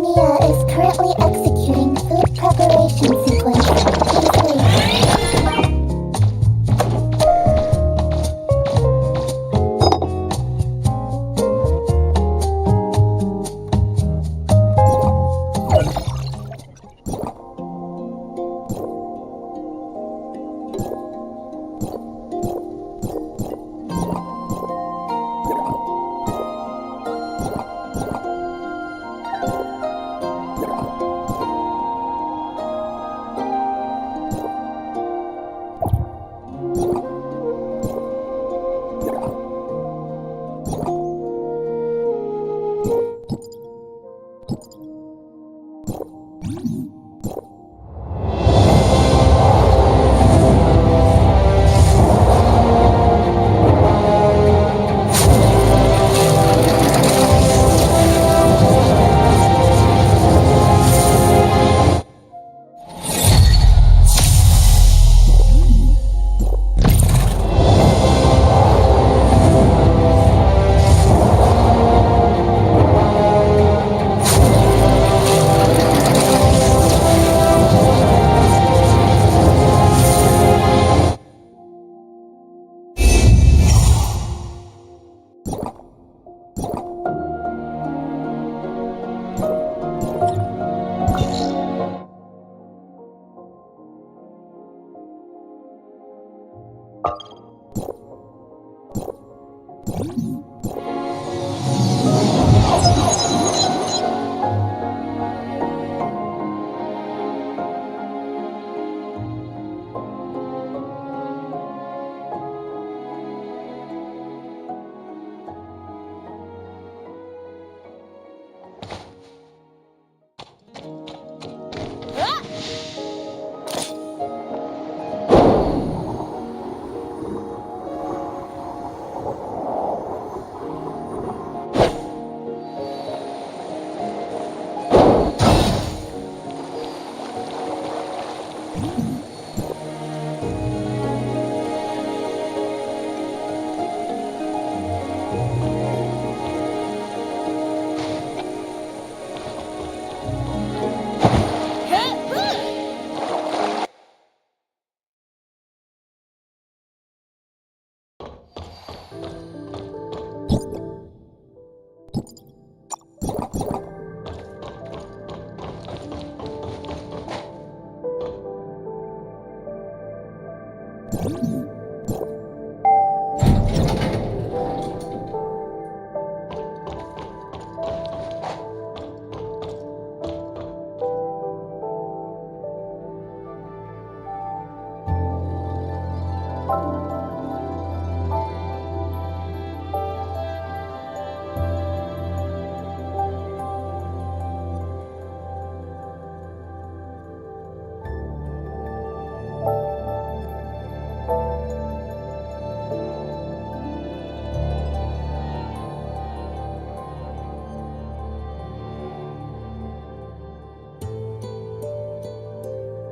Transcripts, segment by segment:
Mia is currently executing food preparation sequence. Please wait.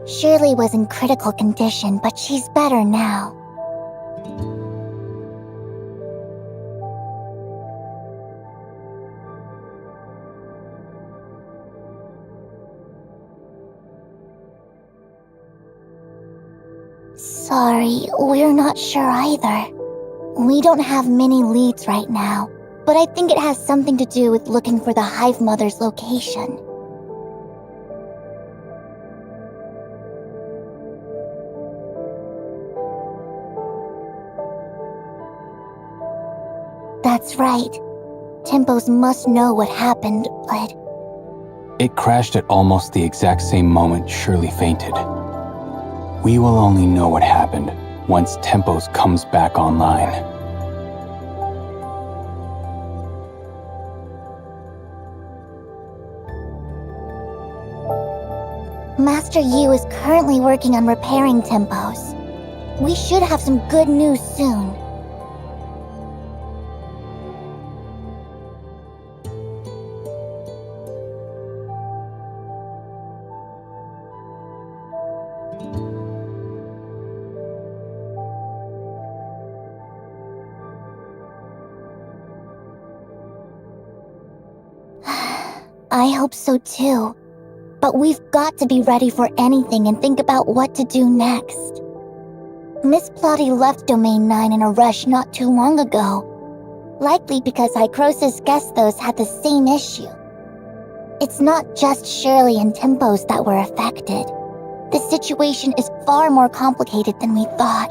Shirley was in critical condition, but she's better now. Sorry, we're not sure either. We don't have many leads right now, but I think it has something to do with looking for the Hive Mother's location. That's right. Tempos must know what happened, but... It crashed at almost the exact same moment Shirley fainted. We will only know what happened once Tempos comes back online. Master Yu is currently working on repairing Tempos. We should have some good news soon. I hope so too. But we've got to be ready for anything and think about what to do next. Miss Plotty left Domain 9 in a rush not too long ago. Likely because Icrosis Gesthos had the same issue. It's not just Shirley and Tempos that were affected. The situation is far more complicated than we thought.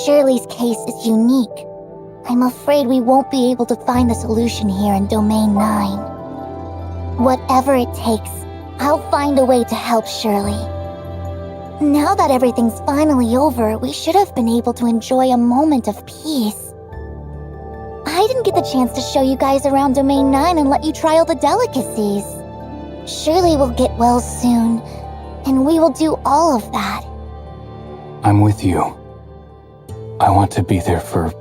Shirley's case is unique. I'm afraid we won't be able to find the solution here in Domain 9. Whatever it takes, I'll find a way to help Shirley. Now that everything's finally over, we should have been able to enjoy a moment of peace. I didn't get the chance to show you guys around Domain 9 and let you try all the delicacies. Shirley will get well soon, and we will do all of that. I'm with you. I want to be there for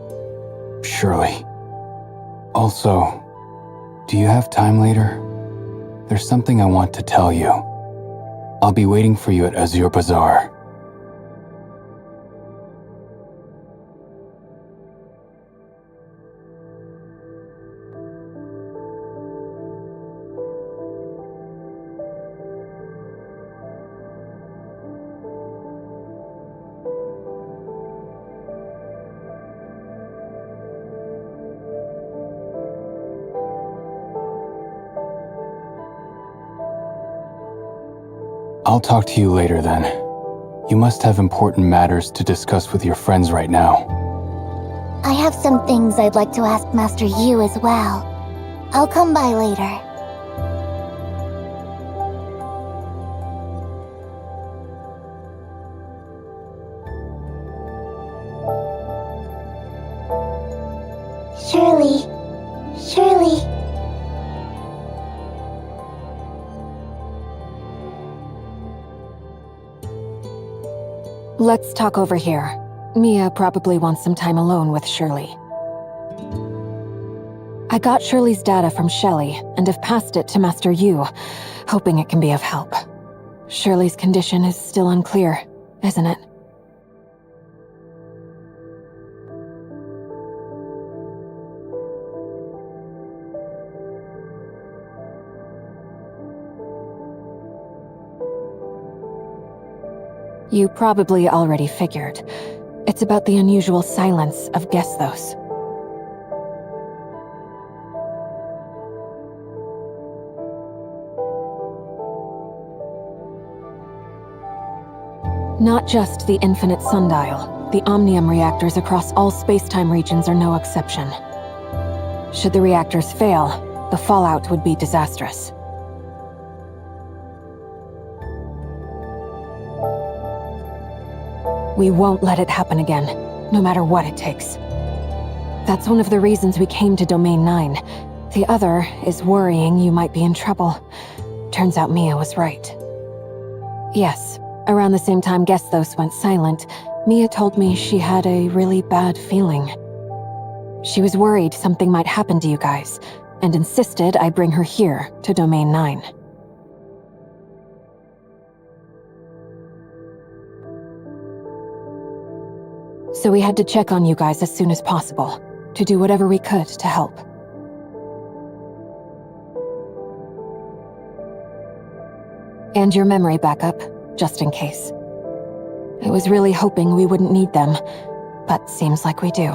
Shirley. Also, do you have time later? There's something I want to tell you. I'll be waiting for you at Azure Bazaar. I'll talk to you later then. You must have important matters to discuss with your friends right now. I have some things I'd like to ask Master Yu as well. I'll come by later. Shirley. Shirley. Let's talk over here. Mia probably wants some time alone with Shirley. I got Shirley's data from Shelley and have passed it to Master Yu, hoping it can be of help. Shirley's condition is still unclear, isn't it? You probably already figured. It's about the unusual silence of Gesthos. Not just the infinite sundial, the Omnium reactors across all space-time regions are no exception. Should the reactors fail, the fallout would be disastrous. We won't let it happen again, no matter what it takes. That's one of the reasons we came to Domain 9. The other is worrying you might be in trouble. Turns out Mia was right. Yes, around the same time Gesthos went silent, Mia told me she had a really bad feeling. She was worried something might happen to you guys, and insisted I bring her here to Domain 9. So we had to check on you guys as soon as possible, to do whatever we could to help. And your memory backup, just in case. I was really hoping we wouldn't need them, but seems like we do.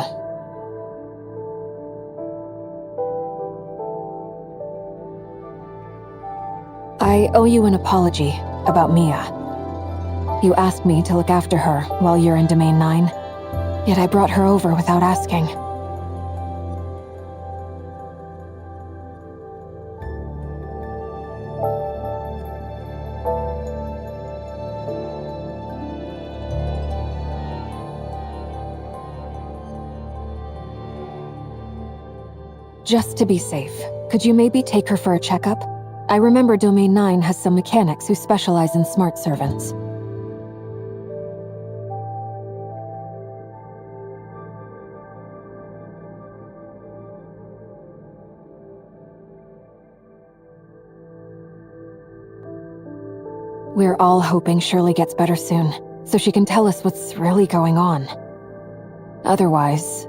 I owe you an apology about Mia. You asked me to look after her while you're in Domain 9. Yet I brought her over without asking. Just to be safe, could you maybe take her for a checkup? I remember Domain 9 has some mechanics who specialize in smart servants. We're all hoping Shirley gets better soon, so she can tell us what's really going on. Otherwise,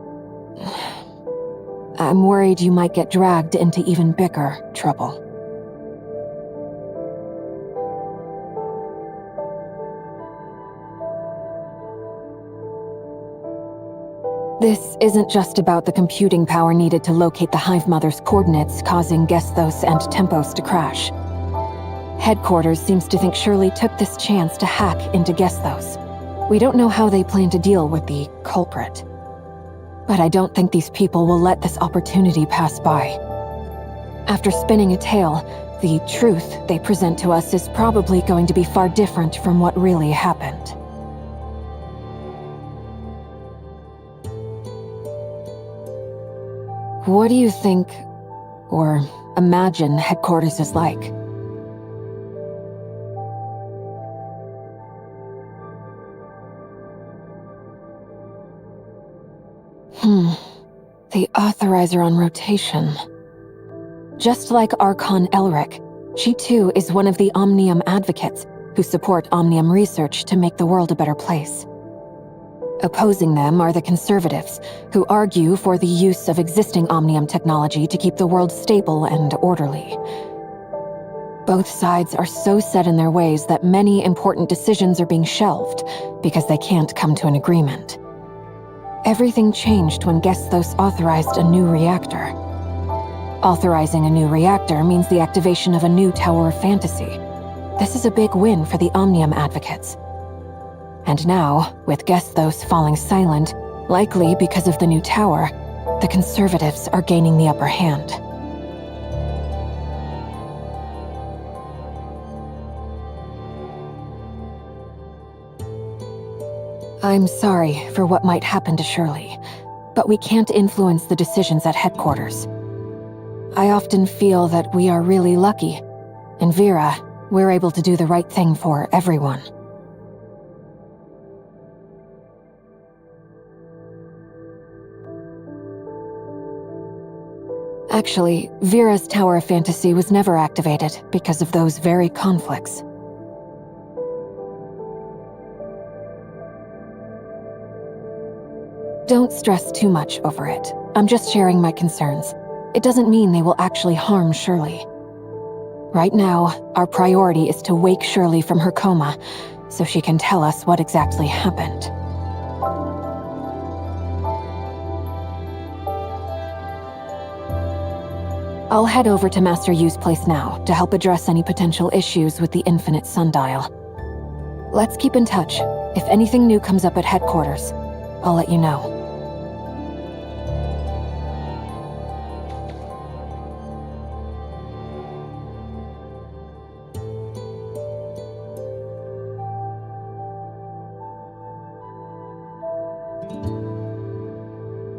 I'm worried you might get dragged into even bigger trouble. This isn't just about the computing power needed to locate the Hive Mother's coordinates, causing Gesthos and Tempos to crash. Headquarters seems to think Shirley took this chance to hack into Gesthos. We don't know how they plan to deal with the culprit. But I don't think these people will let this opportunity pass by. After spinning a tale, the truth they present to us is probably going to be far different from what really happened. What do you think, or imagine, headquarters is like? The Authorizer on rotation. Just like Archon Elric, she too is one of the Omnium advocates who support Omnium research to make the world a better place. Opposing them are the Conservatives, who argue for the use of existing Omnium technology to keep the world stable and orderly. Both sides are so set in their ways that many important decisions are being shelved because they can't come to an agreement. Everything changed when Gesthos authorized a new reactor. Authorizing a new reactor means the activation of a new Tower of Fantasy. This is a big win for the Omnium advocates. And now, with Gesthos falling silent, likely because of the new tower, the Conservatives are gaining the upper hand. I'm sorry for what might happen to Shirley, but we can't influence the decisions at headquarters. I often feel that we are really lucky. In Vera, we're able to do the right thing for everyone. Actually, Vera's Tower of Fantasy was never activated because of those very conflicts. Don't stress too much over it. I'm just sharing my concerns. It doesn't mean they will actually harm Shirley. Right now, our priority is to wake Shirley from her coma, so she can tell us what exactly happened. I'll head over to Master Yu's place now to help address any potential issues with the Infinite Sundial. Let's keep in touch. If anything new comes up at headquarters, I'll let you know.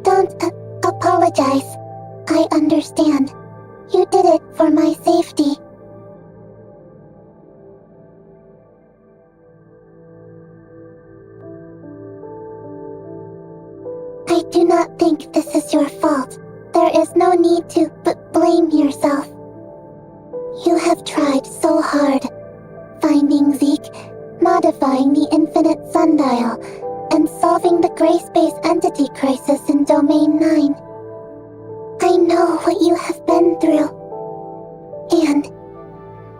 Don't apologize. I understand. You did it for my safety. I do not think this is your fault. There is no need to blame yourself. You have tried so hard, finding Zeke, modifying the Infinite Sundial, and solving the Gray Space Entity crisis in Domain 9. I know what you have been through. And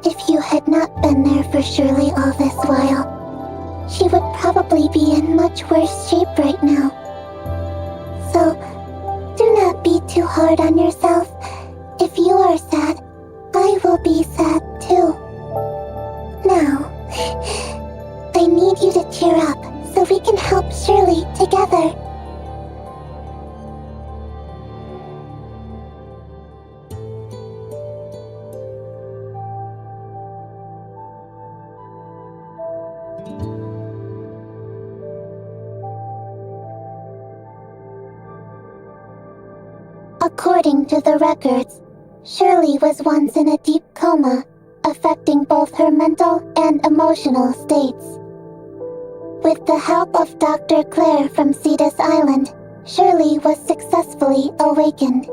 if you had not been there for Shirley all this while, she would probably be in much worse shape right now. So, do not be too hard on yourself. If you are sad, I will be sad too. Now, I need you to cheer up so we can help Shirley together. According to the records, Shirley was once in a deep coma, affecting both her mental and emotional states. With the help of Dr. Claire from Cetus Island, Shirley was successfully awakened.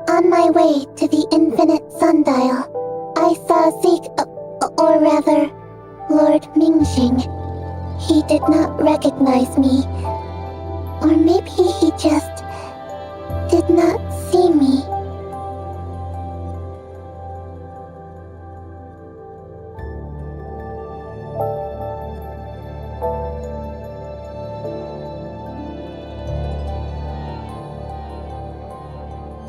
On my way to the Infinite Sundial, I saw Zeke Or rather, Lord Mingjing. He did not recognize me. Or maybe he just did not see me.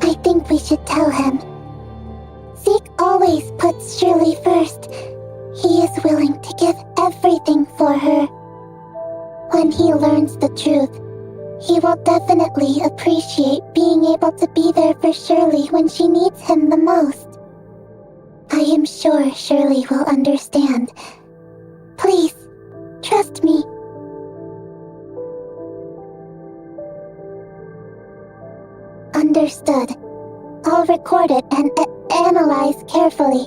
I think we should tell him. Zeke always puts Shirley first. He is willing to give everything for her. When he learns the truth, he will definitely appreciate being able to be there for Shirley when she needs him the most. I am sure Shirley will understand. Please, trust me. Understood. I'll record it and analyze carefully.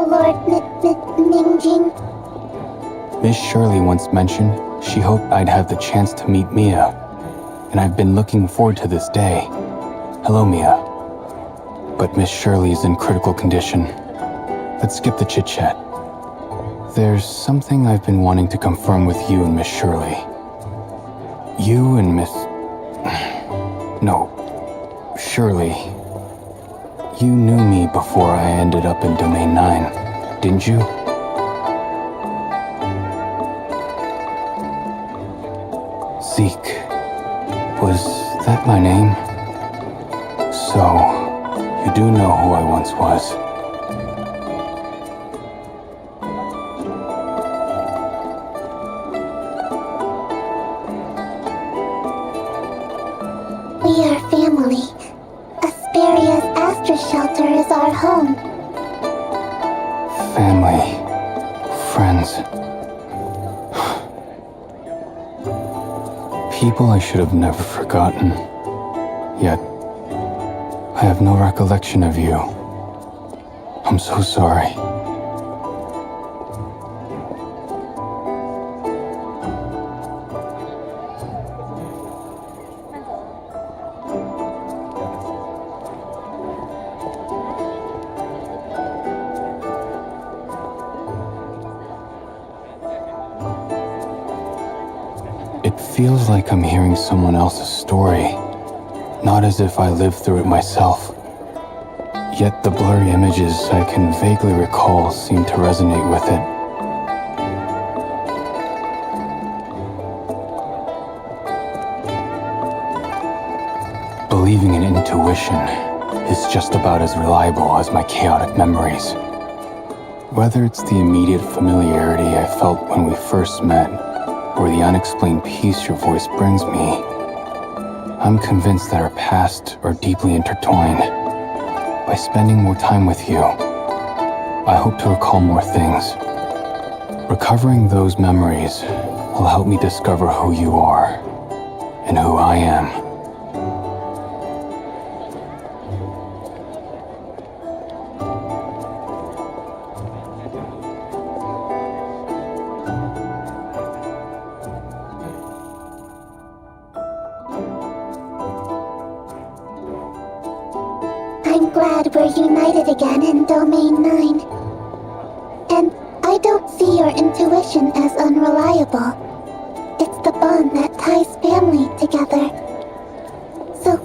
Lord Mingjing. Miss Shirley once mentioned she hoped I'd have the chance to meet Mia, and I've been looking forward to this day. Hello, Mia. But Miss Shirley is in critical condition. Let's skip the chit-chat. There's something I've been wanting to confirm with you and Miss Shirley. You and Miss... No, Shirley. You knew me before I ended up in Domain 9, didn't you? Zeke. Was that my name? So, you do know who I once was. We are family. Asperia's Astra Shelter is our home. Family. Friends. People I should have never forgotten. Yet, I have no recollection of you. I'm so sorry. It feels like I'm hearing someone else's story, not as if I lived through it myself. Yet the blurry images I can vaguely recall seem to resonate with it. Believing in intuition is just about as reliable as my chaotic memories. Whether it's the immediate familiarity I felt when we first met, or the unexplained peace your voice brings me, I'm convinced that our pasts are deeply intertwined. By spending more time with you, I hope to recall more things. Recovering those memories will help me discover who you are and who I am. I'm glad we're united again in Domain 9. And I don't see your intuition as unreliable. It's the bond that ties family together. So,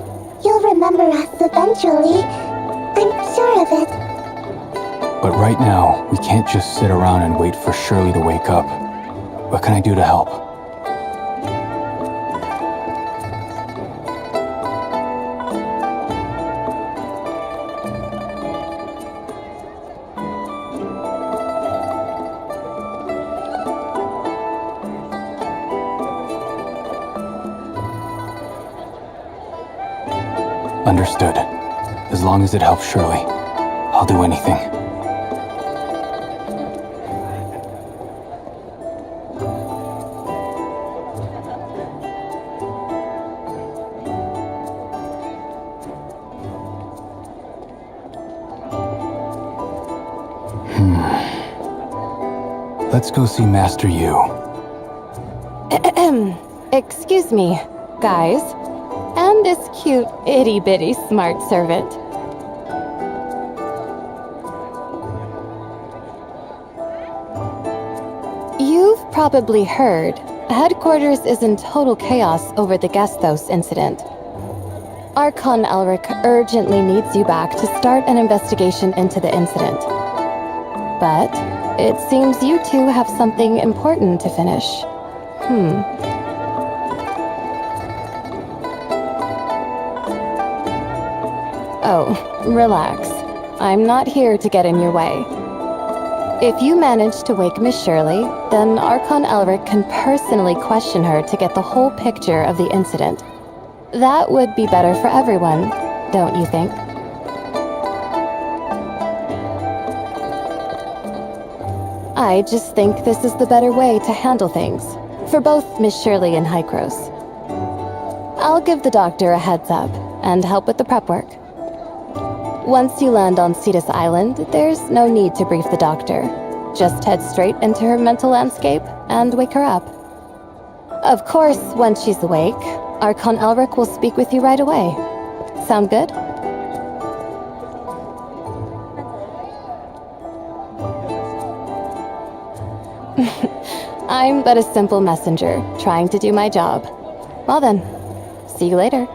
you'll remember us eventually. I'm sure of it. But right now, we can't just sit around and wait for Shirley to wake up. What can I do to help? Understood. As long as it helps Shirley, I'll do anything. Let's go see Master Yu. Excuse me, guys. And this cute, itty-bitty smart servant. You've probably heard, headquarters is in total chaos over the Gestos incident. Archon Elric urgently needs you back to start an investigation into the incident. But it seems you two have something important to finish. Oh, relax. I'm not here to get in your way. If you manage to wake Miss Shirley, then Archon Elric can personally question her to get the whole picture of the incident. That would be better for everyone, don't you think? I just think this is the better way to handle things, for both Miss Shirley and Hykros. I'll give the doctor a heads up and help with the prep work. Once you land on Cetus Island, there's no need to brief the doctor. Just head straight into her mental landscape and wake her up. Of course, once she's awake, Archon Elric will speak with you right away. Sound good? I'm but a simple messenger, trying to do my job. Well then, see you later.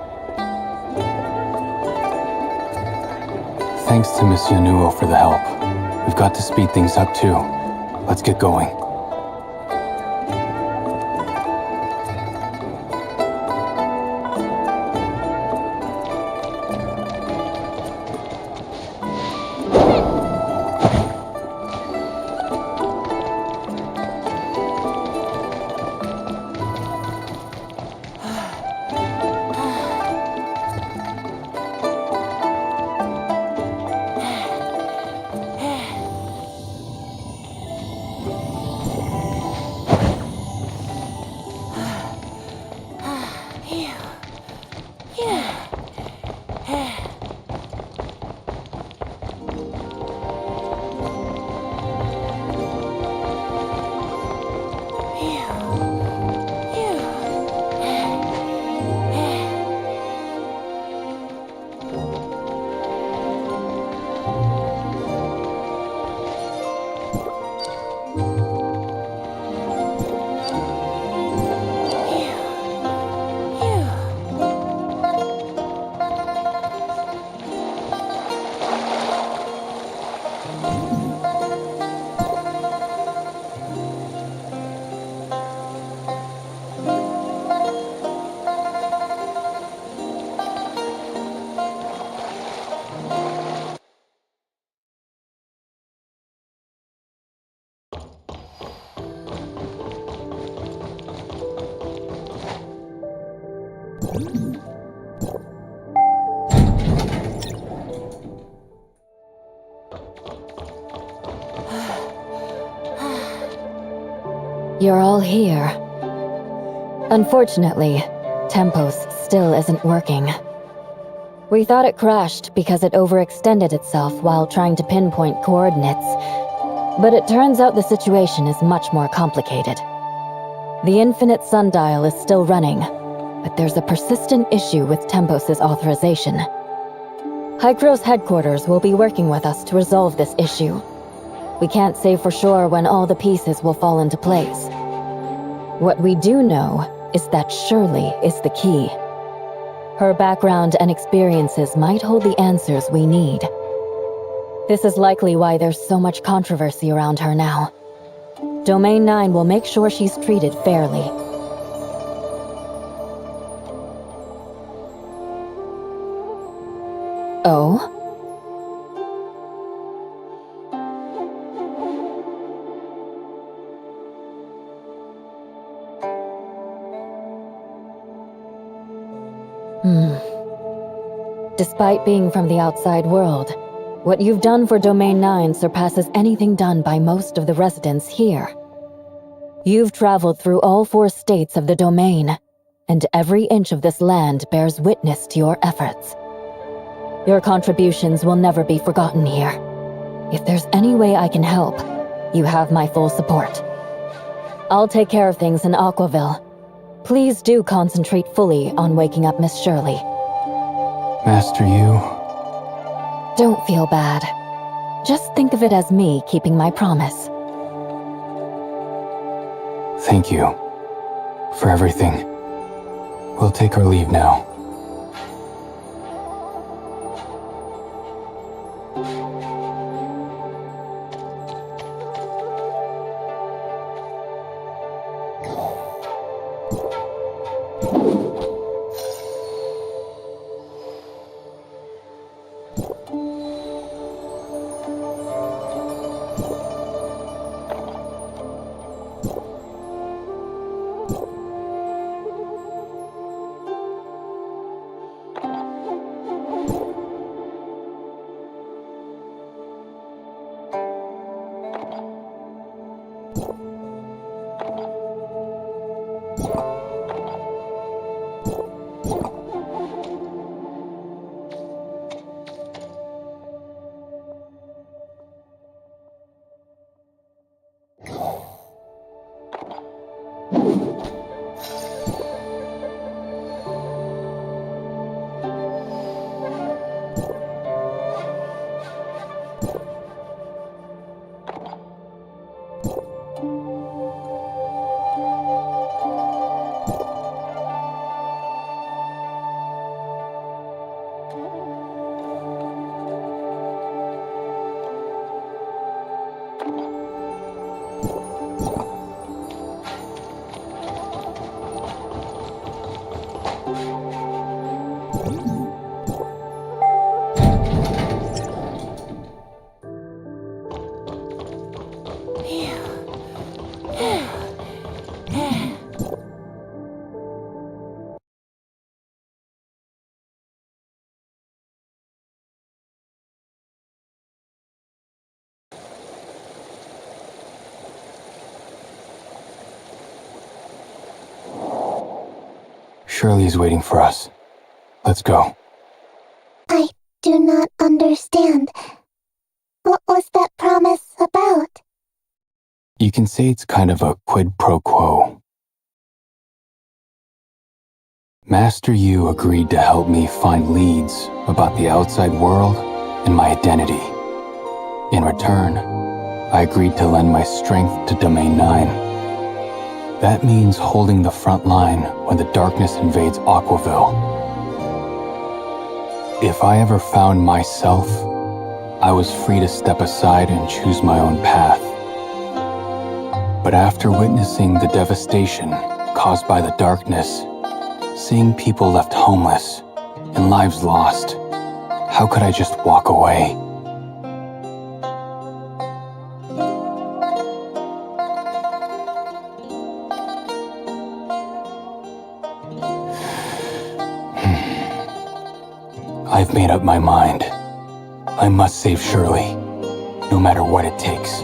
Thanks to Miss Yanuo for the help. We've got to speed things up too. Let's get going. You're all here. Unfortunately, Tempos still isn't working. We thought it crashed because it overextended itself while trying to pinpoint coordinates, but it turns out the situation is much more complicated. The Infinite Sundial is still running, but there's a persistent issue with Tempos' authorization. Hykros headquarters will be working with us to resolve this issue. We can't say for sure when all the pieces will fall into place. What we do know is that Shirley is the key. Her background and experiences might hold the answers we need. This is likely why there's so much controversy around her now. Domain 9 will make sure she's treated fairly. Oh? Despite being from the outside world, what you've done for Domain 9 surpasses anything done by most of the residents here. You've traveled through all 4 states of the Domain, and every inch of this land bears witness to your efforts. Your contributions will never be forgotten here. If there's any way I can help, you have my full support. I'll take care of things in Aquaville. Please do concentrate fully on waking up Miss Shirley. Master Yu... Don't feel bad. Just think of it as me keeping my promise. Thank you for everything. We'll take our leave now. Shirley's waiting for us. Let's go. I do not understand. What was that promise about? You can say it's kind of a quid pro quo. Master Yu agreed to help me find leads about the outside world and my identity. In return, I agreed to lend my strength to Domain 9. That means holding the front line when the darkness invades Aquaville. If I ever found myself, I was free to step aside and choose my own path. But after witnessing the devastation caused by the darkness, seeing people left homeless and lives lost, how could I just walk away? I've made up my mind. I must save Shirley, no matter what it takes.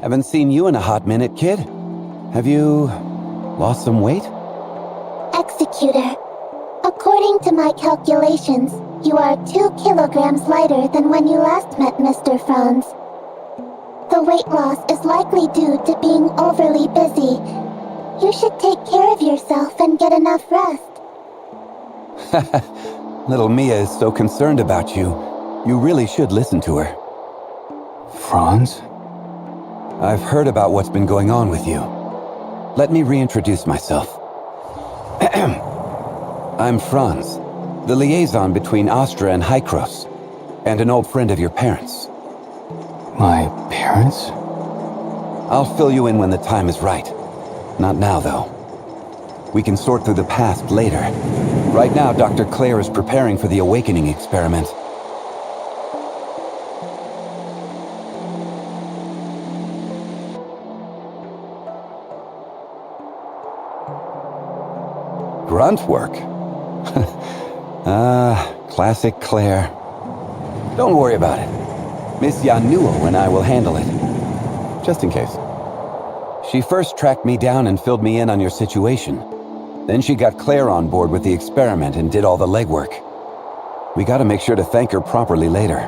Haven't seen you in a hot minute, kid. Have you lost some weight? Executor, according to my calculations, you are 2 kilograms lighter than when you last met Mr. Franz. The weight loss is likely due to being overly busy. You should take care of yourself and get enough rest. Little Mia is so concerned about you. You really should listen to her. Franz? I've heard about what's been going on with you. Let me reintroduce myself. I'm Franz, the liaison between Astra and Hykros, and an old friend of your parents. My parents? I'll fill you in when the time is right. Not now, though. We can sort through the past later. Right now, Dr. Claire is preparing for the awakening experiment. Grunt work? Classic Claire. Don't worry about it. Miss Yanuo and I will handle it. Just in case. She first tracked me down and filled me in on your situation. Then she got Claire on board with the experiment and did all the legwork. We gotta make sure to thank her properly later.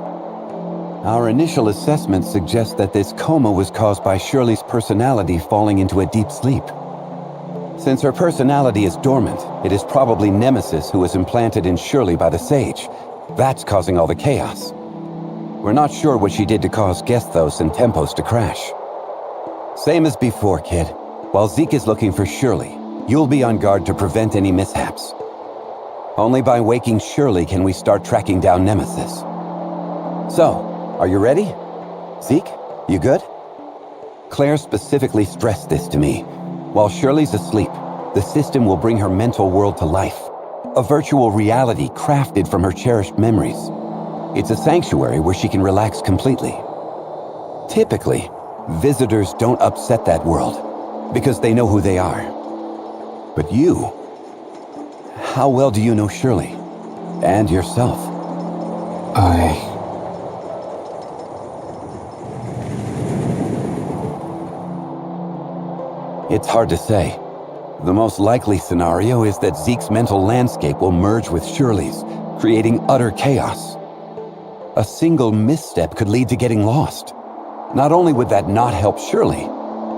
Our initial assessment suggests that this coma was caused by Shirley's personality falling into a deep sleep. Since her personality is dormant, it is probably Nemesis who was implanted in Shirley by the Sage. That's causing all the chaos. We're not sure what she did to cause Gesthos and Tempos to crash. Same as before, kid. While Zeke is looking for Shirley, you'll be on guard to prevent any mishaps. Only by waking Shirley can we start tracking down Nemesis. So, are you ready? Zeke, you good? Claire specifically stressed this to me. While Shirley's asleep, the system will bring her mental world to life. A virtual reality crafted from her cherished memories. It's a sanctuary where she can relax completely. Typically, visitors don't upset that world because they know who they are. But you, how well do you know Shirley and yourself? It's hard to say. The most likely scenario is that Zeke's mental landscape will merge with Shirley's, creating utter chaos. A single misstep could lead to getting lost. Not only would that not help Shirley,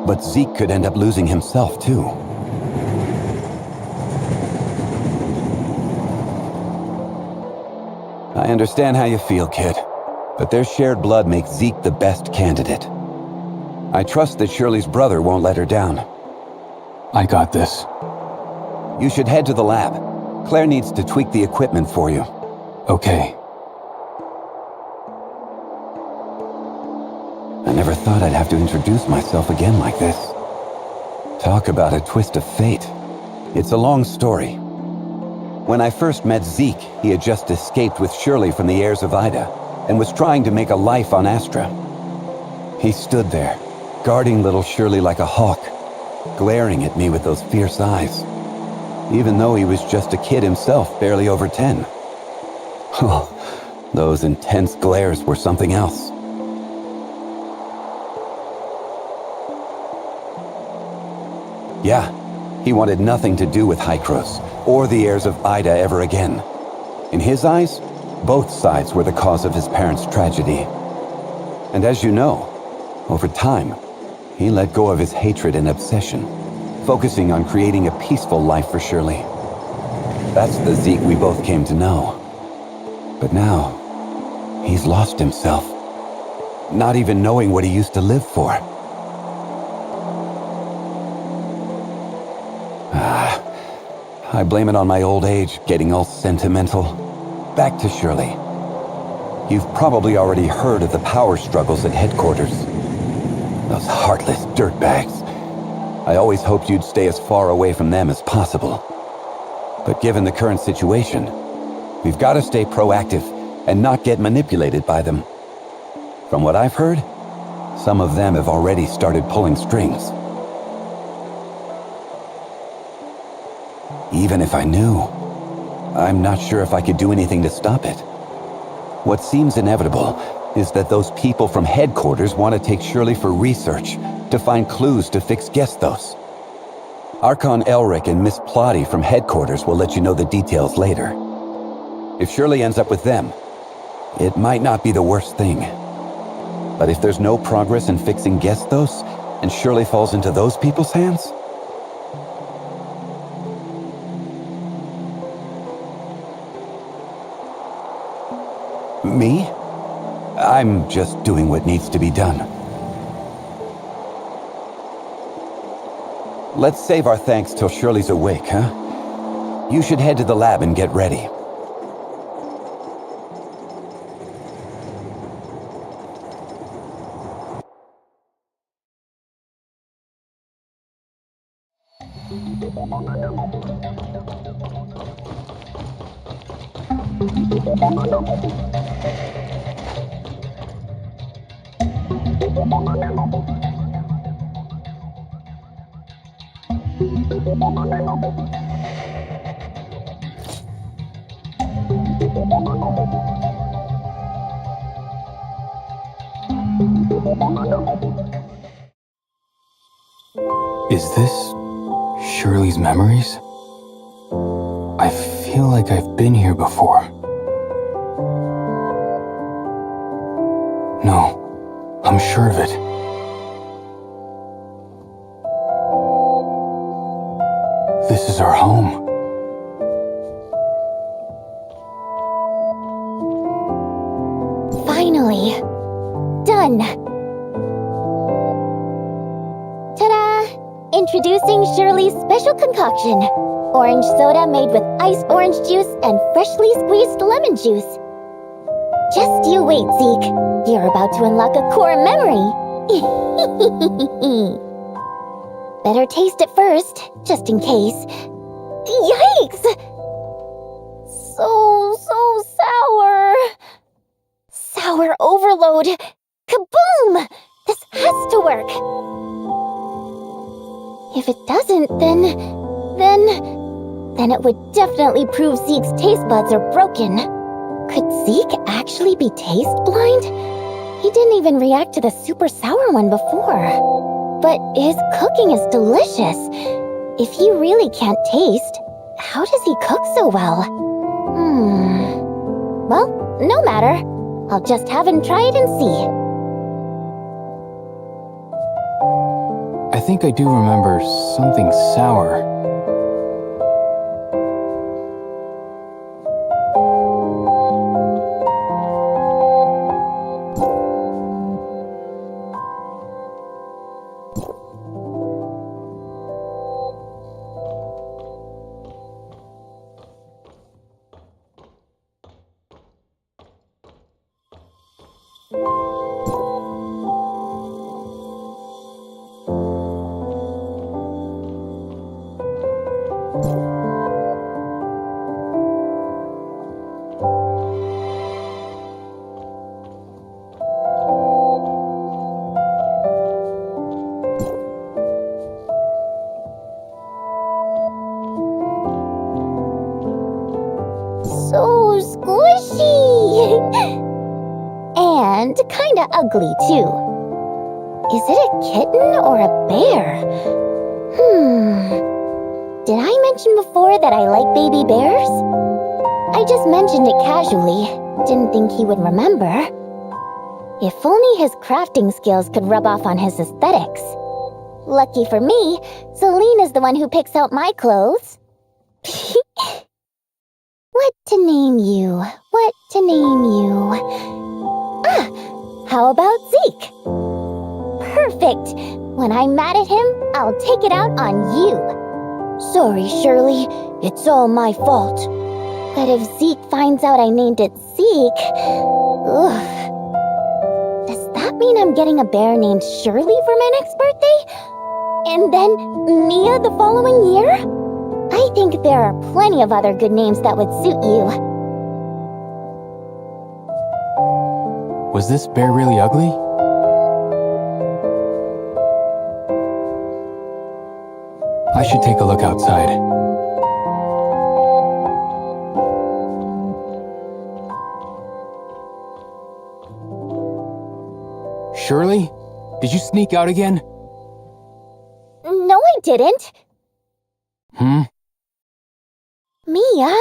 but Zeke could end up losing himself too. I understand how you feel, kid, but their shared blood makes Zeke the best candidate. I trust that Shirley's brother won't let her down. I got this. You should head to the lab. Claire needs to tweak the equipment for you. Okay. I never thought I'd have to introduce myself again like this. Talk about a twist of fate. It's a long story. When I first met Zeke, he had just escaped with Shirley from the heirs of Ida and was trying to make a life on Astra. He stood there, guarding little Shirley like a hawk, glaring at me with those fierce eyes, even though he was just a kid himself, barely over 10. Oh, those intense glares were something else. Yeah, he wanted nothing to do with Hykros or the heirs of Ida ever again. In his eyes, both sides were the cause of his parents' tragedy. And as you know, over time, he let go of his hatred and obsession, focusing on creating a peaceful life for Shirley. That's the Zeke we both came to know. But now, he's lost himself, not even knowing what he used to live for. I blame it on my old age, getting all sentimental. Back to Shirley. You've probably already heard of the power struggles at headquarters. Those heartless dirtbags. I always hoped you'd stay as far away from them as possible. But given the current situation, we've got to stay proactive and not get manipulated by them. From what I've heard, some of them have already started pulling strings. Even if I knew, I'm not sure if I could do anything to stop it. What seems inevitable is that those people from headquarters want to take Shirley for research, to find clues to fix Gestos. Archon Elric and Miss Plotty from headquarters will let you know the details later. If Shirley ends up with them, it might not be the worst thing. But if there's no progress in fixing Gestos, and Shirley falls into those people's hands? Me? I'm just doing what needs to be done. Let's save our thanks till Shirley's awake, huh? You should head to the lab and get ready. Is this Shirley's memories? I feel like I've been here before. No, I'm sure of it. This is our home. Finally. Done. Ta-da! Introducing Shirley's special concoction. Orange soda made with iced orange juice and freshly squeezed lemon juice. Just you wait, Zeke. You're about to unlock a core memory. Better taste it first, just in case. Yikes! So sour. Sour overload. Kaboom! This has to work. If it doesn't, then it would definitely prove Zeke's taste buds are broken. Could Zeke actually be taste blind? He didn't even react to the super sour one before. But his cooking is delicious. If he really can't taste, how does he cook so well? Well, no matter. I'll just have him try it and see. I think I do remember something sour. So squishy! And kinda ugly, too. Is it a kitten or a bear? Did I mention before that I like baby bears? I just mentioned it casually. Didn't think he would remember. If only his crafting skills could rub off on his aesthetics. Lucky for me, Celine is the one who picks out my clothes. What to name you? What to name you? How about Zeke? Perfect! When I'm mad at him, I'll take it out on you. Sorry, Shirley. It's all my fault. But if Zeke finds out I named it Zeke... Ugh. Does that mean I'm getting a bear named Shirley for my next birthday? And then Mia the following year? I think there are plenty of other good names that would suit you. Was this bear really ugly? I should take a look outside. Shirley? Did you sneak out again? No, I didn't. Mia,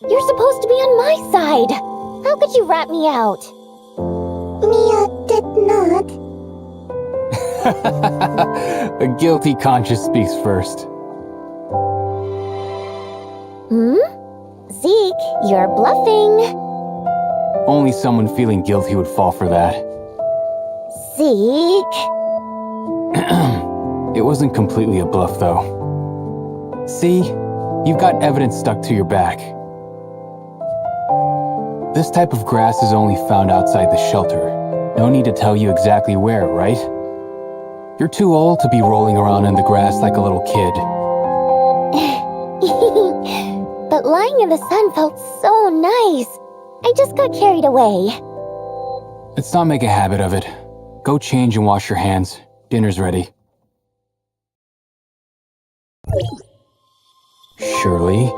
you're supposed to be on my side. How could you rat me out? Mia did not. A guilty conscience speaks first. Zeke, you're bluffing. Only someone feeling guilty would fall for that. Zeke. It wasn't completely a bluff, though. See? You've got evidence stuck to your back. This type of grass is only found outside the shelter. No need to tell you exactly where, right? You're too old to be rolling around in the grass like a little kid. But lying in the sun felt so nice. I just got carried away. Let's not make a habit of it. Go change and wash your hands. Dinner's ready. Shirley?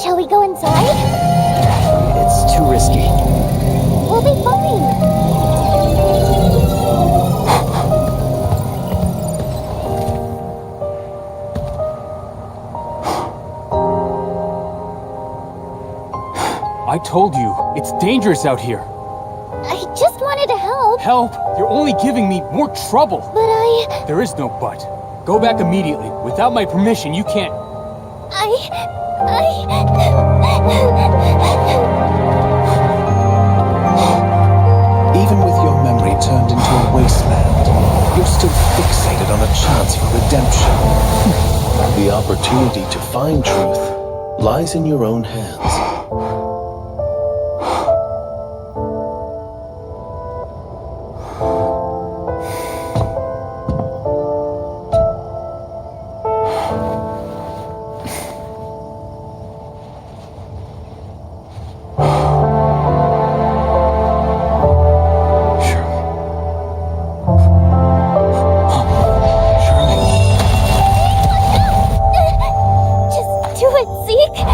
Shall we go inside? It's too risky. We'll be fine. I told you, it's dangerous out here. I just wanted to help. Help! You're only giving me more trouble. But There is no but. Go back immediately. Without my permission, you can't. Even with your memory turned into a wasteland, you're still fixated on a chance for redemption. The opportunity to find truth lies in your own hands. just do it, Zeke.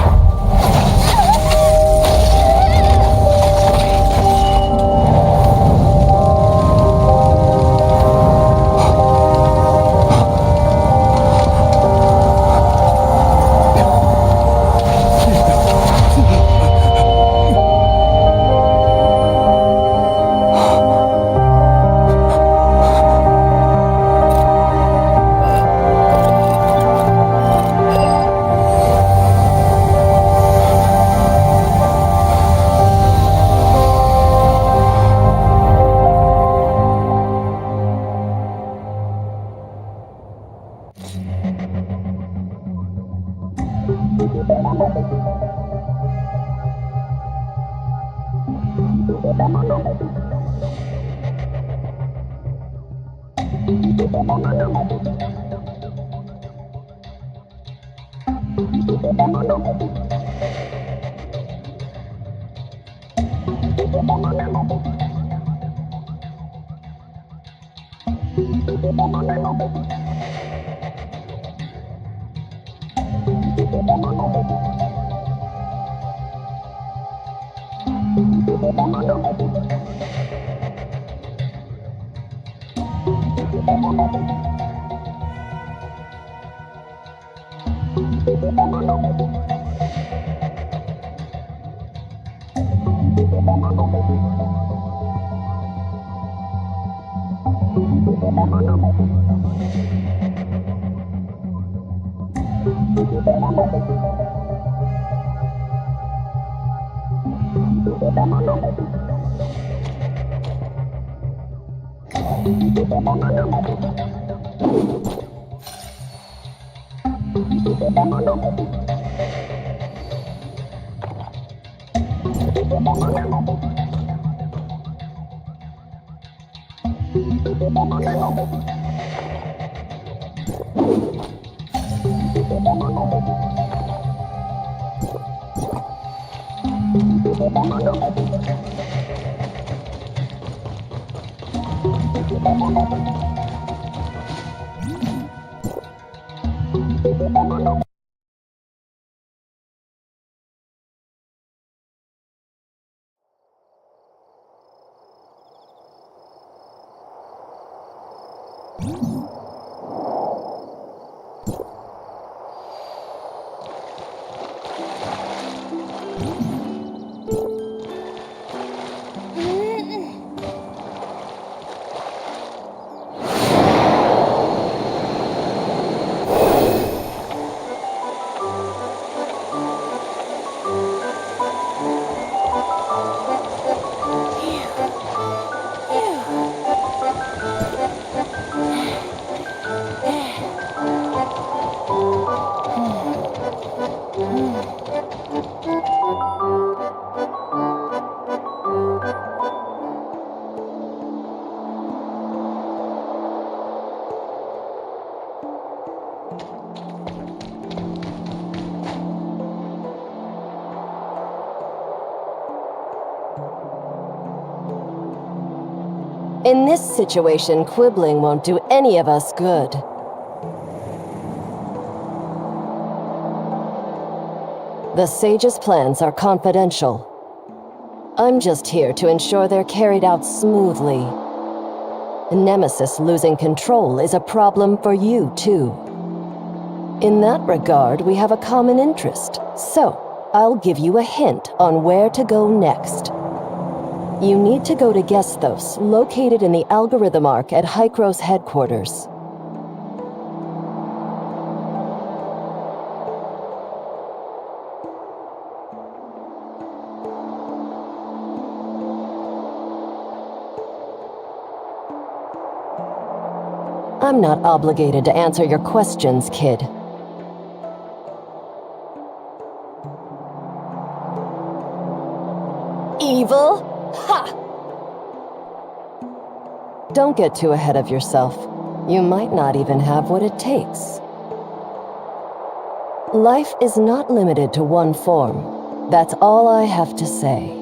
In this situation, quibbling won't do any of us good. The Sage's plans are confidential. I'm just here to ensure they're carried out smoothly. Nemesis losing control is a problem for you, too. In that regard, we have a common interest, so I'll give you a hint on where to go next. You need to go to Gesthos, located in the Algorithm Arc at Hykros headquarters. I'm not obligated to answer your questions, kid. Evil? Ha! Don't get too ahead of yourself. You might not even have what it takes. Life is not limited to one form. That's all I have to say.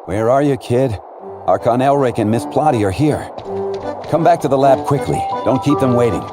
Where are you, kid? Archon Elric and Miss Plotty are here. Come back to the lab quickly. Don't keep them waiting.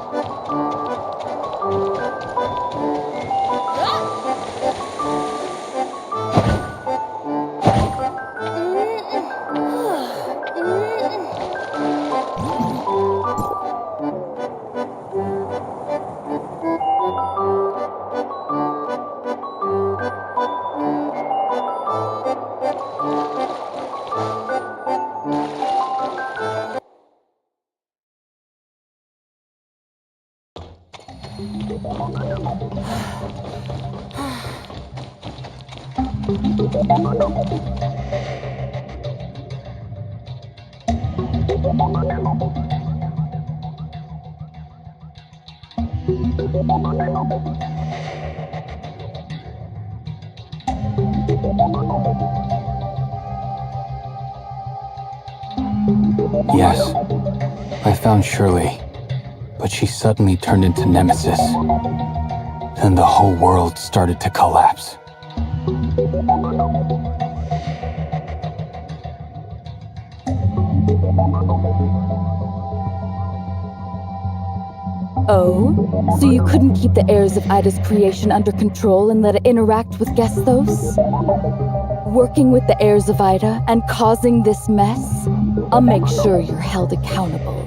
Yes, I found Shirley, but she suddenly turned into Nemesis. Then the whole world started to collapse. Oh? So you couldn't keep the heirs of Ida's creation under control and let it interact with Gesthos? Working with the heirs of Ida and causing this mess? I'll make sure you're held accountable.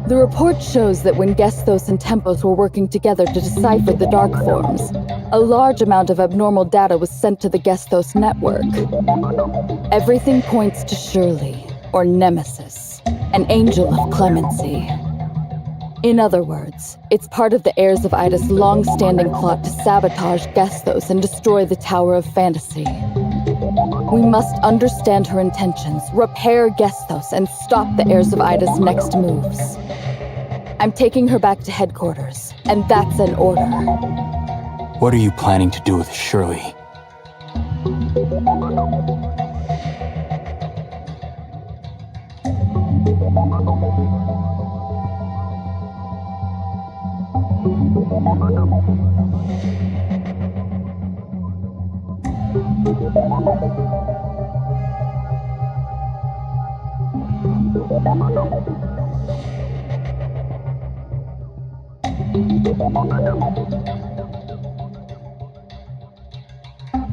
The report shows that when Gesthos and Tempos were working together to decipher the Dark Forms, a large amount of abnormal data was sent to the Gesthos network. Everything points to Shirley, or Nemesis, an angel of clemency. In other words, it's part of the heirs of Ida's long-standing plot to sabotage Gesthos and destroy the Tower of Fantasy. We must understand her intentions, repair Gesthos, and stop the heirs of Ida's next moves. I'm taking her back to headquarters, and that's an order. What are you planning to do with Shirley?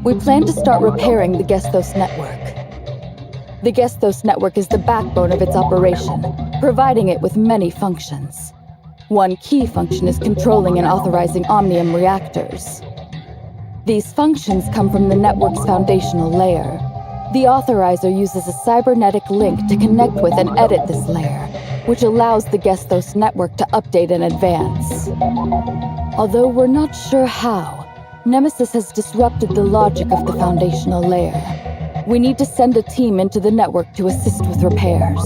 We plan to start repairing the Gesthos network. The Gesthos network is the backbone of its operation, providing it with many functions. One key function is controlling and authorizing Omnium reactors. These functions come from the network's foundational layer. The authorizer uses a cybernetic link to connect with and edit this layer, which allows the Gesthos network to update and advance. Although we're not sure how, Nemesis has disrupted the logic of the foundational layer. We need to send a team into the network to assist with repairs.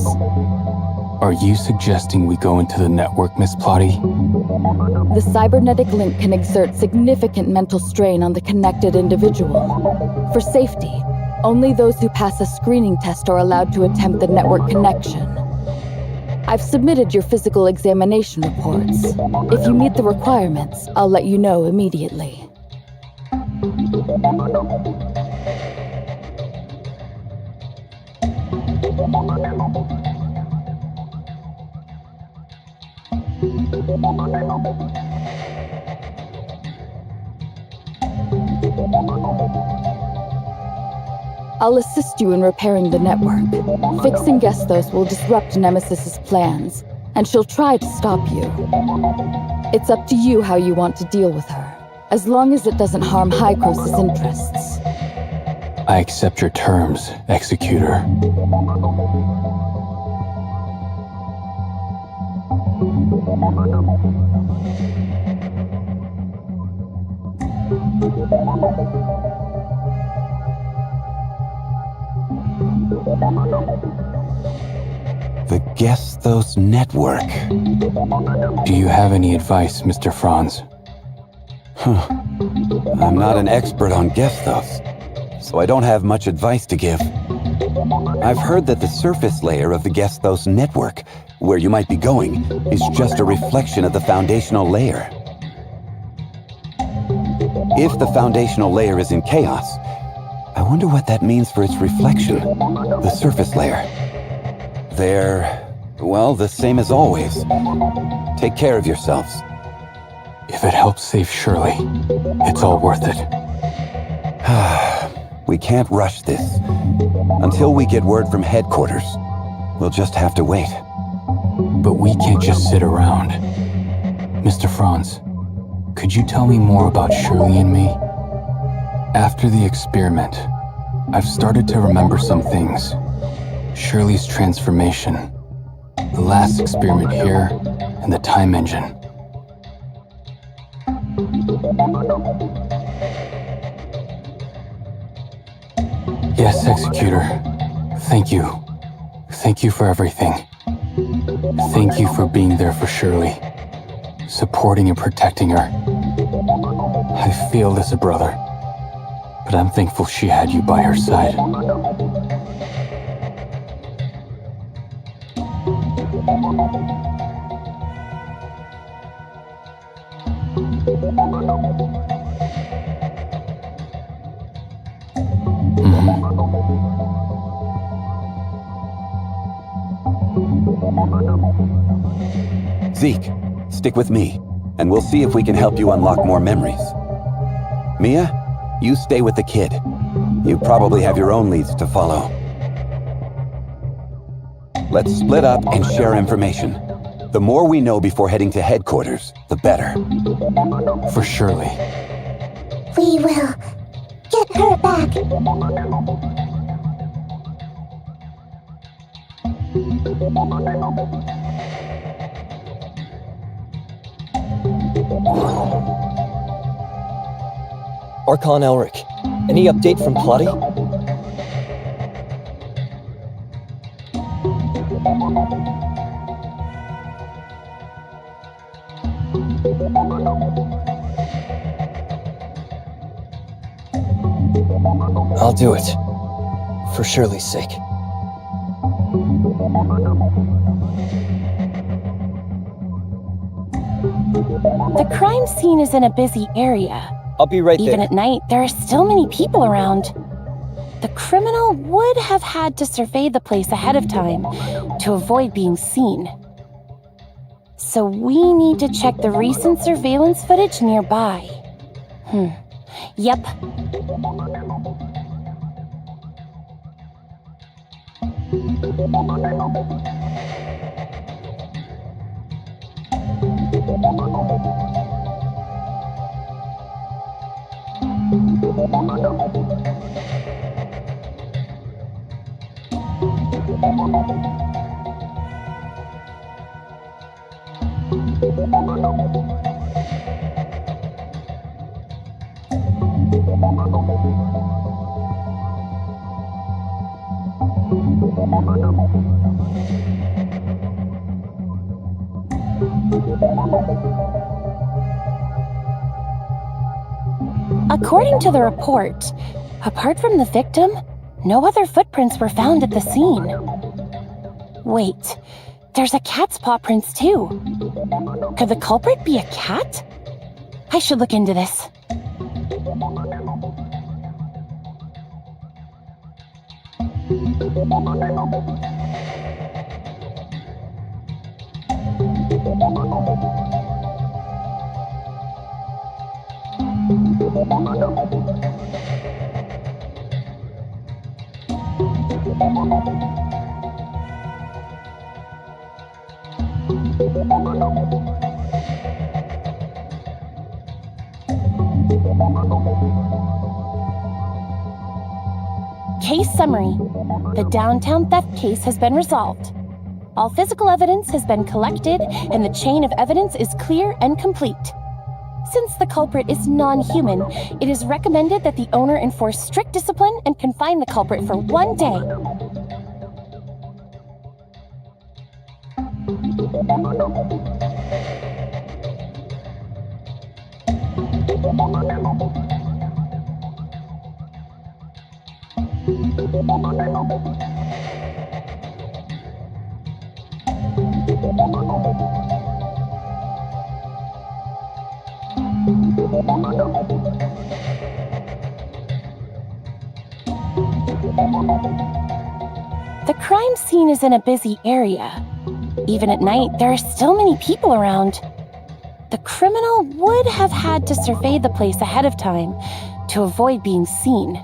Are you suggesting we go into the network, Miss Plotty? The cybernetic link can exert significant mental strain on the connected individual. For safety, only those who pass a screening test are allowed to attempt the network connection. I've submitted your physical examination reports. If you meet the requirements, I'll let you know immediately. I'll assist you in repairing the network. Fixing Gesthos will disrupt Nemesis's plans, and she'll try to stop you. It's up to you how you want to deal with her, as long as it doesn't harm Hykros' interests. I accept your terms, Executor. The Gesthos network. Do you have any advice, Mr. Franz? I'm not an expert on Gesthos, so I don't have much advice to give. I've heard that the surface layer of the Gesthos network, where you might be going, is just a reflection of the foundational layer. If the foundational layer is in chaos, I wonder what that means for its reflection, the surface layer. They're, well, the same as always. Take care of yourselves. If it helps save Shirley, it's all worth it. We can't rush this. Until we get word from headquarters, we'll just have to wait. But we can't just sit around. Mr. Franz, could you tell me more about Shirley and me? After the experiment, I've started to remember some things. Shirley's transformation, the last experiment here, and the time engine. Yes, Executor. Thank you. Thank you for everything. Thank you for being there for Shirley, supporting and protecting her. I feel as a brother, but I'm thankful she had you by her side. Zeke, stick with me, and we'll see if we can help you unlock more memories. Mia, you stay with the kid. You probably have your own leads to follow. Let's split up and share information. The more we know before heading to headquarters, the better. For Shirley. We will get her back. Archon Elric, any update from Plotty? I'll do it. For Shirley's sake. The crime scene is in a busy area. I'll be right there. Even at night, there are still many people around. The criminal would have had to survey the place ahead of time to avoid being seen. So we need to check the recent surveillance footage nearby. Yep. According to the report, apart from the victim, no other footprints were found at the scene. Wait, there's a cat's paw prints too. Could the culprit be a cat? I should look into this. Case summary. The downtown theft case has been resolved. All physical evidence has been collected and the chain of evidence is clear and complete. Since the culprit is non-human, it is recommended that the owner enforce strict discipline and confine the culprit for 1 day. The crime scene is in a busy area. Even at night, there are still many people around. The criminal would have had to survey the place ahead of time to avoid being seen.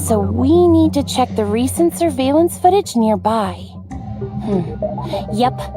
So we need to check the recent surveillance footage nearby. Yep.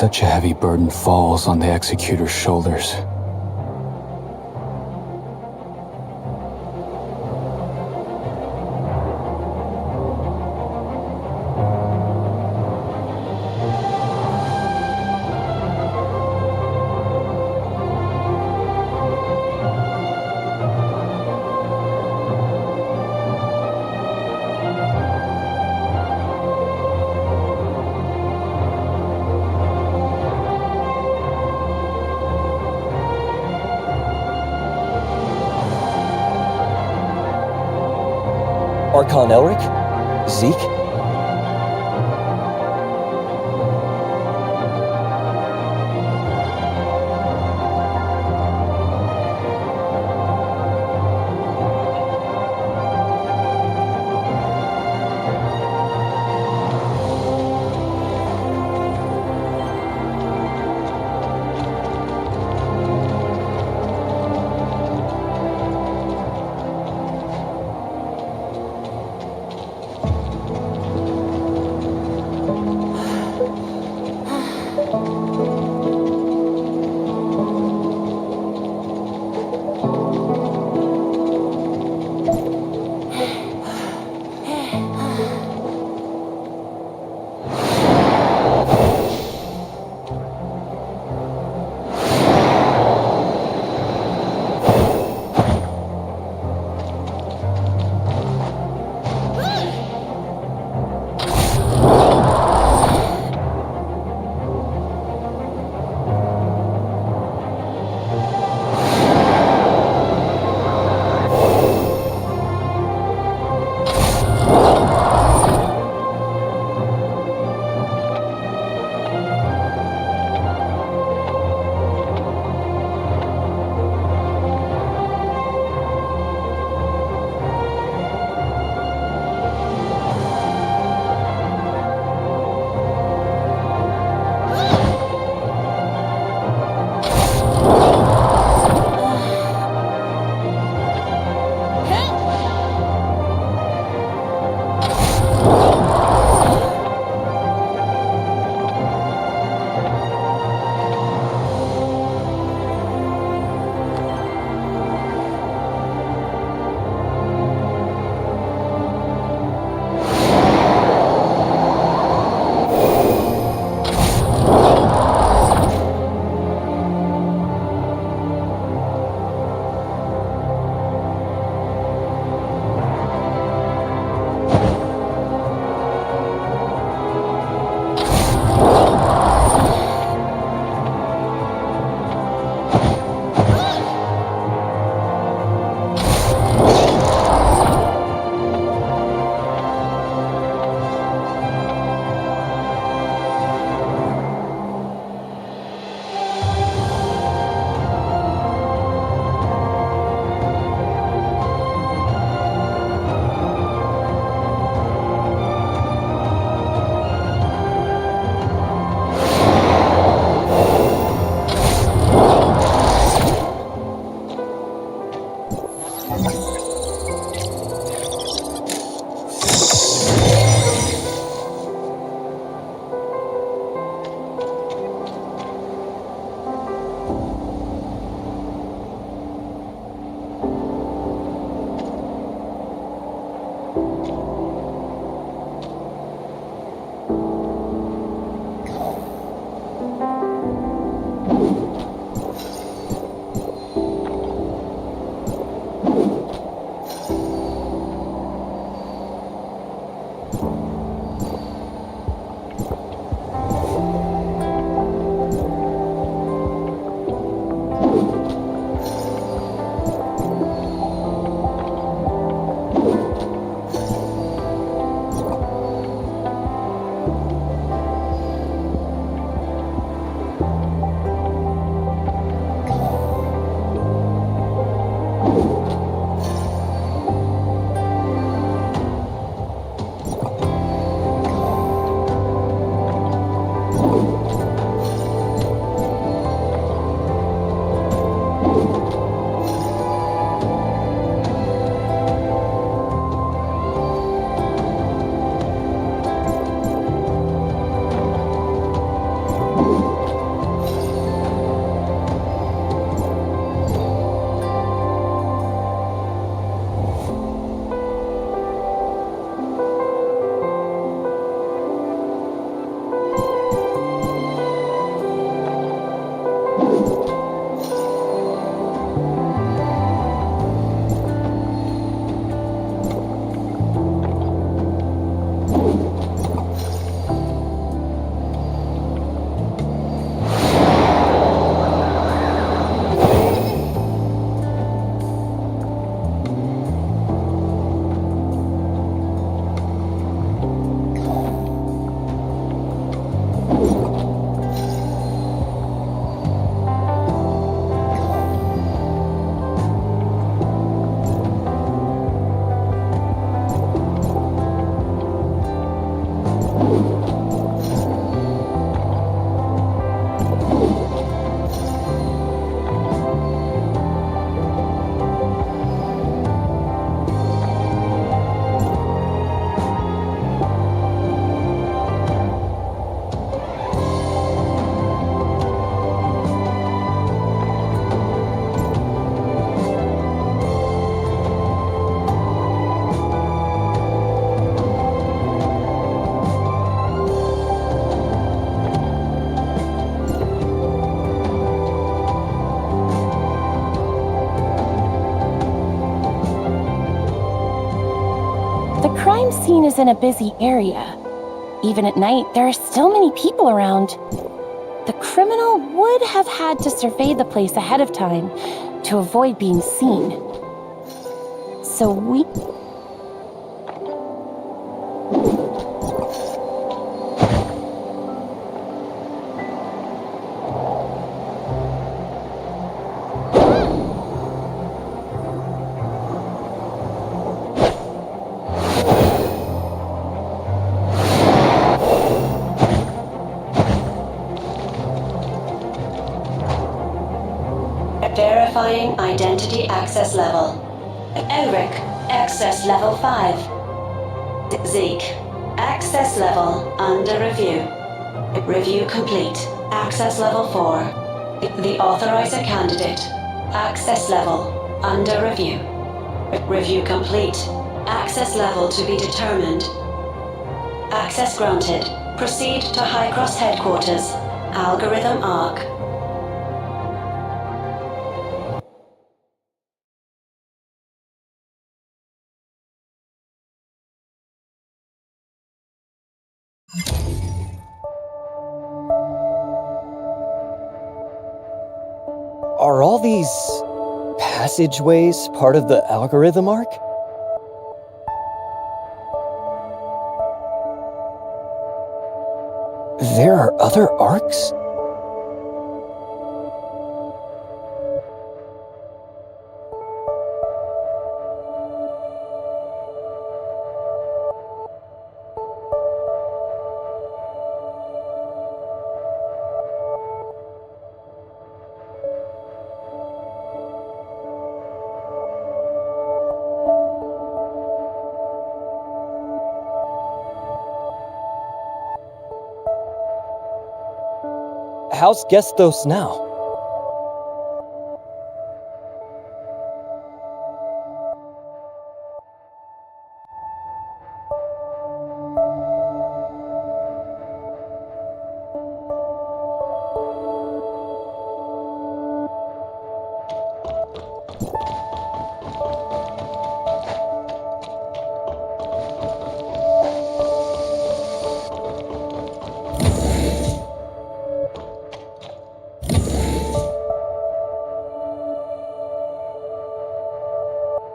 Such a heavy burden falls on the Executor's shoulders. Archon Elric? Zeke? crime scene is in a busy area. Even at night, there are still many people around. The criminal would have had to survey the place ahead of time to avoid being seen. So we... Verifying identity access level. Elric, access level 5. Zeke, access level under review. Review complete. Access level 4. The authorizer candidate. Access level under review. Review complete. Access level to be determined. Access granted. Proceed to High Cross headquarters. Algorithm ARC. Are all these passageways part of the algorithm arc? There are other arcs? How's Gestos now?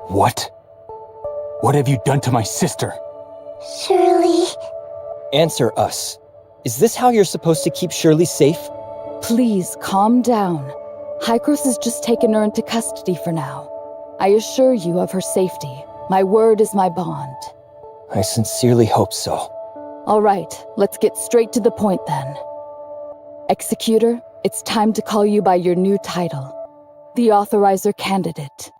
What? What have you done to my sister? Shirley. Answer us. Is this how you're supposed to keep Shirley safe? Please calm down. Hykros has just taken her into custody for now. I assure you of her safety. My word is my bond. I sincerely hope so. All right, let's get straight to the point then. Executor, it's time to call you by your new title. The Authorizer Candidate.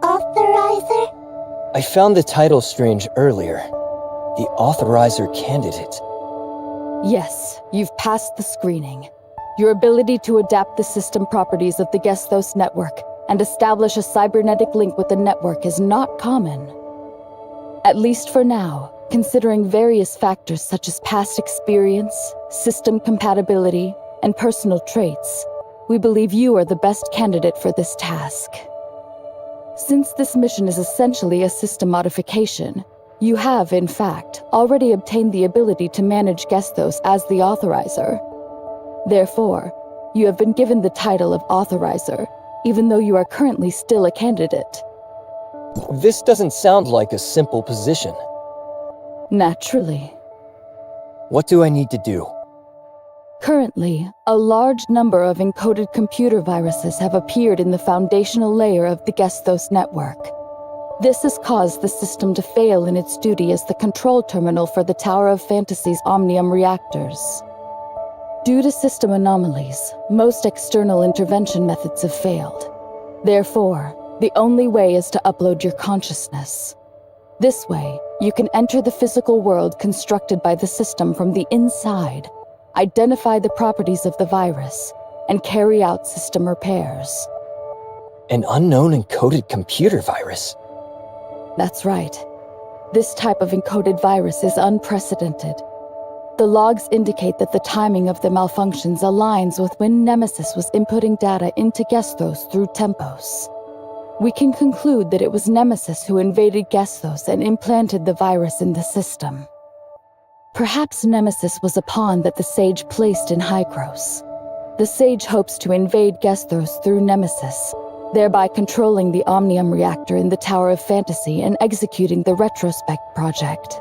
Authorizer? I found the title strange earlier. The Authorizer Candidate. Yes, you've passed the screening. Your ability to adapt the system properties of the Gestos network and establish a cybernetic link with the network is not common. At least for now, considering various factors such as past experience, system compatibility, and personal traits, we believe you are the best candidate for this task. Since this mission is essentially a system modification, you have, in fact, already obtained the ability to manage Gestos as the Authorizer. Therefore, you have been given the title of Authorizer, even though you are currently still a candidate. This doesn't sound like a simple position. Naturally. What do I need to do? Currently, a large number of encoded computer viruses have appeared in the foundational layer of the Gestos network. This has caused the system to fail in its duty as the control terminal for the Tower of Fantasy's Omnium reactors. Due to system anomalies, most external intervention methods have failed. Therefore, the only way is to upload your consciousness. This way, you can enter the physical world constructed by the system from the inside, identify the properties of the virus, and carry out system repairs. An unknown encoded computer virus? That's right. This type of encoded virus is unprecedented. The logs indicate that the timing of the malfunctions aligns with when Nemesis was inputting data into Gestos through Tempos. we can conclude that it was Nemesis who invaded Gestos and implanted the virus in the system. Perhaps Nemesis was a pawn that the Sage placed in Hykros. The Sage hopes to invade Gestos through Nemesis, thereby controlling the Omnium reactor in the Tower of Fantasy and executing the Retrospect project.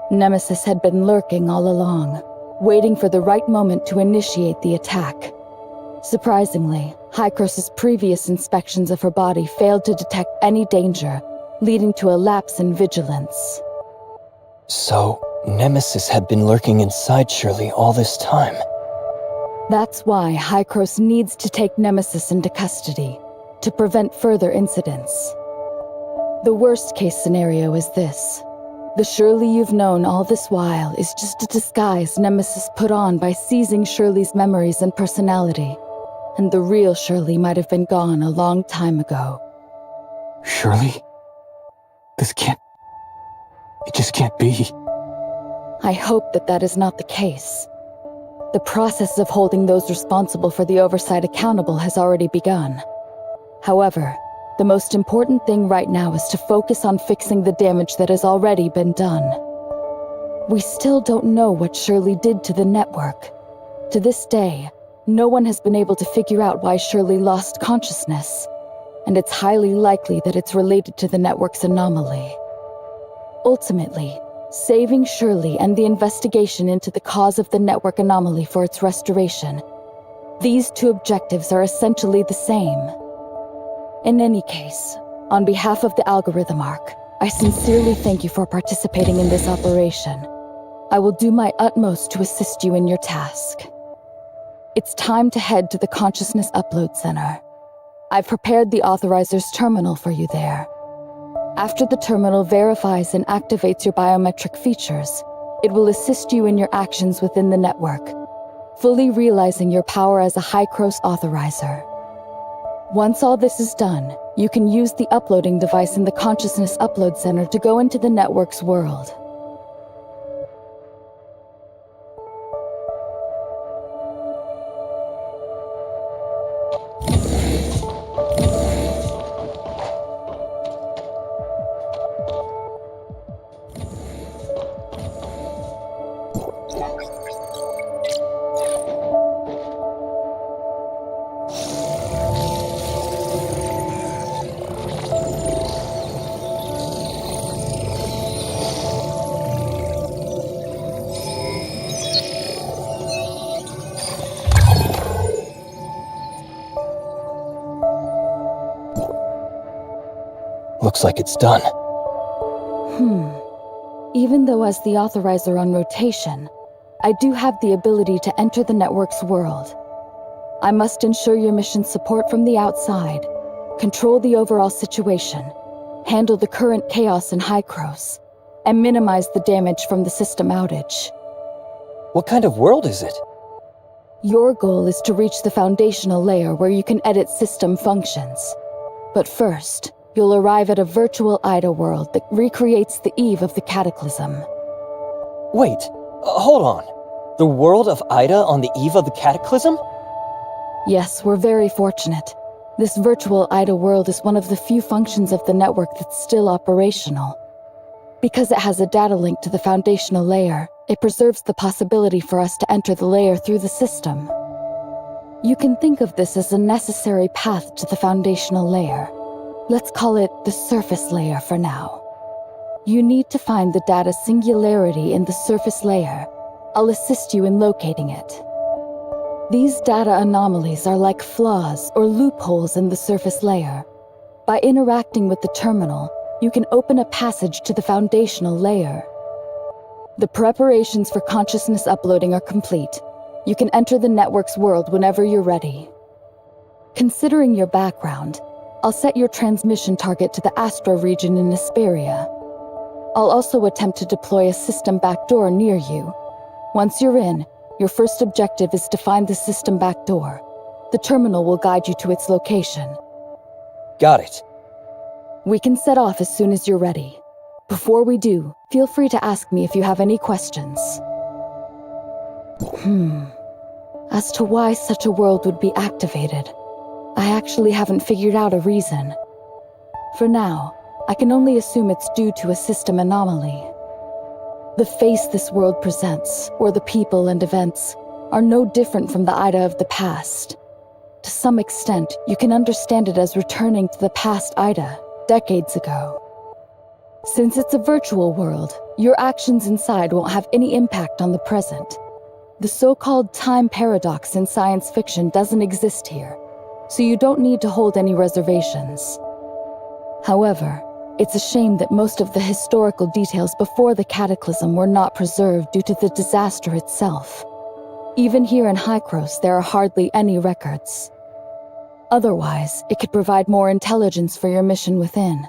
Nemesis had been lurking all along, waiting for the right moment to initiate the attack. Surprisingly, Hykros' previous inspections of her body failed to detect any danger, leading to a lapse in vigilance. So, Nemesis had been lurking inside Shirley all this time. That's why Hykros needs to take Nemesis into custody, to prevent further incidents. The worst-case scenario is this. The Shirley you've known all this while is just a disguise Nemesis put on by seizing Shirley's memories and personality, and the real Shirley might have been gone a long time ago. Shirley? This can't... It just can't be. I hope that that is not the case. The process of holding those responsible for the oversight accountable has already begun. However, the most important thing right now is to focus on fixing the damage that has already been done. We still don't know what Shirley did to the network. To this day, no one has been able to figure out why Shirley lost consciousness, and it's highly likely that it's related to the network's anomaly. Ultimately, saving Shirley and the investigation into the cause of the network anomaly for its restoration, these two objectives are essentially the same. In any case, on behalf of the Algorithm Arc, I sincerely thank you for participating in this operation. I will do my utmost to assist you in your task. It's time to head to the Consciousness Upload Center. I've prepared the Authorizer's terminal for you there. After the terminal verifies and activates your biometric features, it will assist you in your actions within the network, fully realizing your power as a Hykros Authorizer. Once all this is done, you can use the uploading device in the Consciousness Upload Center to go into the network's world. Looks like it's done. Even though as the Authorizer on rotation, I do have the ability to enter the network's world. I must ensure your mission support from the outside, control the overall situation, handle the current chaos in Hykros, and minimize the damage from the system outage. What kind of world is it? Your goal is to reach the foundational layer where you can edit system functions. But first, you'll arrive at a virtual Ida world that recreates the eve of the Cataclysm. Wait, hold on. The world of Ida on the eve of the Cataclysm? Yes, we're very fortunate. This virtual Ida world is one of the few functions of the network that's still operational. Because it has a data link to the foundational layer, it preserves the possibility for us to enter the layer through the system. You can think of this as a necessary path to the foundational layer. Let's call it the surface layer for now. You need to find the data singularity in the surface layer. I'll assist you in locating it. These data anomalies are like flaws or loopholes in the surface layer. By interacting with the terminal, you can open a passage to the foundational layer. The preparations for consciousness uploading are complete. You can enter the network's world whenever you're ready. Considering your background, I'll set your transmission target to the Astro region in Hesperia. I'll also attempt to deploy a system backdoor near you. Once you're in, your first objective is to find the system backdoor. The terminal will guide you to its location. Got it. We can set off as soon as you're ready. Before we do, feel free to ask me if you have any questions. As to why such a world would be activated, I actually haven't figured out a reason. For now, I can only assume it's due to a system anomaly. The face this world presents, or the people and events, are no different from the Ida of the past. To some extent, you can understand it as returning to the past Ida, decades ago. Since it's a virtual world, your actions inside won't have any impact on the present. The so-called time paradox in science fiction doesn't exist here, so you don't need to hold any reservations. However, it's a shame that most of the historical details before the cataclysm were not preserved due to the disaster itself. Even here in Hykros, there are hardly any records. Otherwise, it could provide more intelligence for your mission within.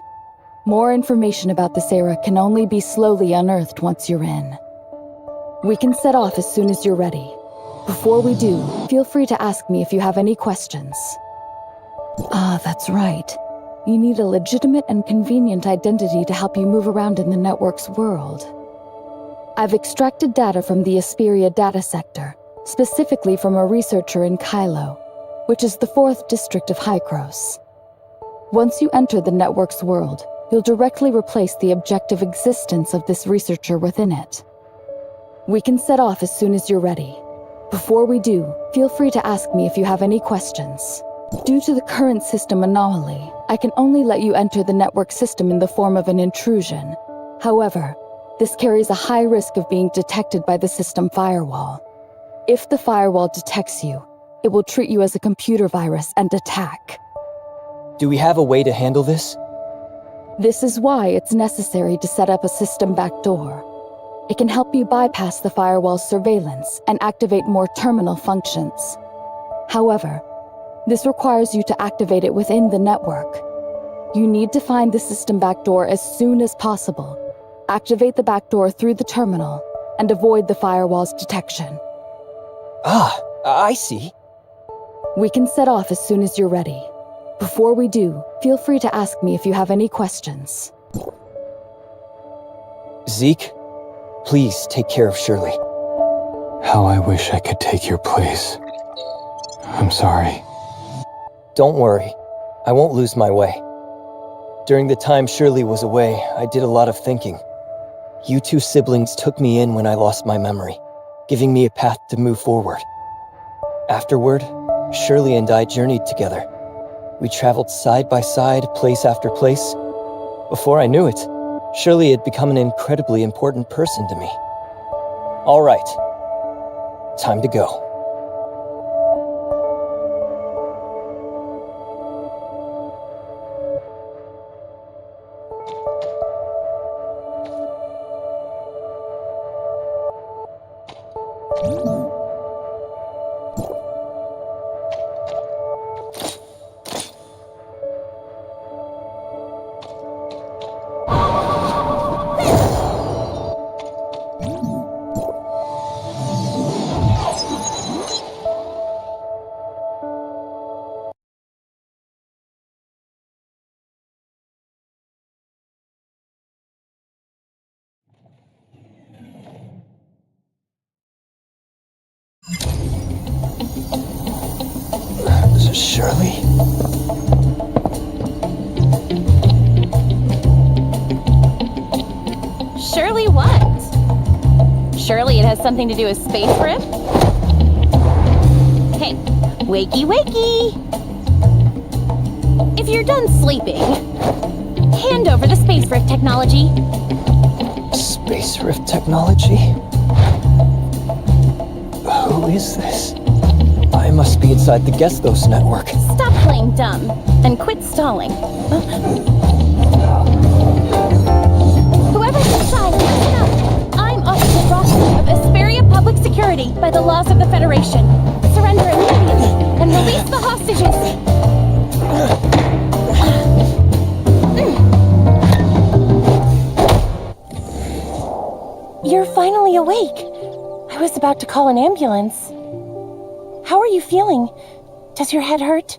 More information about this era can only be slowly unearthed once you're in. We can set off as soon as you're ready. Before we do, feel free to ask me if you have any questions. Ah, that's right. You need a legitimate and convenient identity to help you move around in the network's world. I've extracted data from the Asperia data sector, specifically from a researcher in Kylo, which is the 4th district of Hykros. Once you enter the network's world, you'll directly replace the objective existence of this researcher within it. We can set off as soon as you're ready. Before we do, feel free to ask me if you have any questions. Due to the current system anomaly, I can only let you enter the network system in the form of an intrusion. However, this carries a high risk of being detected by the system firewall. If the firewall detects you, it will treat you as a computer virus and attack. Do we have a way to handle this? This is why it's necessary to set up a system backdoor. It can help you bypass the firewall's surveillance and activate more terminal functions. However, this requires you to activate it within the network. You need to find the system backdoor as soon as possible. Activate the backdoor through the terminal and avoid the firewall's detection. Ah, I see. We can set off as soon as you're ready. Before we do, feel free to ask me if you have any questions. Zeke, please take care of Shirley. How I wish I could take your place. I'm sorry. Don't worry, I won't lose my way. During the time Shirley was away, I did a lot of thinking. You two siblings took me in when I lost my memory, giving me a path to move forward. Afterward, Shirley and I journeyed together. We traveled side by side, place after place. Before I knew it, Shirley had become an incredibly important person to me. All right, time to go. Shirley? Surely what? Surely it has something to do with Space Rift? Hey, wakey wakey! If you're done sleeping, hand over the Space Rift technology. Space Rift technology? Who is this? I must be inside the Gestos network. Stop playing dumb and quit stalling. Whoever's inside, listen up. I'm Officer Rossler of Asperia Public Security by the laws of the Federation. Surrender immediately and release the hostages. You're finally awake. I was about to call an ambulance. How are you feeling? Does your head hurt?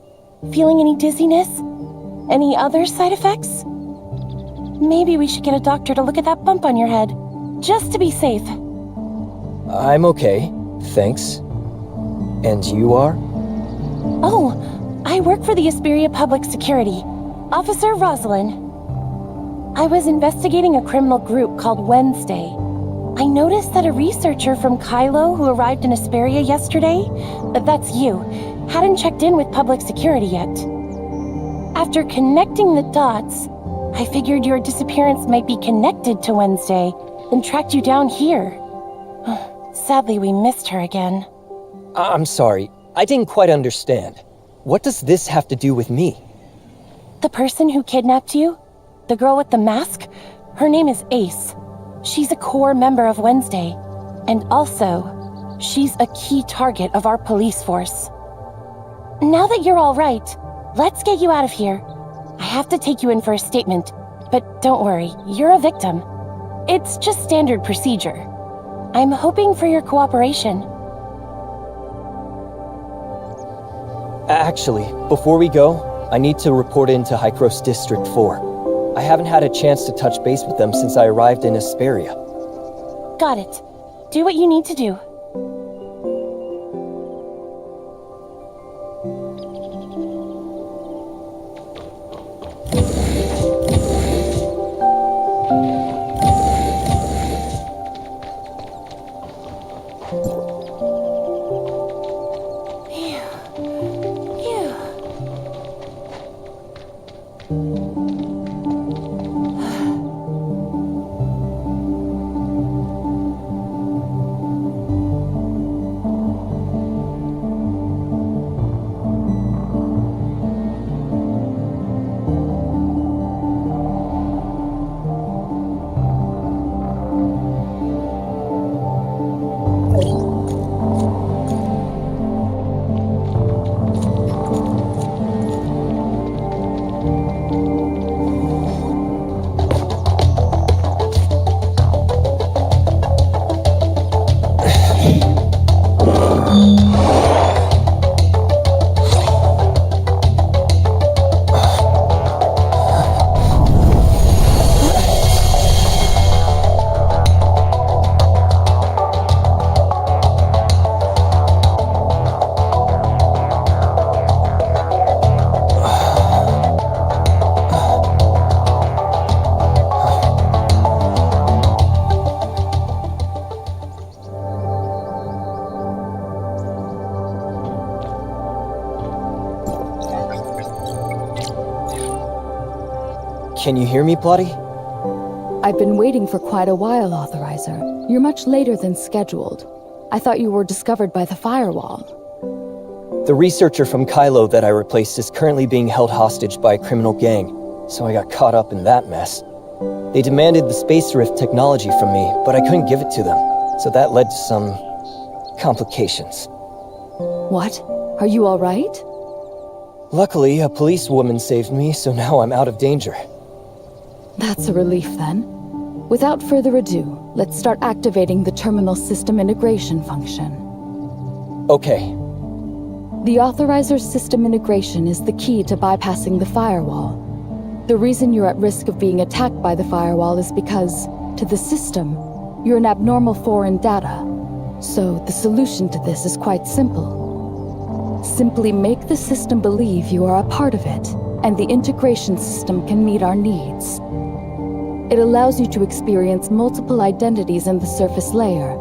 Feeling any dizziness? Any other side effects? Maybe we should get a doctor to look at that bump on your head, just to be safe. I'm okay, thanks. And you are? Oh, I work for the Asperia Public Security. Officer Rosalind. I was investigating a criminal group called Wednesday. I noticed that a researcher from Kylo who arrived in Asperia yesterday, that's you, hadn't checked in with public security yet. After connecting the dots, I figured your disappearance might be connected to Wednesday and tracked you down here. Sadly, we missed her again. I'm sorry, I didn't quite understand. What does this have to do with me? The person who kidnapped you? The girl with the mask? Her name is Ace. She's a core member of Wednesday. And also, she's a key target of our police force. Now that you're all right, let's get you out of here. I have to take you in for a statement, but don't worry, you're a victim. It's just standard procedure. I'm hoping for your cooperation. Actually, before we go, I need to report in to Hycros District 4. I haven't had a chance to touch base with them since I arrived in Asperia. Got it. Do what you need to do. Can you hear me, Bloody? I've been waiting for quite a while, Authorizer. You're much later than scheduled. I thought you were discovered by the firewall. The researcher from Kylo that I replaced is currently being held hostage by a criminal gang, so I got caught up in that mess. They demanded the Space Rift technology from me, but I couldn't give it to them, so that led to some complications. What? Are you all right? Luckily, a policewoman saved me, so now I'm out of danger. That's a relief then. Without further ado, let's start activating the terminal system integration function. Okay. The Authorizer's system integration is the key to bypassing the firewall. The reason you're at risk of being attacked by the firewall is because, to the system, you're an abnormal foreign data. So the solution to this is quite simple. Simply make the system believe you are a part of it, and the integration system can meet our needs. It allows you to experience multiple identities in the surface layer,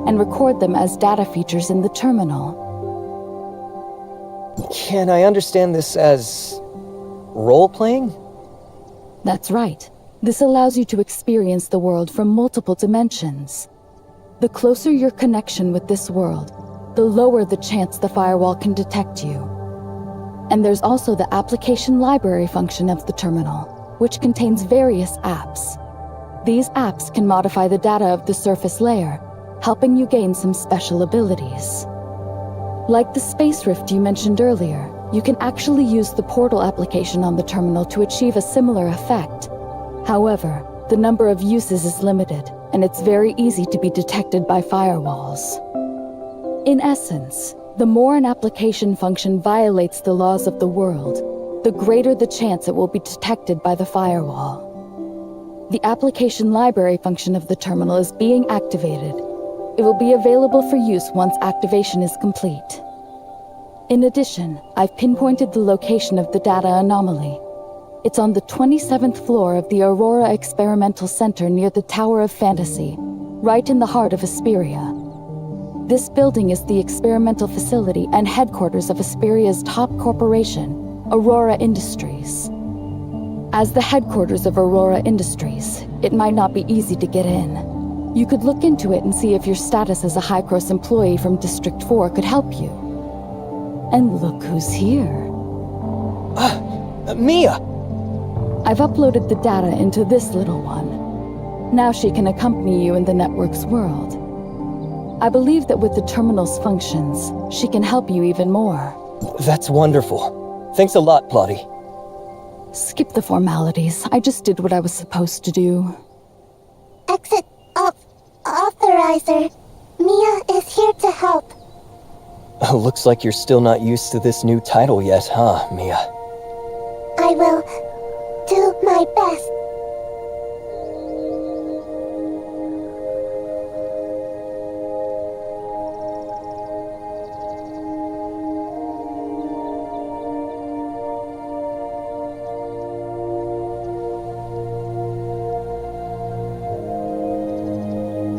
and record them as data features in the terminal. Can I understand this as role-playing? That's right. This allows you to experience the world from multiple dimensions. The closer your connection with this world, the lower the chance the firewall can detect you. And there's also the application library function of the terminal, which contains various apps. These apps can modify the data of the surface layer, helping you gain some special abilities. Like the Space Rift you mentioned earlier, you can actually use the portal application on the terminal to achieve a similar effect. However, the number of uses is limited, and it's very easy to be detected by firewalls. In essence, the more an application function violates the laws of the world, the greater the chance it will be detected by the firewall. The application library function of the terminal is being activated. It will be available for use once activation is complete. In addition, I've pinpointed the location of the data anomaly. It's on the 27th floor of the Aurora Experimental Center near the Tower of Fantasy, right in the heart of Asperia. This building is the experimental facility and headquarters of Asperia's top corporation, Aurora Industries. As the headquarters of Aurora Industries, it might not be easy to get in. You could look into it and see if your status as a High-Cross employee from District 4 could help you. And look who's here. Mia! I've uploaded the data into this little one. Now she can accompany you in the network's world. I believe that with the terminal's functions, she can help you even more. That's wonderful. Thanks a lot, Plotty. Skip the formalities. I just did what I was supposed to do. Exit authorizer. Mia is here to help. Looks like you're still not used to this new title yet, huh, Mia? I will do my best.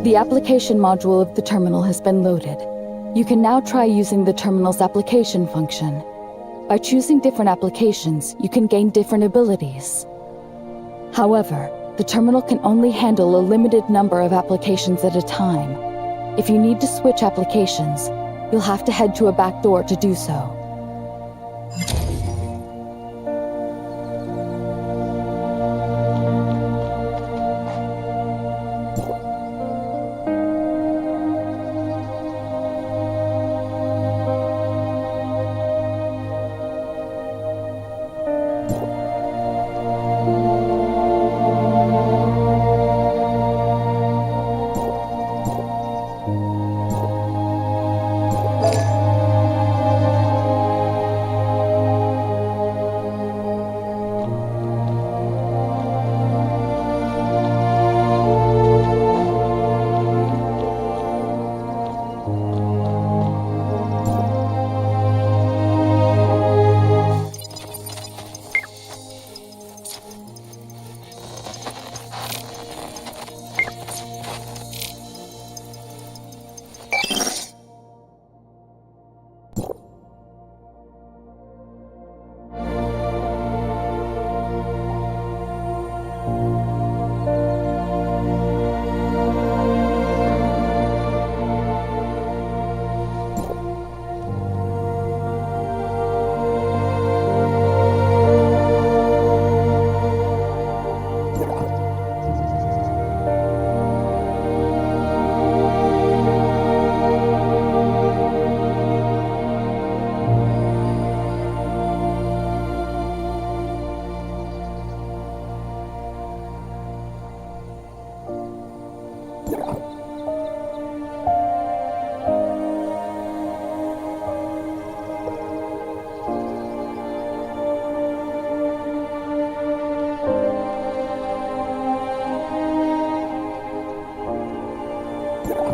The application module of the terminal has been loaded. You can now try using the terminal's application function. By choosing different applications, you can gain different abilities. However, the terminal can only handle a limited number of applications at a time. If you need to switch applications, you'll have to head to a back door to do so.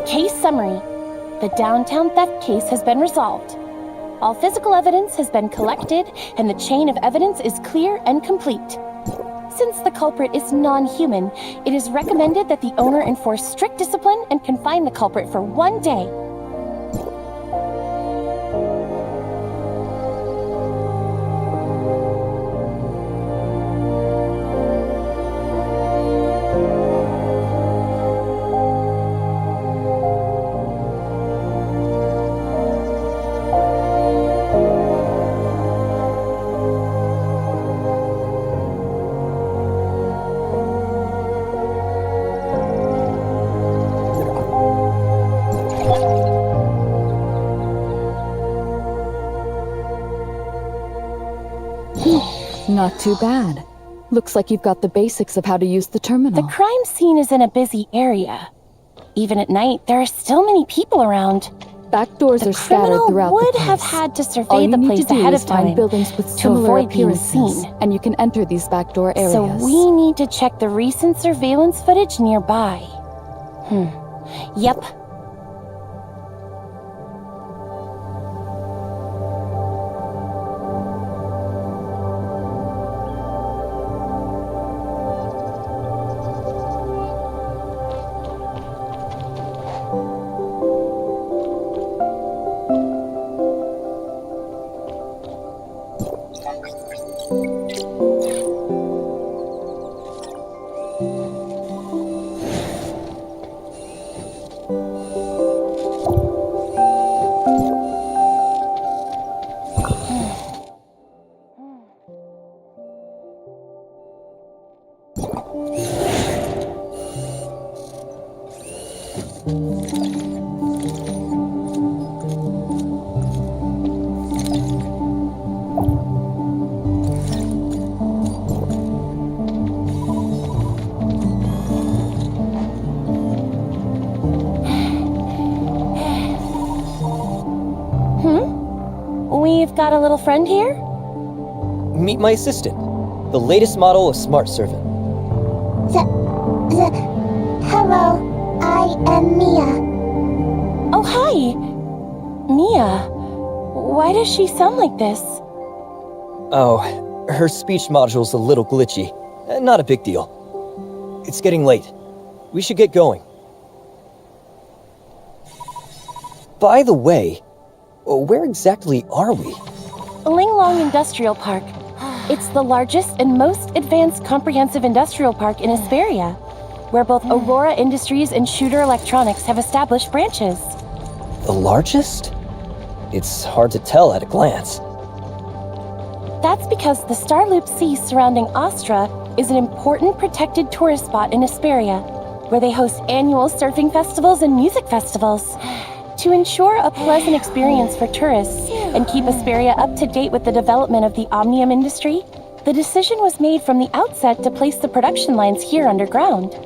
Case summary. The downtown theft case has been resolved. All physical evidence has been collected, and the chain of evidence is clear and complete. Since the culprit is non-human, it is recommended that the owner enforce strict discipline and confine the culprit for 1 day. Not too bad. Looks like you've got the basics of how to use the terminal. The crime scene is in a busy area. Even at night, there are still many people around. Back doors The are scattered criminal throughout the would place. have had to All survey you the need place to do ahead is of find time buildings with to similar avoid being appearances, seen. and you can enter these backdoor areas. So we need to check the recent surveillance footage nearby. Yep. We've got a little friend here? Meet my assistant, the latest model of Smart Servant. Hello, I am Mia. Oh, hi! Mia. Why does she sound like this? Oh, her speech module's a little glitchy. Not a big deal. It's getting late. We should get going. By the way, where exactly are we? Linglong Industrial Park. It's the largest and most advanced comprehensive industrial park in Asperia, where both Aurora Industries and Shooter Electronics have established branches. The largest? It's hard to tell at a glance. That's because the Starloop Sea surrounding Astra is an important protected tourist spot in Asperia, where they host annual surfing festivals and music festivals. To ensure a pleasant experience for tourists and keep Asperia up to date with the development of the Omnium industry, the decision was made from the outset to place the production lines here underground.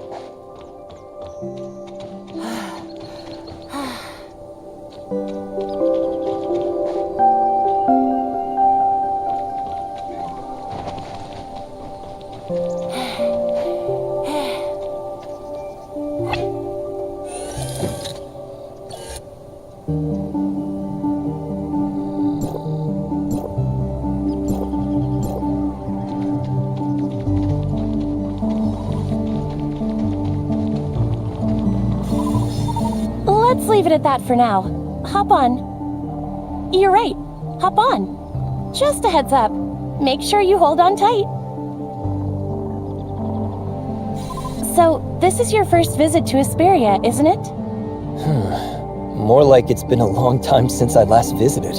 Let's leave it at that for now. Hop on. You're right. Hop on. Just a heads up. Make sure you hold on tight. So, this is your first visit to Asperia, isn't it? More like it's been a long time since I last visited.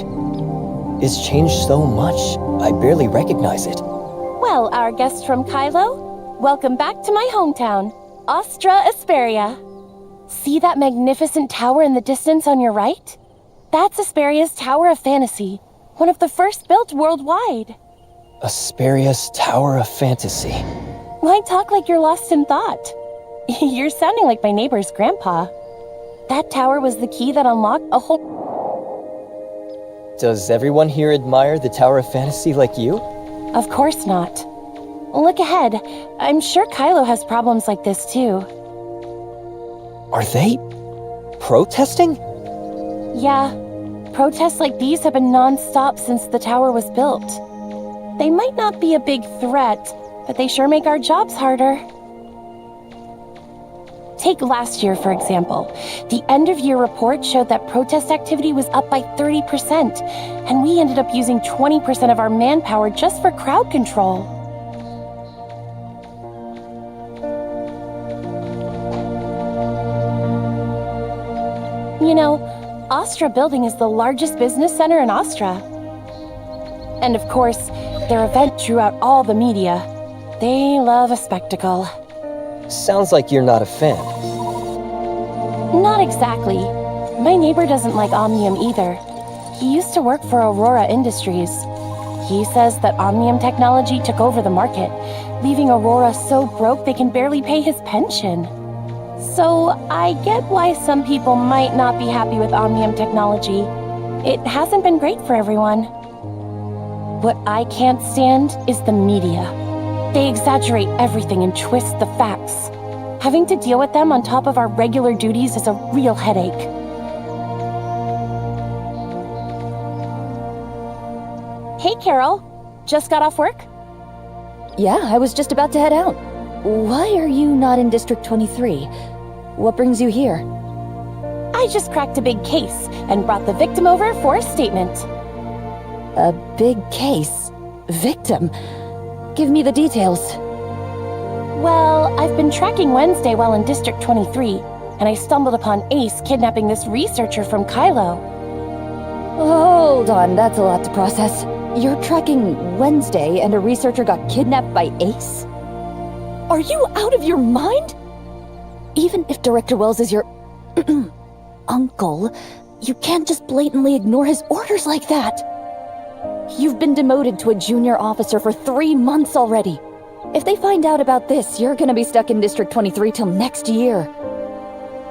It's changed so much, I barely recognize it. Well, our guest from Kylo, welcome back to my hometown, Astra Asperia. See that magnificent tower in the distance on your right? That's Asperia's Tower of Fantasy, one of the first built worldwide. Asperia's Tower of Fantasy. Why talk like you're lost in thought? You're sounding like my neighbor's grandpa. That tower was the key that unlocked a whole... Does everyone here admire the Tower of Fantasy like you? Of course not. Look ahead. I'm sure Kylo has problems like this too. Are they protesting? Yeah. Protests like these have been non-stop since the tower was built. They might not be a big threat, but they sure make our jobs harder. Take last year, for example. The end-of-year report showed that protest activity was up by 30%, and we ended up using 20% of our manpower just for crowd control. You know, Astra Building is the largest business center in Astra. And of course, their event drew out all the media. They love a spectacle. Sounds like you're not a fan. Not exactly. My neighbor doesn't like Omnium either. He used to work for Aurora Industries. He says that Omnium technology took over the market, leaving Aurora so broke they can barely pay his pension. So I get why some people might not be happy with Omnium technology. It hasn't been great for everyone. What I can't stand is the media. They exaggerate everything and twist the facts. Having to deal with them on top of our regular duties is a real headache. Hey, Carol. Just got off work? Yeah, I was just about to head out. Why are you not in District 23? What brings you here? I just cracked a big case and brought the victim over for a statement. A big case? Victim? Give me the details. Well, I've been tracking Wednesday while in District 23, and I stumbled upon Ace kidnapping this researcher from Kylo. Hold on, that's a lot to process. You're tracking Wednesday and a researcher got kidnapped by Ace? Are you out of your mind? Even if Director Wells is your uncle, you can't just blatantly ignore his orders like that. You've been demoted to a junior officer for 3 months already. If they find out about this, you're gonna be stuck in District 23 till next year.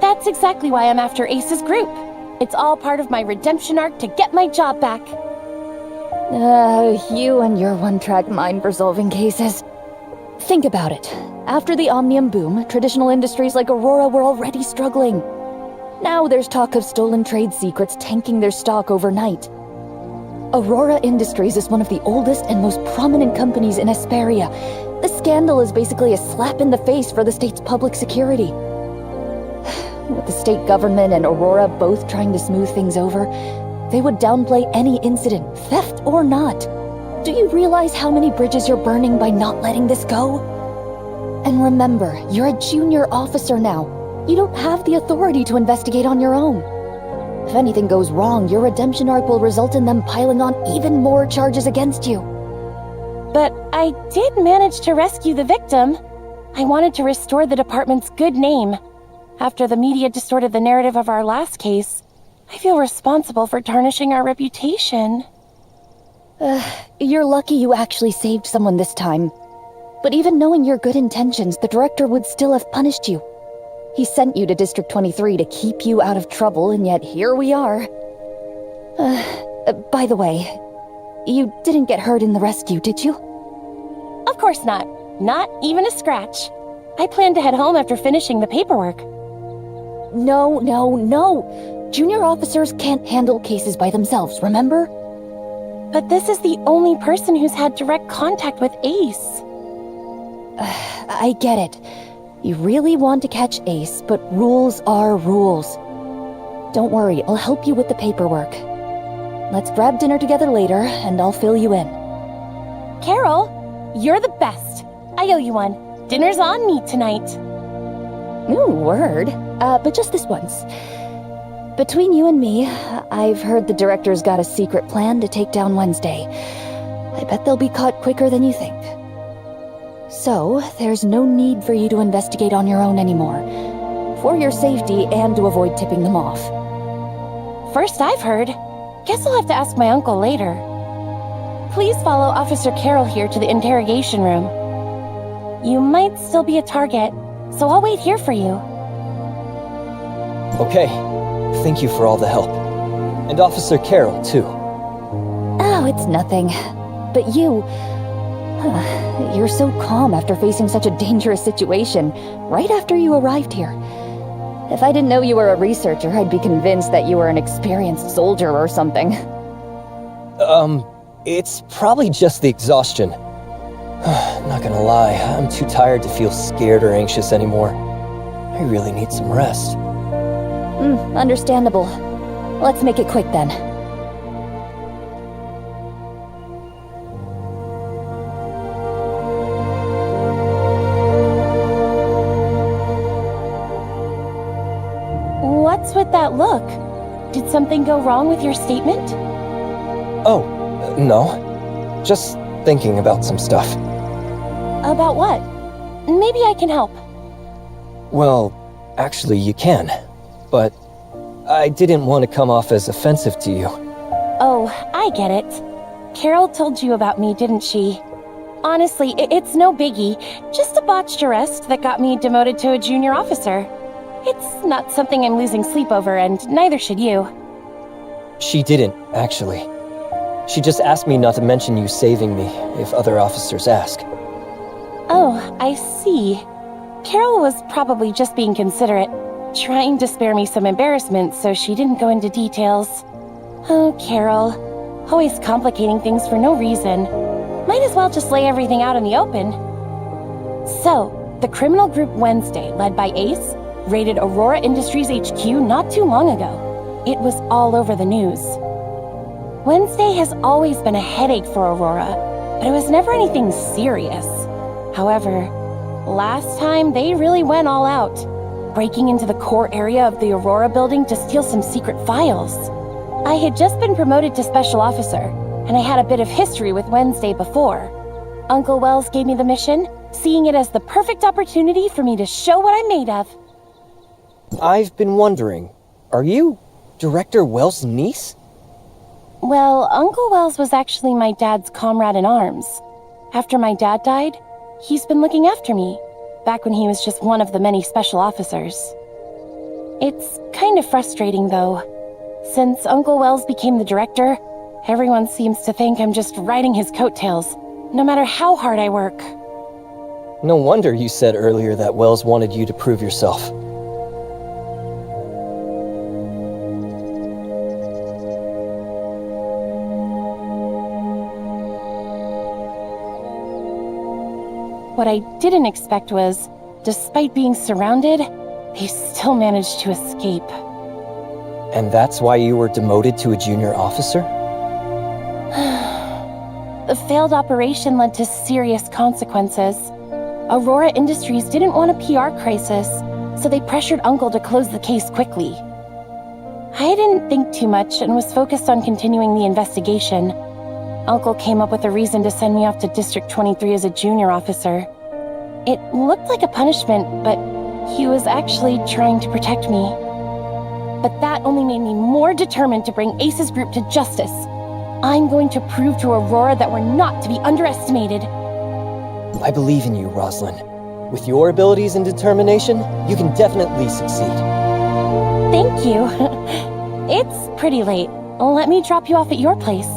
That's exactly why I'm after Ace's group. It's all part of my redemption arc to get my job back. You and your one-track mind for solving cases. Think about it. After the Omnium boom, traditional industries like Aurora were already struggling. Now there's talk of stolen trade secrets tanking their stock overnight. Aurora Industries is one of the oldest and most prominent companies in Esperia. The scandal is basically a slap in the face for the state's public security. With the state government and Aurora both trying to smooth things over, they would downplay any incident, theft or not. Do you realize how many bridges you're burning by not letting this go? And remember, you're a junior officer now. You don't have the authority to investigate on your own. If anything goes wrong, your redemption arc will result in them piling on even more charges against you. But I did manage to rescue the victim. I wanted to restore the department's good name. After the media distorted the narrative of our last case, I feel responsible for tarnishing our reputation. You're lucky you actually saved someone this time. But even knowing your good intentions, the director would still have punished you. He sent you to District 23 to keep you out of trouble, and yet here we are. By the way, you didn't get hurt in the rescue, did you? Of course not. Not even a scratch. I plan to head home after finishing the paperwork. No. Junior officers can't handle cases by themselves, remember? But this is the only person who's had direct contact with Ace. I get it. You really want to catch Ace, but rules are rules. Don't worry, I'll help you with the paperwork. Let's grab dinner together later, and I'll fill you in. Carol, you're the best. I owe you one. Dinner's on me tonight. Ooh, word. But just this once. Between you and me, I've heard the director's got a secret plan to take down Wednesday. I bet they'll be caught quicker than you think. So, there's no need for you to investigate on your own anymore. For your safety and to avoid tipping them off. First I've heard. Guess I'll have to ask my uncle later. Please follow Officer Carroll here to the interrogation room. You might still be a target, so I'll wait here for you. Okay. Thank you for all the help. And Officer Carroll, too. Oh, it's nothing. But you... you're so calm after facing such a dangerous situation, right after you arrived here. If I didn't know you were a researcher, I'd be convinced that you were an experienced soldier or something. It's probably just the exhaustion. Not gonna lie, I'm too tired to feel scared or anxious anymore. I really need some rest. Understandable. Let's make it quick then. What's with that look? Did something go wrong with your statement? Oh, no. Just thinking about some stuff. About what? Maybe I can help. Well, actually you can. But I didn't want to come off as offensive to you. Oh, I get it. Carol told you about me, didn't she? Honestly, it's no biggie. Just a botched arrest that got me demoted to a junior officer. It's not something I'm losing sleep over, and neither should you. She didn't, actually. She just asked me not to mention you saving me if other officers ask. Oh, I see. Carol was probably just being considerate, trying to spare me some embarrassment, so she didn't go into details. Oh, Carol. Always complicating things for no reason. Might as well just lay everything out in the open. So, the criminal group Wednesday, led by Ace, raided Aurora Industries HQ not too long ago. It was all over the news. Wednesday has always been a headache for Aurora, but it was never anything serious. However, last time they really went all out. breaking into the core area of the Aurora building to steal some secret files. I had just been promoted to Special Officer, and I had a bit of history with Wednesday before. Uncle Wells gave me the mission, seeing it as the perfect opportunity for me to show what I'm made of. I've been wondering, are you Director Wells' niece? Well, Uncle Wells was actually my dad's comrade in arms. After my dad died, he's been looking after me, back when he was just one of the many special officers. It's kind of frustrating, though. Since Uncle Wells became the director, everyone seems to think I'm just riding his coattails, no matter how hard I work. No wonder you said earlier that Wells wanted you to prove yourself. What I didn't expect was, despite being surrounded, they still managed to escape. And that's why you were demoted to a junior officer? The failed operation led to serious consequences. Aurora Industries didn't want a PR crisis, so they pressured Uncle to close the case quickly. I didn't think too much and was focused on continuing the investigation. Uncle came up with a reason to send me off to District 23 as a junior officer. It looked like a punishment, but he was actually trying to protect me. But that only made me more determined to bring Ace's group to justice. I'm going to prove to Aurora that we're not to be underestimated. I believe in you, Rosalind. With your abilities and determination, you can definitely succeed. Thank you. It's pretty late. Let me drop you off at your place.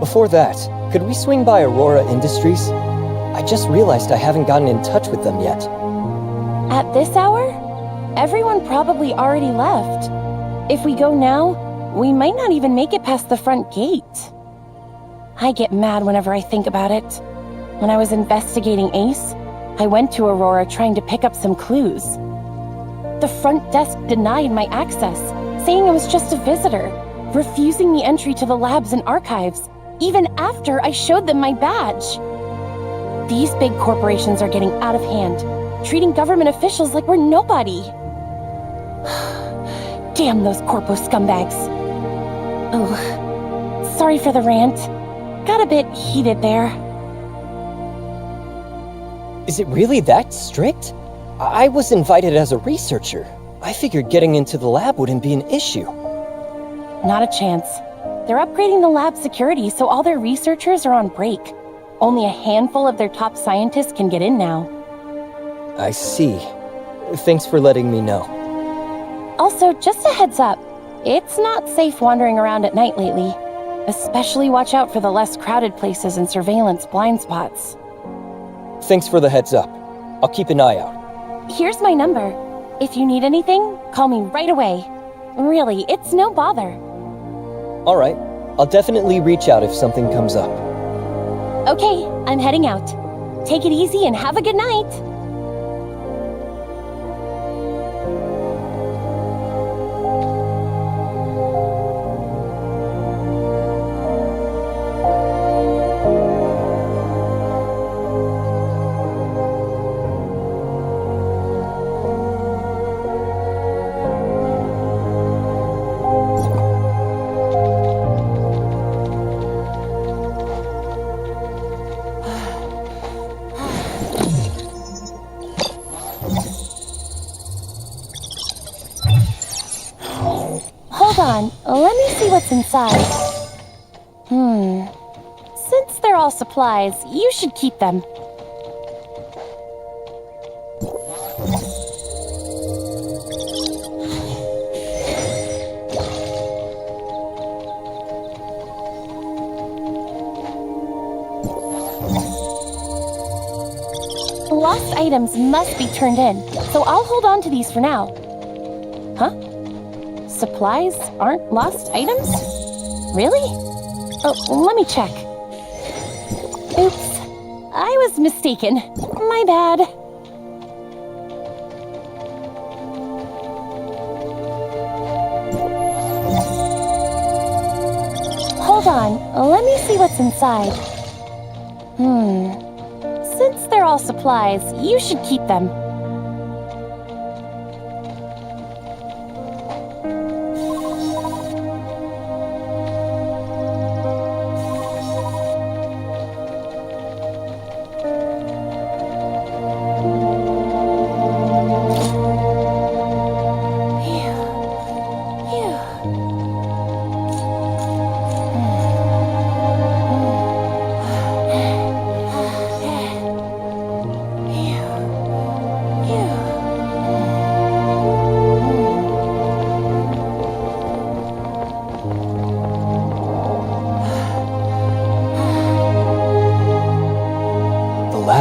Before that, could we swing by Aurora Industries? I just realized I haven't gotten in touch with them yet. At this hour? Everyone probably already left. If we go now, we might not even make it past the front gate. I get mad whenever I think about it. When I was investigating Ace, I went to Aurora trying to pick up some clues. The front desk denied my access, saying I was just a visitor, refusing me entry to the labs and archives, even after I showed them my badge. These big corporations are getting out of hand, treating government officials like we're nobody. Damn those corpo scumbags. Oh, sorry for the rant. Got a bit heated there. Is it really that strict? I was invited as a researcher. I figured getting into the lab wouldn't be an issue. Not a chance. They're upgrading the lab security, so all their researchers are on break. Only a handful of their top scientists can get in now. I see. Thanks for letting me know. Also, just a heads up, it's not safe wandering around at night lately. Especially watch out for the less crowded places and surveillance blind spots. Thanks for the heads up. I'll keep an eye out. Here's my number. If you need anything, call me right away. Really, it's no bother. All right. I'll definitely reach out if something comes up. Okay, I'm heading out. Take it easy and have a good night. Let me see what's inside. Since they're all supplies, you should keep them. Lost items must be turned in, so I'll hold on to these for now. Huh? Supplies aren't lost items? Really? Oh, let me check. Oops. I was mistaken. My bad. Hold on. Let me see what's inside. Since they're all supplies, you should keep them.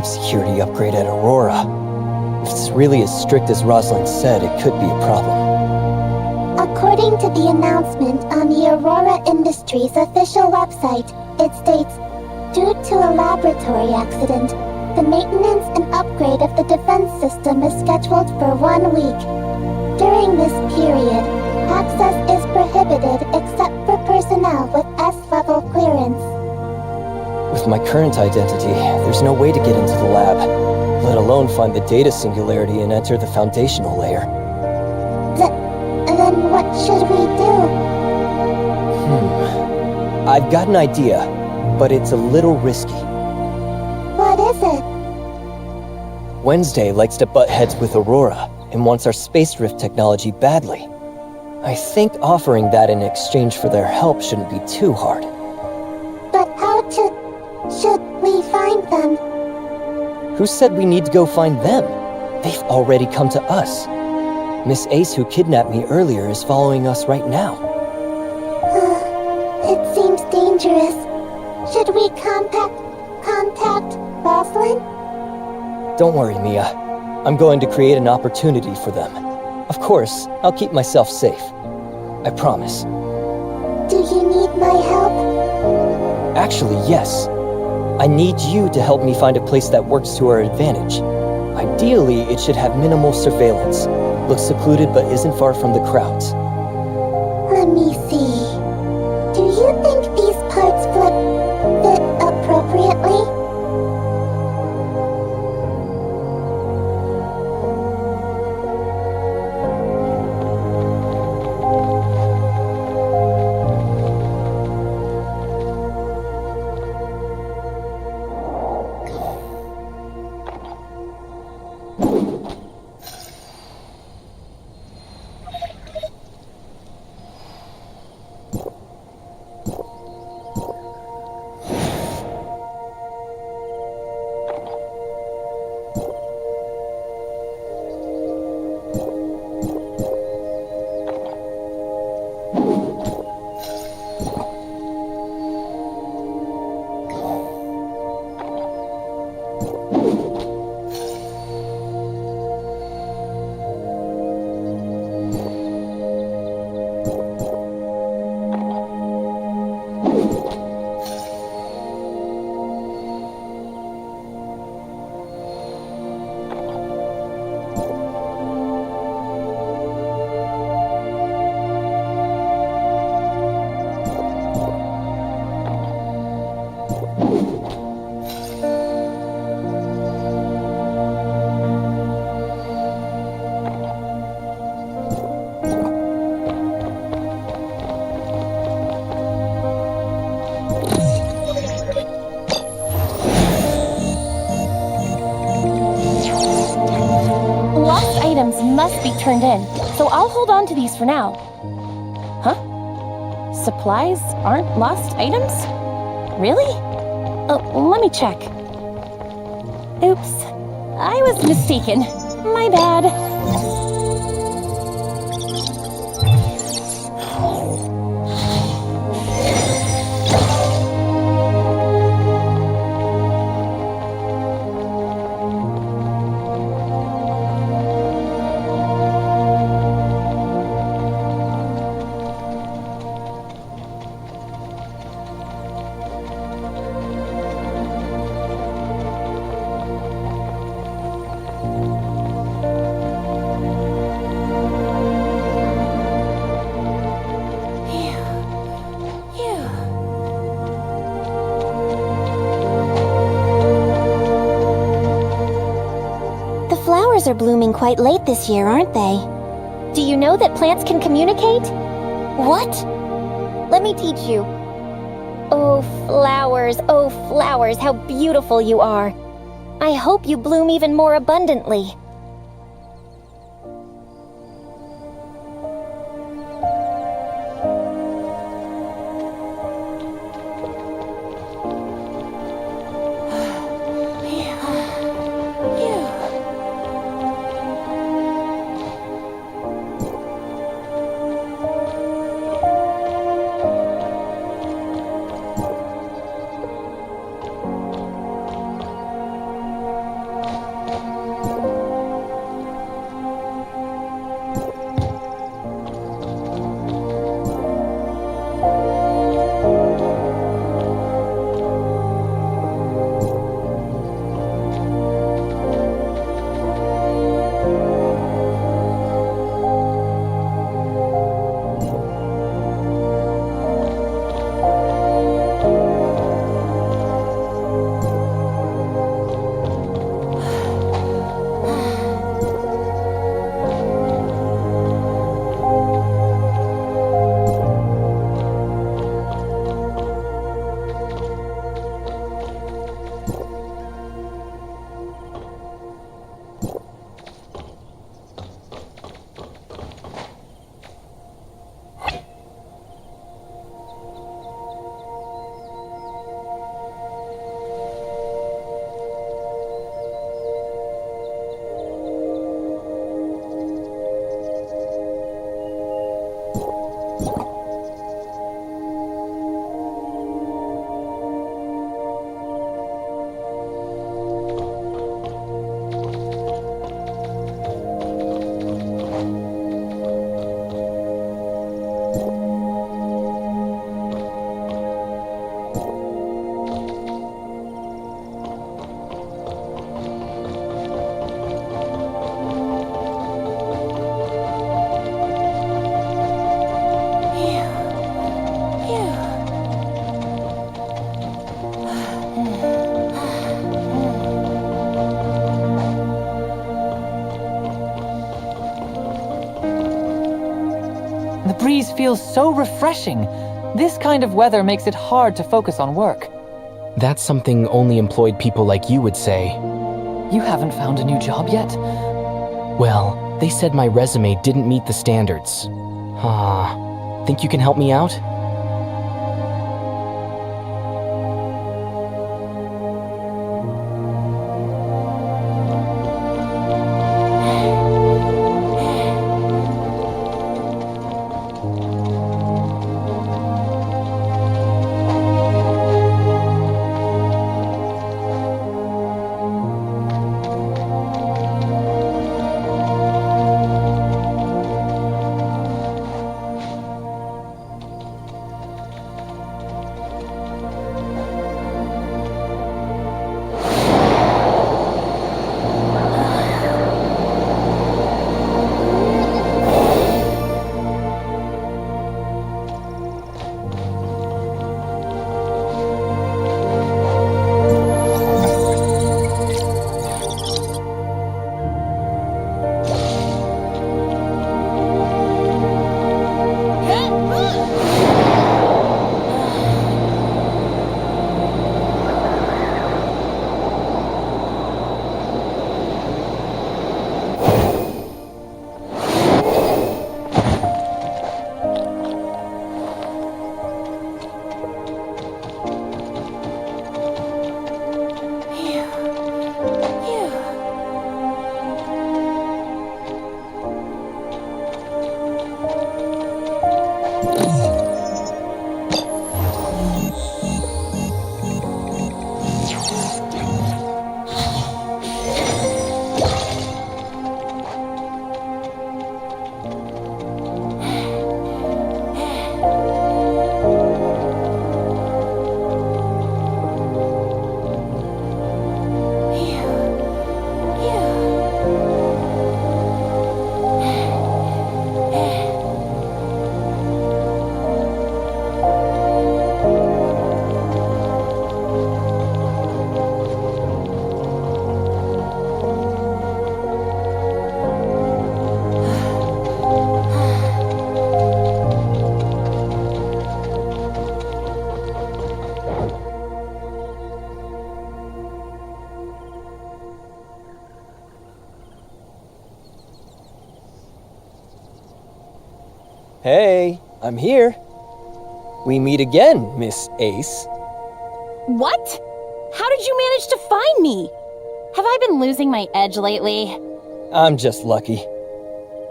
lab security upgrade at Aurora. If it's really as strict as Rosalind said, it could be a problem. According to the announcement on the Aurora Industries official website, it states, due to a laboratory accident, the maintenance and upgrade of the defense system is scheduled for 1 week. During this period, access is prohibited except for personnel with S-level clearance. With my current identity, there's no way to get into the lab, let alone find the data singularity and enter the foundational layer. Then what should we do? I've got an idea, but it's a little risky. What is it? Wednesday likes to butt heads with Aurora and wants our space drift technology badly. I think offering that in exchange for their help shouldn't be too hard. But should we find them? Who said we need to go find them? They've already come to us. Miss Ace, who kidnapped me earlier, is following us right now. It seems dangerous. Should we contact Rosalind? Don't worry, Mia. I'm going to create an opportunity for them. Of course, I'll keep myself safe. I promise. Do you need my help? Actually, yes. I need you to help me find a place that works to our advantage. Ideally, it should have minimal surveillance. Looks secluded but isn't far from the crowds. Let me see. Do you think these parts fit appropriately? Must be turned in, so I'll hold on to these for now. Huh? Supplies aren't lost items? Really? Oh, let me check. Oops. I was mistaken. My bad. Are blooming quite late this year, aren't they? Do you know that plants can communicate? What? Let me teach you. Oh, flowers, how beautiful you are. I hope you bloom even more abundantly. The breeze feels so refreshing. This kind of weather makes it hard to focus on work. That's something only employed people like you would say. You haven't found a new job yet? Well, they said my resume didn't meet the standards. Think you can help me out? Hey, I'm here. We meet again, Miss Ace. What? How did you manage to find me? Have I been losing my edge lately? I'm just lucky.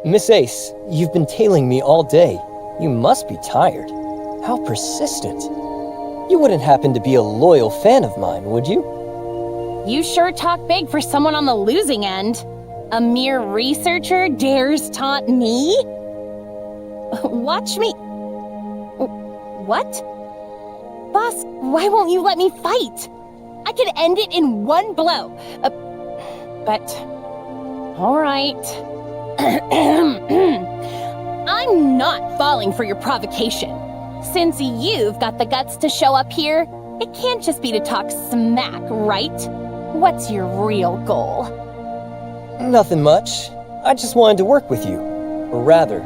Miss Ace, you've been tailing me all day. You must be tired. How persistent. You wouldn't happen to be a loyal fan of mine, would you? You sure talk big for someone on the losing end. A mere researcher dares taunt me? Watch me. What? Boss, why won't you let me fight? I could end it in one blow. But... Alright. I'm not falling for your provocation. Since you've got the guts to show up here, it can't just be to talk smack, right? What's your real goal? Nothing much. I just wanted to work with you. Or rather,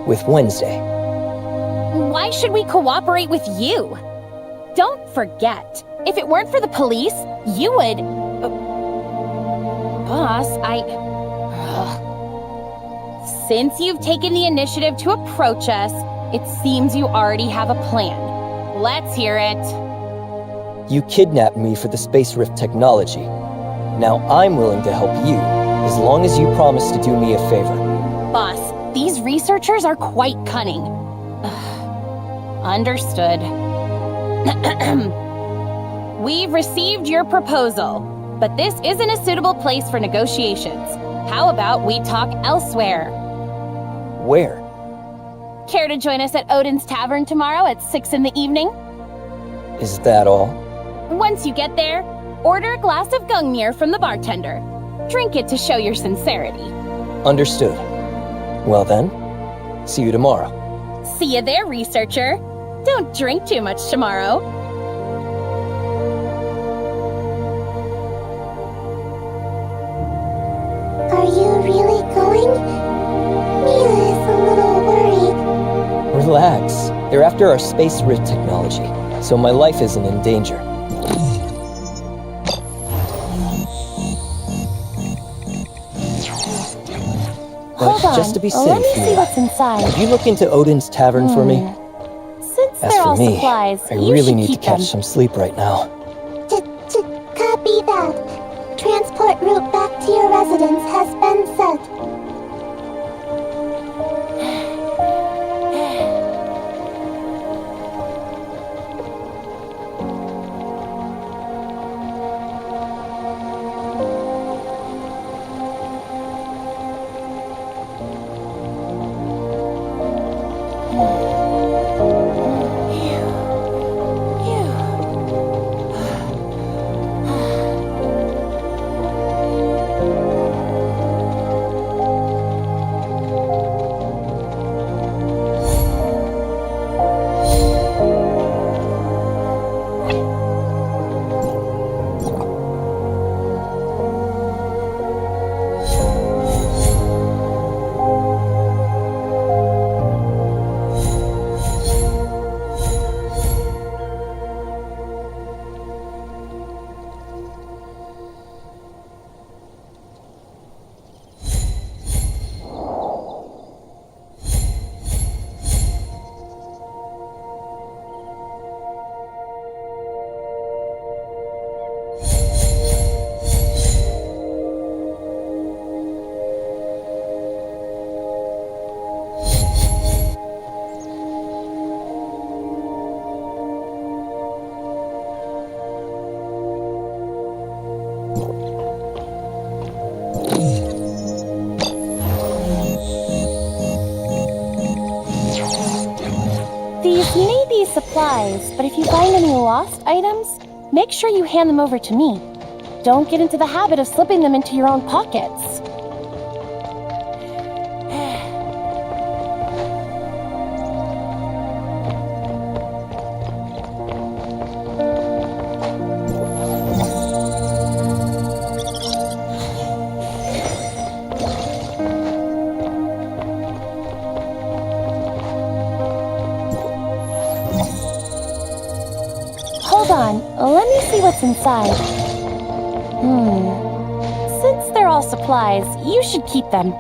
with Wednesday. Why should we cooperate with you? Don't forget, if it weren't for the police, you would... Boss, Since you've taken the initiative to approach us, it seems you already have a plan. Let's hear it. You kidnapped me for the Space Rift technology. Now I'm willing to help you, as long as you promise to do me a favor. Boss, these researchers are quite cunning. Understood. We've received your proposal, but this isn't a suitable place for negotiations. How about we talk elsewhere? Where? Care to join us at Odin's Tavern tomorrow at 6 in the evening? Is that all? Once you get there, order a glass of Gungnir from the bartender. Drink it to show your sincerity. Understood. Well then, see you tomorrow. See you there, researcher. Don't drink too much tomorrow. Are you really going? Mia is a little worried. Relax. They're after our space rift technology, so my life isn't in danger. Hold on. Just to be safe, Let me see Mia, what's inside. could you look into Odin's Tavern for me? Since As they're for all me, supplies, I you really should need to keep catch them. some sleep right now. Copy that. Transport route back to your residence has been set. These may be supplies, but if you find any lost items, make sure you hand them over to me. Don't get into the habit of slipping them into your own pockets. Hold on, let me see what's inside. Since they're all supplies, you should keep them.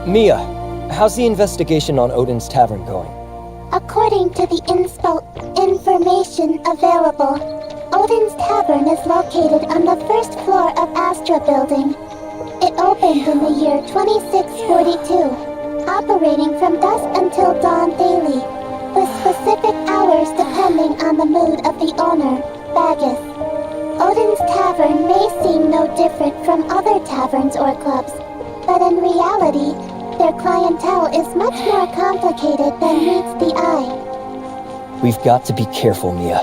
Mia, how's the investigation on Odin's Tavern going? According to the inspo information available, Odin's Tavern is located on the first floor of Astra Building. It opened in the year 2642, operating from dusk until dawn daily, with specific hours depending on the mood of the owner, Bagus. Odin's Tavern may seem no different from other taverns or clubs, but in reality, their clientele is much more complicated than meets the eye. We've got to be careful, Mia.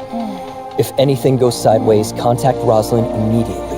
If anything goes sideways, contact Rosalind immediately.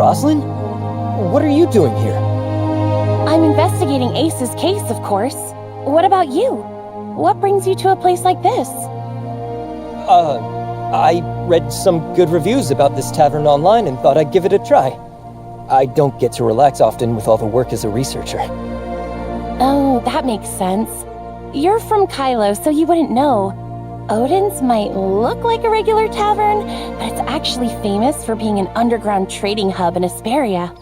Rosalind? What are you doing here? I'm investigating Ace's case, of course. What about you? What brings you to a place like this? I read some good reviews about this tavern online and thought I'd give it a try. I don't get to relax often with all the work as a researcher. Oh, that makes sense. You're from Kylo, so you wouldn't know. Odin's might look like a regular tavern, but it's actually famous for being an underground trading hub in Asperia.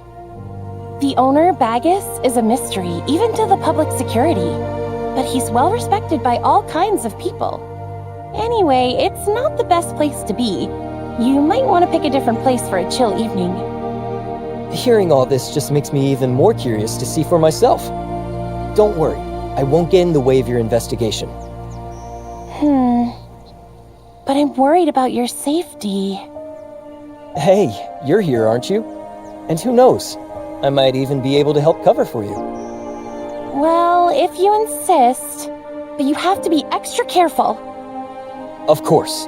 The owner, Bagus, is a mystery, even to the public security. But he's well respected by all kinds of people. Anyway, it's not the best place to be. You might want to pick a different place for a chill evening. Hearing all this just makes me even more curious to see for myself. Don't worry, I won't get in the way of your investigation. But I'm worried about your safety. Hey, you're here, aren't you? And who knows? I might even be able to help cover for you. Well, if you insist. But you have to be extra careful. Of course.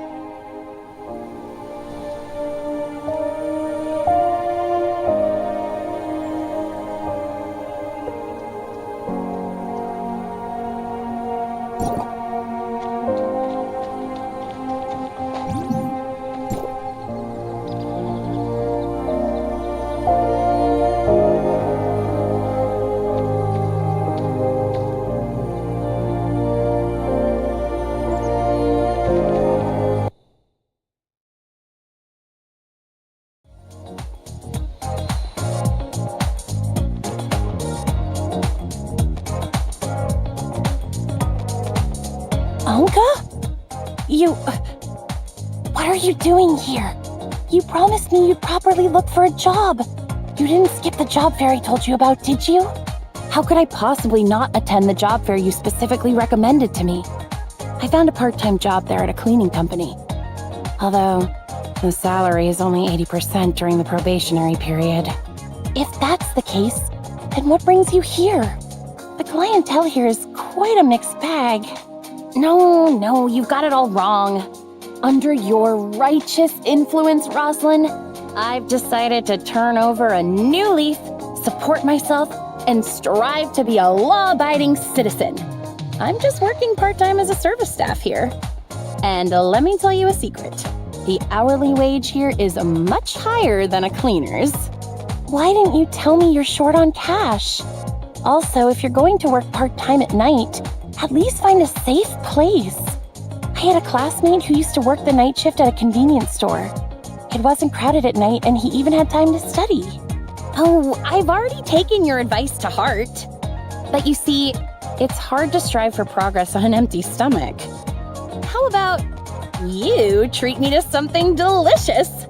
What are you doing here? You promised me you'd properly look for a job. You didn't skip the job fair I told you about, did you? How could I possibly not attend the job fair you specifically recommended to me? I found a part-time job there at a cleaning company. Although, the salary is only 80% during the probationary period. If that's the case, then what brings you here? The clientele here is quite a mixed bag. No, you've got it all wrong. Under your righteous influence, Rosalind, I've decided to turn over a new leaf, support myself, and strive to be a law-abiding citizen. I'm just working part-time as a service staff here. And let me tell you a secret. The hourly wage here is much higher than a cleaner's. Why didn't you tell me you're short on cash? Also, if you're going to work part-time at night, at least find a safe place. I had a classmate who used to work the night shift at a convenience store. It wasn't crowded at night and he even had time to study. Oh, I've already taken your advice to heart. But you see, it's hard to strive for progress on an empty stomach. How about you treat me to something delicious?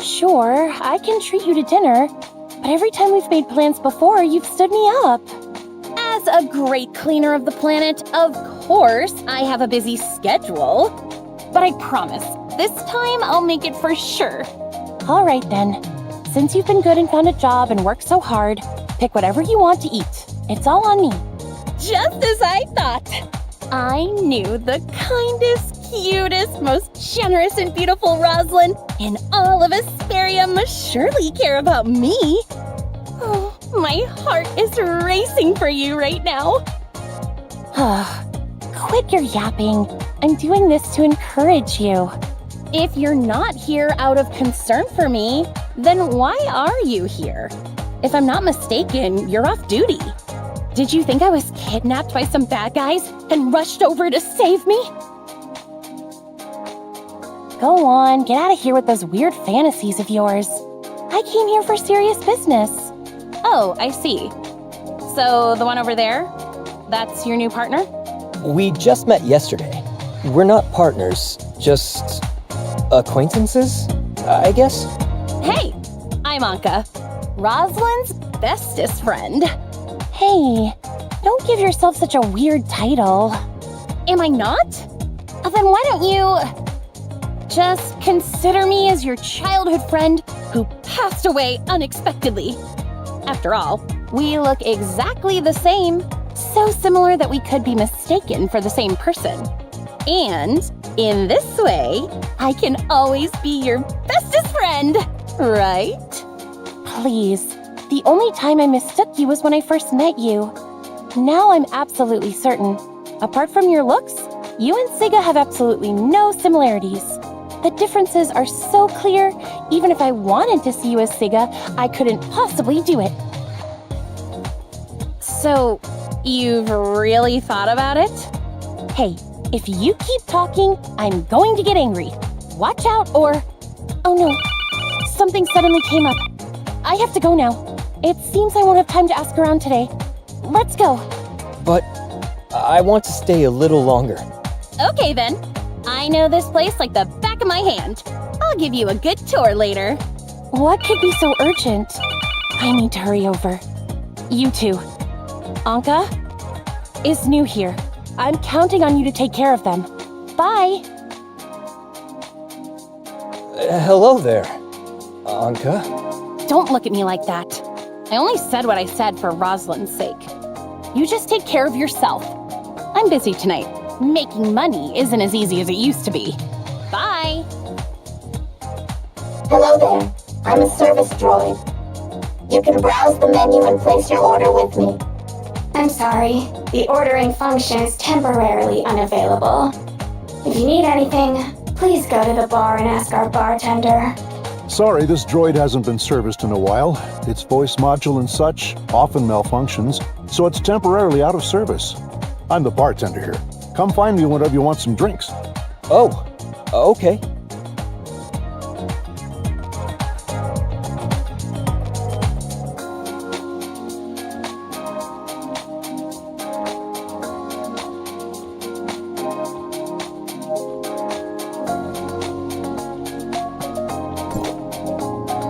Sure, I can treat you to dinner, but every time we've made plans before, you've stood me up. As a great cleaner of the planet, of course, I have a busy schedule. But I promise, this time I'll make it for sure. All right then. Since you've been good and found a job and worked so hard, pick whatever you want to eat. It's all on me. Just as I thought. I knew the kindest, cutest, most generous and beautiful Rosalind in all of Asperia must surely care about me. Oh, my heart is racing for you right now. Quit your yapping. I'm doing this to encourage you. If you're not here out of concern for me, then why are you here? If I'm not mistaken, you're off duty. Did you think I was kidnapped by some bad guys and rushed over to save me? Go on, get out of here with those weird fantasies of yours. I came here for serious business. Oh, I see. So, the one over there? That's your new partner? We just met yesterday. We're not partners, just acquaintances, I guess? Hey, I'm Anka, Rosalind's bestest friend. Hey, don't give yourself such a weird title. Am I not? Then why don't you just consider me as your childhood friend who passed away unexpectedly? After all, we look exactly the same, so similar that we could be mistaken for the same person. And in this way, I can always be your bestest friend, right? please. The only time I mistook you was when I first met you. Now I'm absolutely certain. Apart from your looks, you and Sega have absolutely no similarities. The differences are so clear, even if I wanted to see you as Sega, I couldn't possibly do it. So, you've really thought about it? Hey, if you keep talking, I'm going to get angry. Watch out, or... Oh no, something suddenly came up. I have to go now. It seems I won't have time to ask around today. Let's go. But I want to stay a little longer. Okay then. I know this place like the back of my hand. I'll give you a good tour later. What could be so urgent? I need to hurry over. You too. Anka is new here. I'm counting on you to take care of them. Bye. Hello there, Anka. Don't look at me like that. I only said what I said for Rosalind's sake. You just take care of yourself. I'm busy tonight. Making money isn't as easy as it used to be. Bye! Hello there. I'm a service droid. You can browse the menu and place your order with me. I'm sorry. The ordering function is temporarily unavailable. If you need anything, please go to the bar and ask our bartender. Sorry, this droid hasn't been serviced in a while. Its voice module and such often malfunctions, so it's temporarily out of service. I'm the bartender here. Come find me whenever you want some drinks. Oh, okay.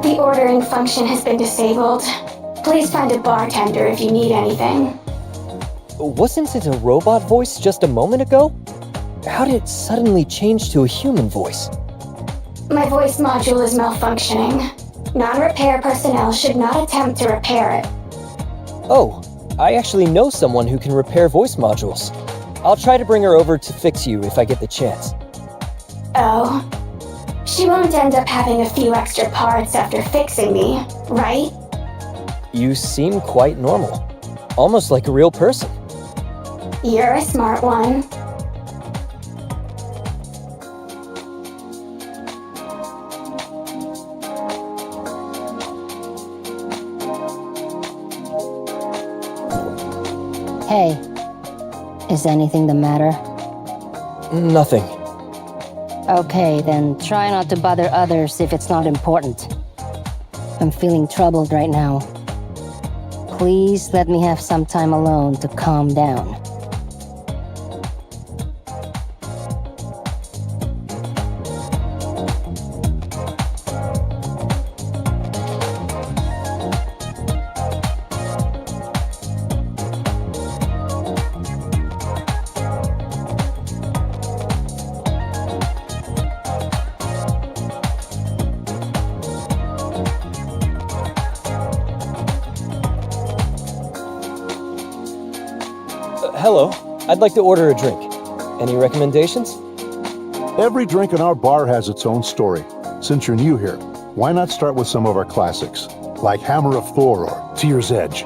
The ordering function has been disabled. Please find a bartender if you need anything. Wasn't it a robot voice just a moment ago? How did it suddenly change to a human voice? My voice module is malfunctioning. Non-repair personnel should not attempt to repair it. Oh, I actually know someone who can repair voice modules. I'll try to bring her over to fix you if I get the chance. Oh. She won't end up having a few extra parts after fixing me, right? You seem quite normal. Almost like a real person. You're a smart one. Hey, is anything the matter? Nothing. Okay, then try not to bother others if it's not important. I'm feeling troubled right now. Please let me have some time alone to calm down. Hello, I'd like to order a drink. Any recommendations? Every drink in our bar has its own story. Since you're new here, why not start with some of our classics, like Hammer of Thor or Tear's Edge?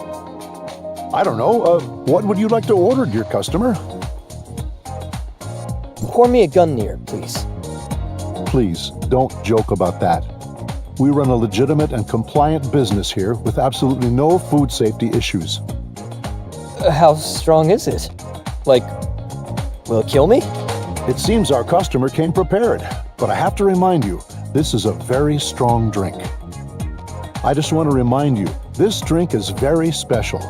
I don't know, what would you like to order, dear customer? Pour me a Gungnir, please. Please, don't joke about that. We run a legitimate and compliant business here with absolutely no food safety issues. How strong is it? Like, will it kill me? It seems our customer came prepared, but I have to remind you, this is a very strong drink. I just want to remind you, this drink is very special.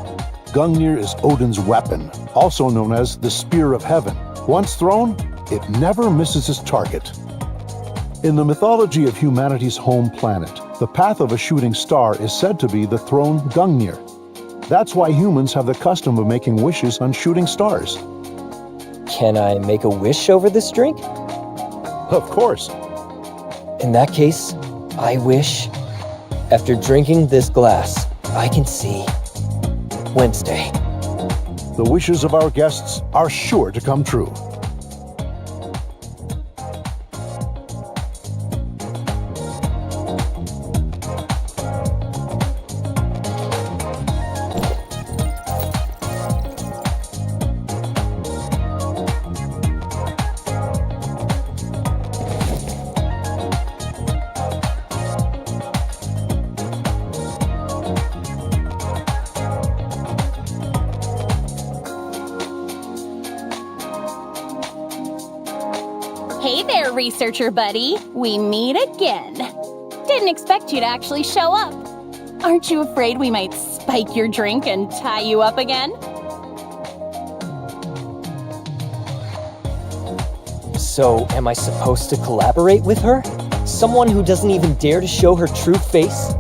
Gungnir is Odin's weapon, also known as the Spear of Heaven. Once thrown, it never misses its target. In the mythology of humanity's home planet, the path of a shooting star is said to be the thrown Gungnir. That's why humans have the custom of making wishes on shooting stars. Can I make a wish over this drink? Of course. In that case, I wish, after drinking this glass, I can see Wednesday. The wishes of our guests are sure to come true. Hey there, researcher buddy. We meet again. Didn't expect you to actually show up. Aren't you afraid we might spike your drink and tie you up again? So, am I supposed to collaborate with her? Someone who doesn't even dare to show her true face?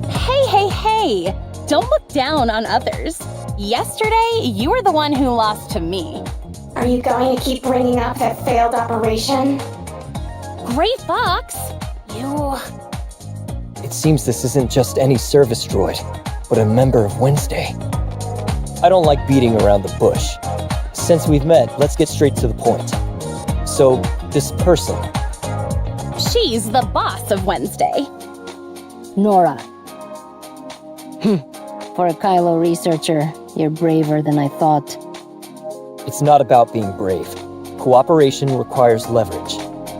Hey! Don't look down on others. Yesterday, you were the one who lost to me. Are you going to keep bringing up that failed operation? Gray Fox, you... It seems this isn't just any service droid, but a member of Wednesday. I don't like beating around the bush. Since we've met, let's get straight to the point. So, this person. She's the boss of Wednesday. Nora. For a Kylo researcher, you're braver than I thought. It's not about being brave. Cooperation requires leverage.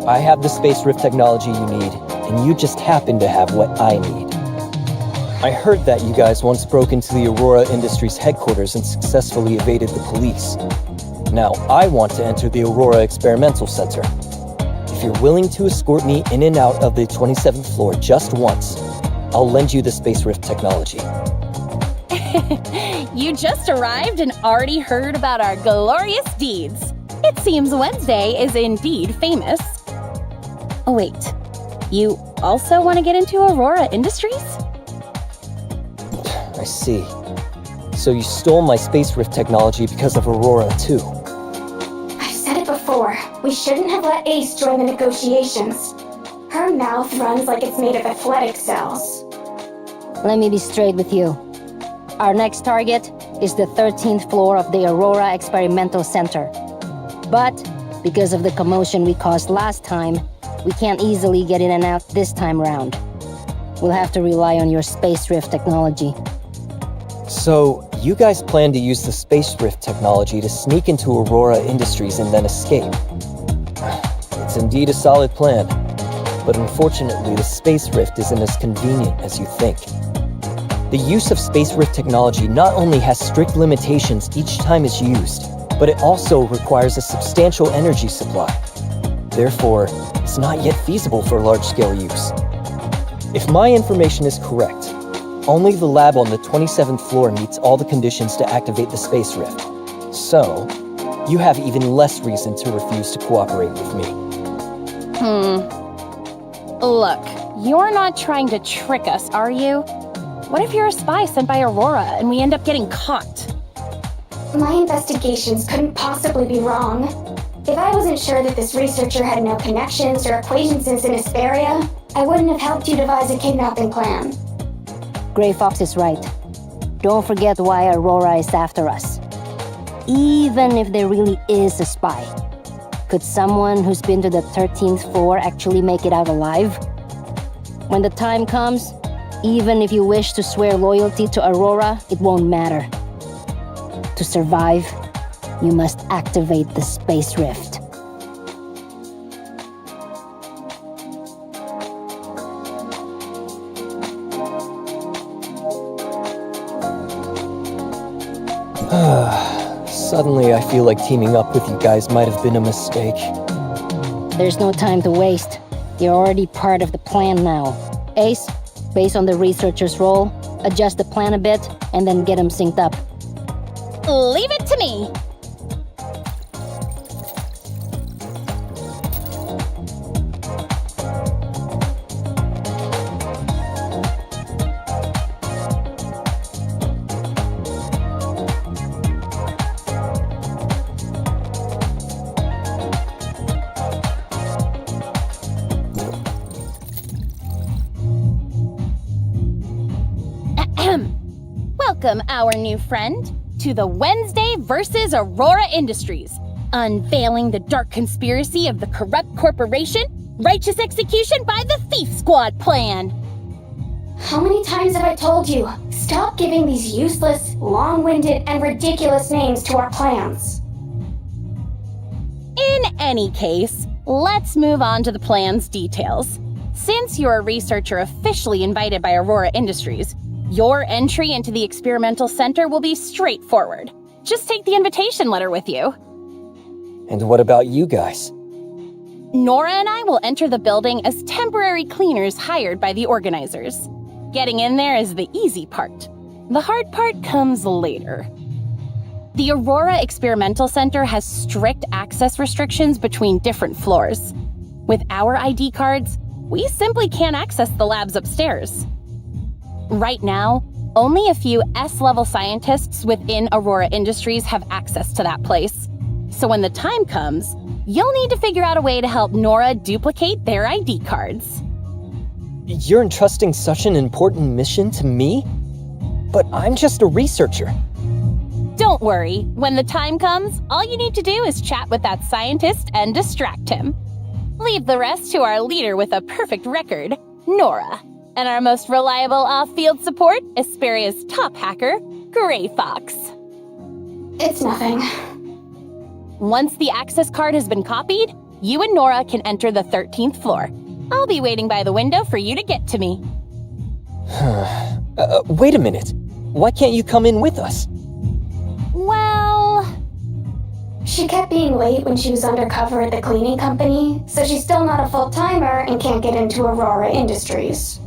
I have the space rift technology you need, and you just happen to have what I need. I heard that you guys once broke into the Aurora Industries headquarters and successfully evaded the police. Now, I want to enter the Aurora Experimental Center. If you're willing to escort me in and out of the 27th floor just once, I'll lend you the space rift technology. You just arrived and already heard about our glorious deeds. It seems Wednesday is indeed famous. Oh wait, you also want to get into Aurora Industries? I see. So you stole my space rift technology because of Aurora too. I've said it before. We shouldn't have let Ace join the negotiations. Her mouth runs like it's made of athletic cells. Let me be straight with you. Our next target is the 13th floor of the Aurora Experimental Center. But, because of the commotion we caused last time, we can't easily get in and out this time round. We'll have to rely on your space rift technology. So, you guys plan to use the space rift technology to sneak into Aurora Industries and then escape. It's indeed a solid plan. But unfortunately, the space rift isn't as convenient as you think. The use of space rift technology not only has strict limitations each time it's used, but it also requires a substantial energy supply. Therefore, it's not yet feasible for large-scale use. If my information is correct, only the lab on the 27th floor meets all the conditions to activate the space rift. So, you have even less reason to refuse to cooperate with me. Look, you're not trying to trick us, are you? What if you're a spy sent by Aurora and we end up getting caught? My investigations couldn't possibly be wrong. If I wasn't sure that this researcher had no connections or acquaintances in Hesperia, I wouldn't have helped you devise a kidnapping plan. Gray Fox is right. Don't forget why Aurora is after us. Even if there really is a spy, could someone who's been to the 13th floor actually make it out alive? When the time comes, even if you wish to swear loyalty to Aurora, it won't matter. To survive, you must activate the space rift. Suddenly, I feel like teaming up with you guys might have been a mistake. There's no time to waste. You're already part of the plan now. Ace, based on the researcher's role, adjust the plan a bit, and then get them synced up. Leave it to me! Welcome, our new friend, to the Wednesday versus Aurora Industries, unveiling the dark conspiracy of the corrupt corporation, righteous execution by the Thief Squad plan. How many times have I told you, stop giving these useless, long-winded, and ridiculous names to our plans? In any case, let's move on to the plan's details. Since you're a researcher officially invited by Aurora Industries, your entry into the experimental center will be straightforward. Just take the invitation letter with you. And what about you guys? Nora and I will enter the building as temporary cleaners hired by the organizers. Getting in there is the easy part. The hard part comes later. The Aurora Experimental Center has strict access restrictions between different floors. With our ID cards, we simply can't access the labs upstairs. Right now, only a few S-level scientists within Aurora Industries have access to that place. So when the time comes, you'll need to figure out a way to help Nora duplicate their ID cards. You're entrusting such an important mission to me? But I'm just a researcher. Don't worry, when the time comes, all you need to do is chat with that scientist and distract him. Leave the rest to our leader with a perfect record, Nora, and our most reliable off-field support, Esperia's top hacker, Gray Fox. It's nothing. Once the access card has been copied, you and Nora can enter the 13th floor. I'll be waiting by the window for you to get to me. Wait a minute. Why can't you come in with us? Well... She kept being late when she was undercover at the cleaning company, so she's still not a full-timer and can't get into Aurora Industries.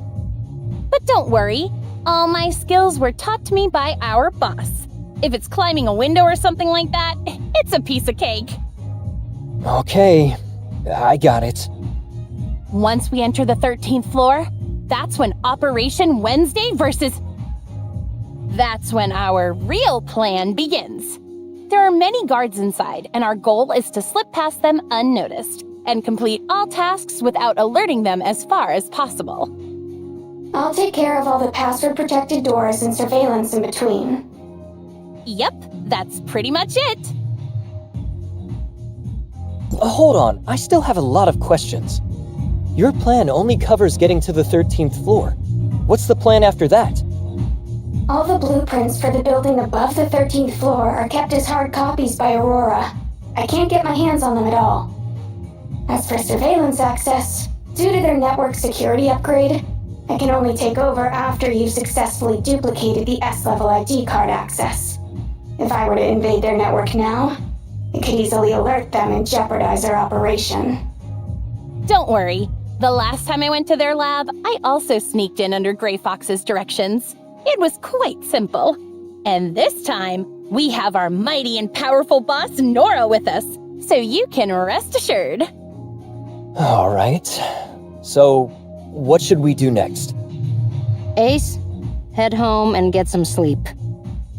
But don't worry, all my skills were taught to me by our boss. If it's climbing a window or something like that, it's a piece of cake. Okay, I got it. Once we enter the 13th floor, that's when Operation Wednesday versus... That's when our real plan begins. There are many guards inside, and our goal is to slip past them unnoticed and complete all tasks without alerting them as far as possible. I'll take care of all the password-protected doors and surveillance in between. Yep, that's pretty much it. Hold on, I still have a lot of questions. Your plan only covers getting to the 13th floor. What's the plan after that? All the blueprints for the building above the 13th floor are kept as hard copies by Aurora. I can't get my hands on them at all. As for surveillance access, due to their network security upgrade, I can only take over after you've successfully duplicated the S-level ID card access. If I were to invade their network now, it could easily alert them and jeopardize our operation. Don't worry. The last time I went to their lab, I also sneaked in under Gray Fox's directions. It was quite simple. And this time, we have our mighty and powerful boss Nora with us, so you can rest assured. All right. So, what should we do next? Ace, head home and get some sleep.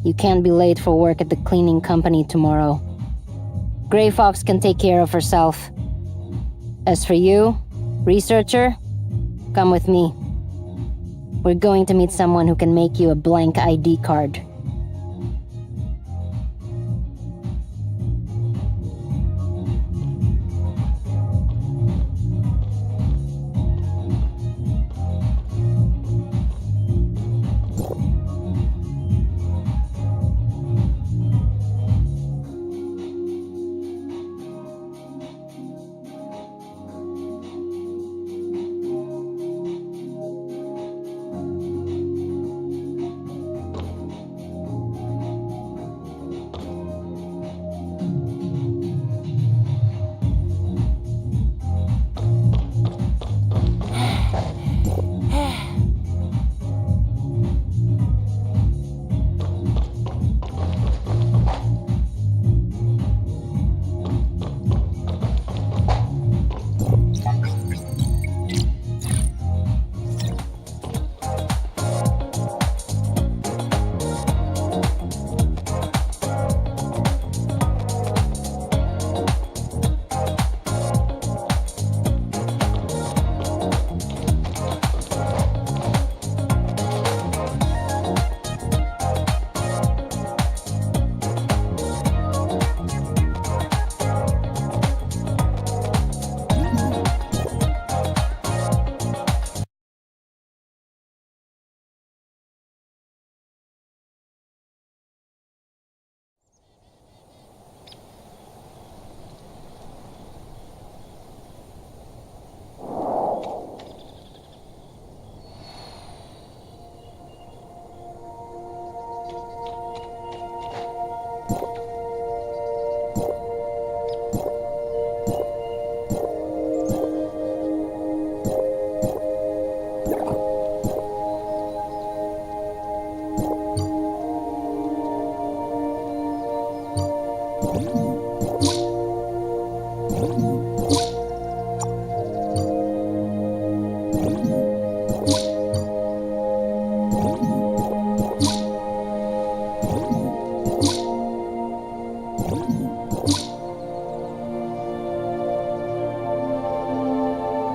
You can't be late for work at the cleaning company tomorrow. Gray Fox can take care of herself. As for you, researcher, come with me. We're going to meet someone who can make you a blank ID card.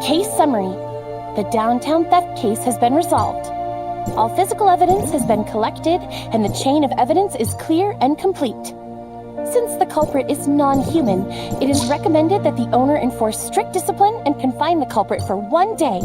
Case summary. The downtown theft case has been resolved. All physical evidence has been collected, and the chain of evidence is clear and complete. Since the culprit is non-human, it is recommended that the owner enforce strict discipline and confine the culprit for 1 day.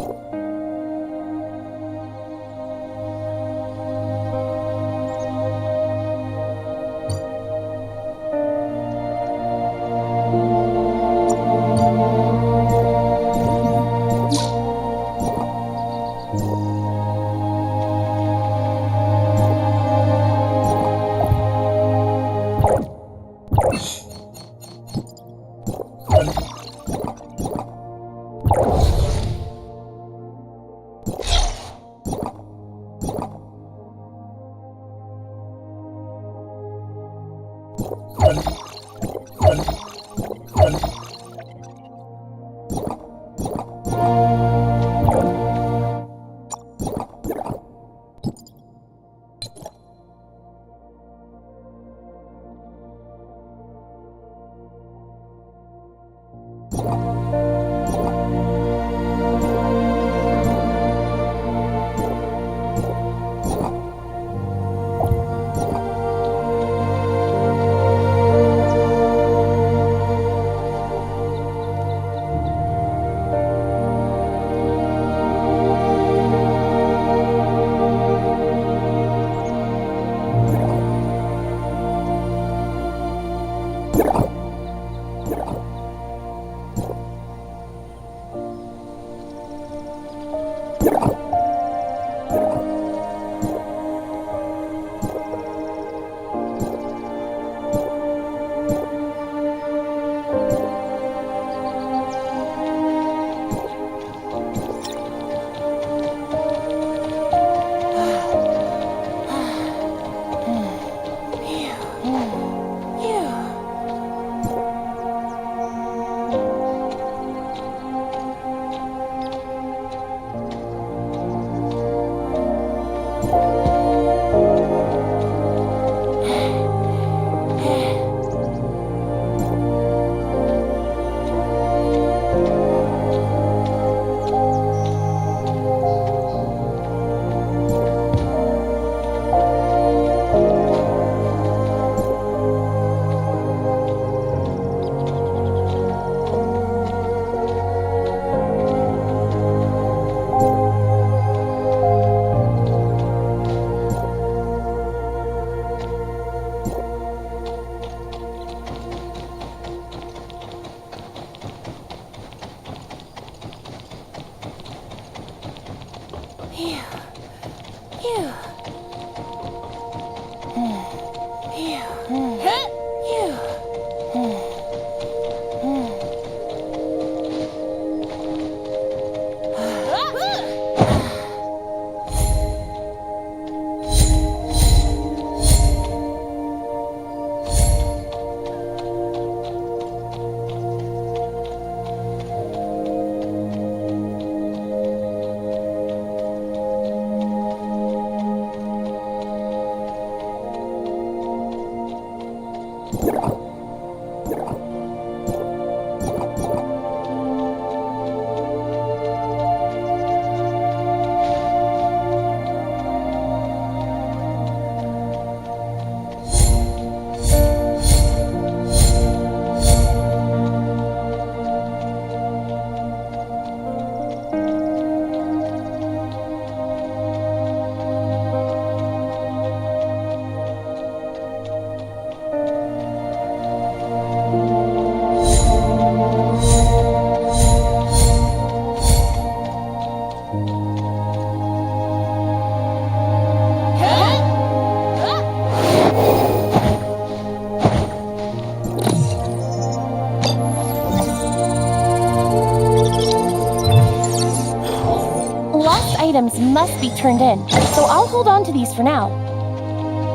Items must be turned in, so I'll hold on to these for now.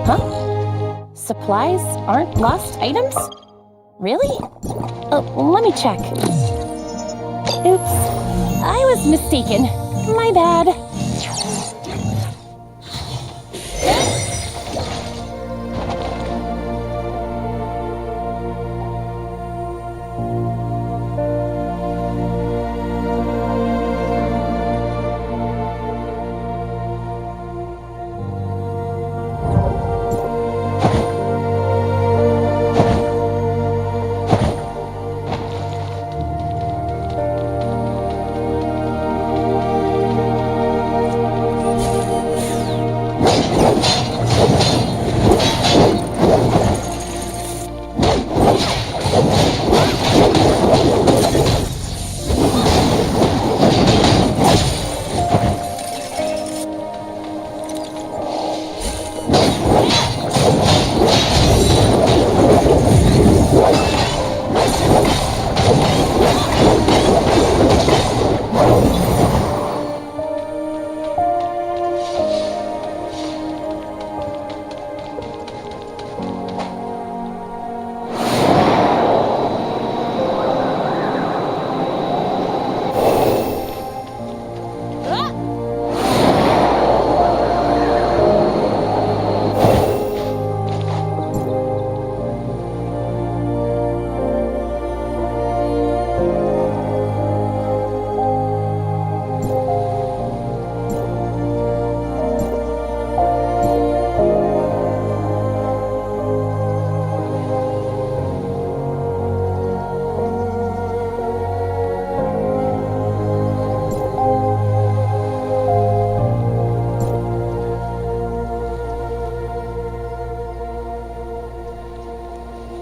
Huh? Supplies aren't lost items? Really? Let me check. Oops. I was mistaken. My bad.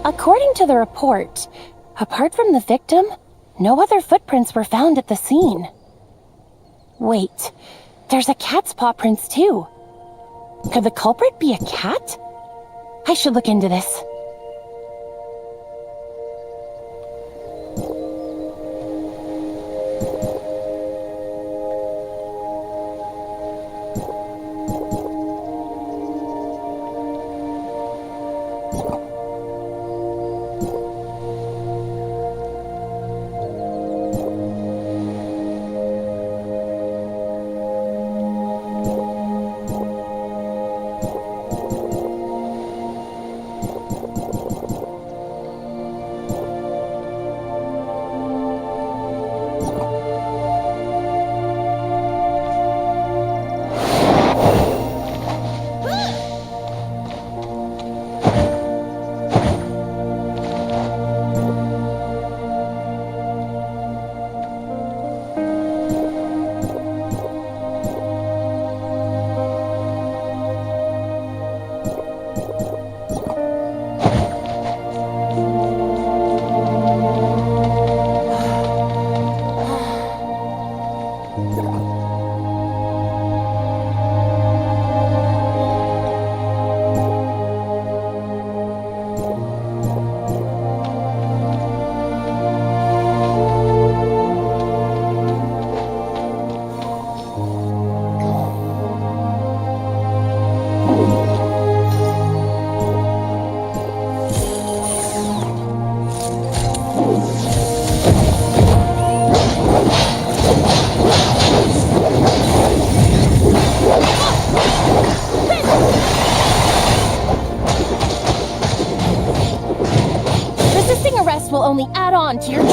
According to the report, apart from the victim, no other footprints were found at the scene. Wait, there's a cat's paw prints too. Could the culprit be a cat? I should look into this. Will only add on to your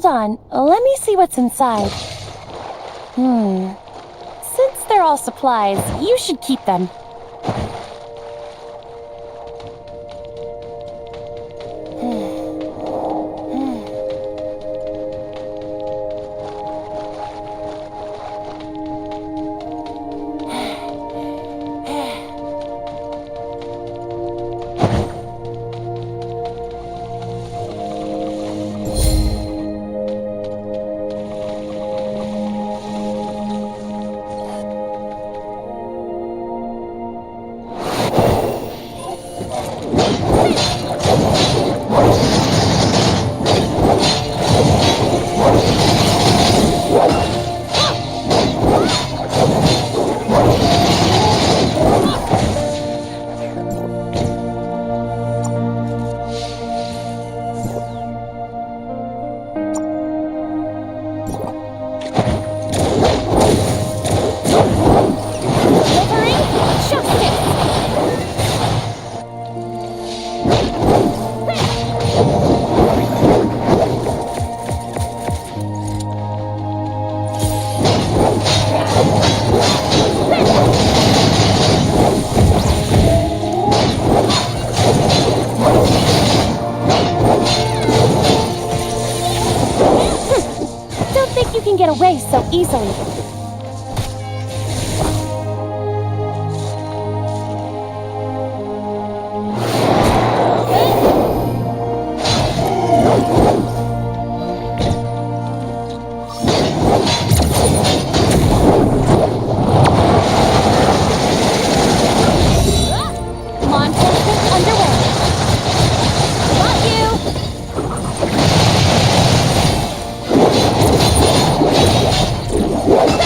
Hold on, let me see what's inside. Since they're all supplies, you should keep them. Don't think you can get away so easily. Law enforcement underway. Got you!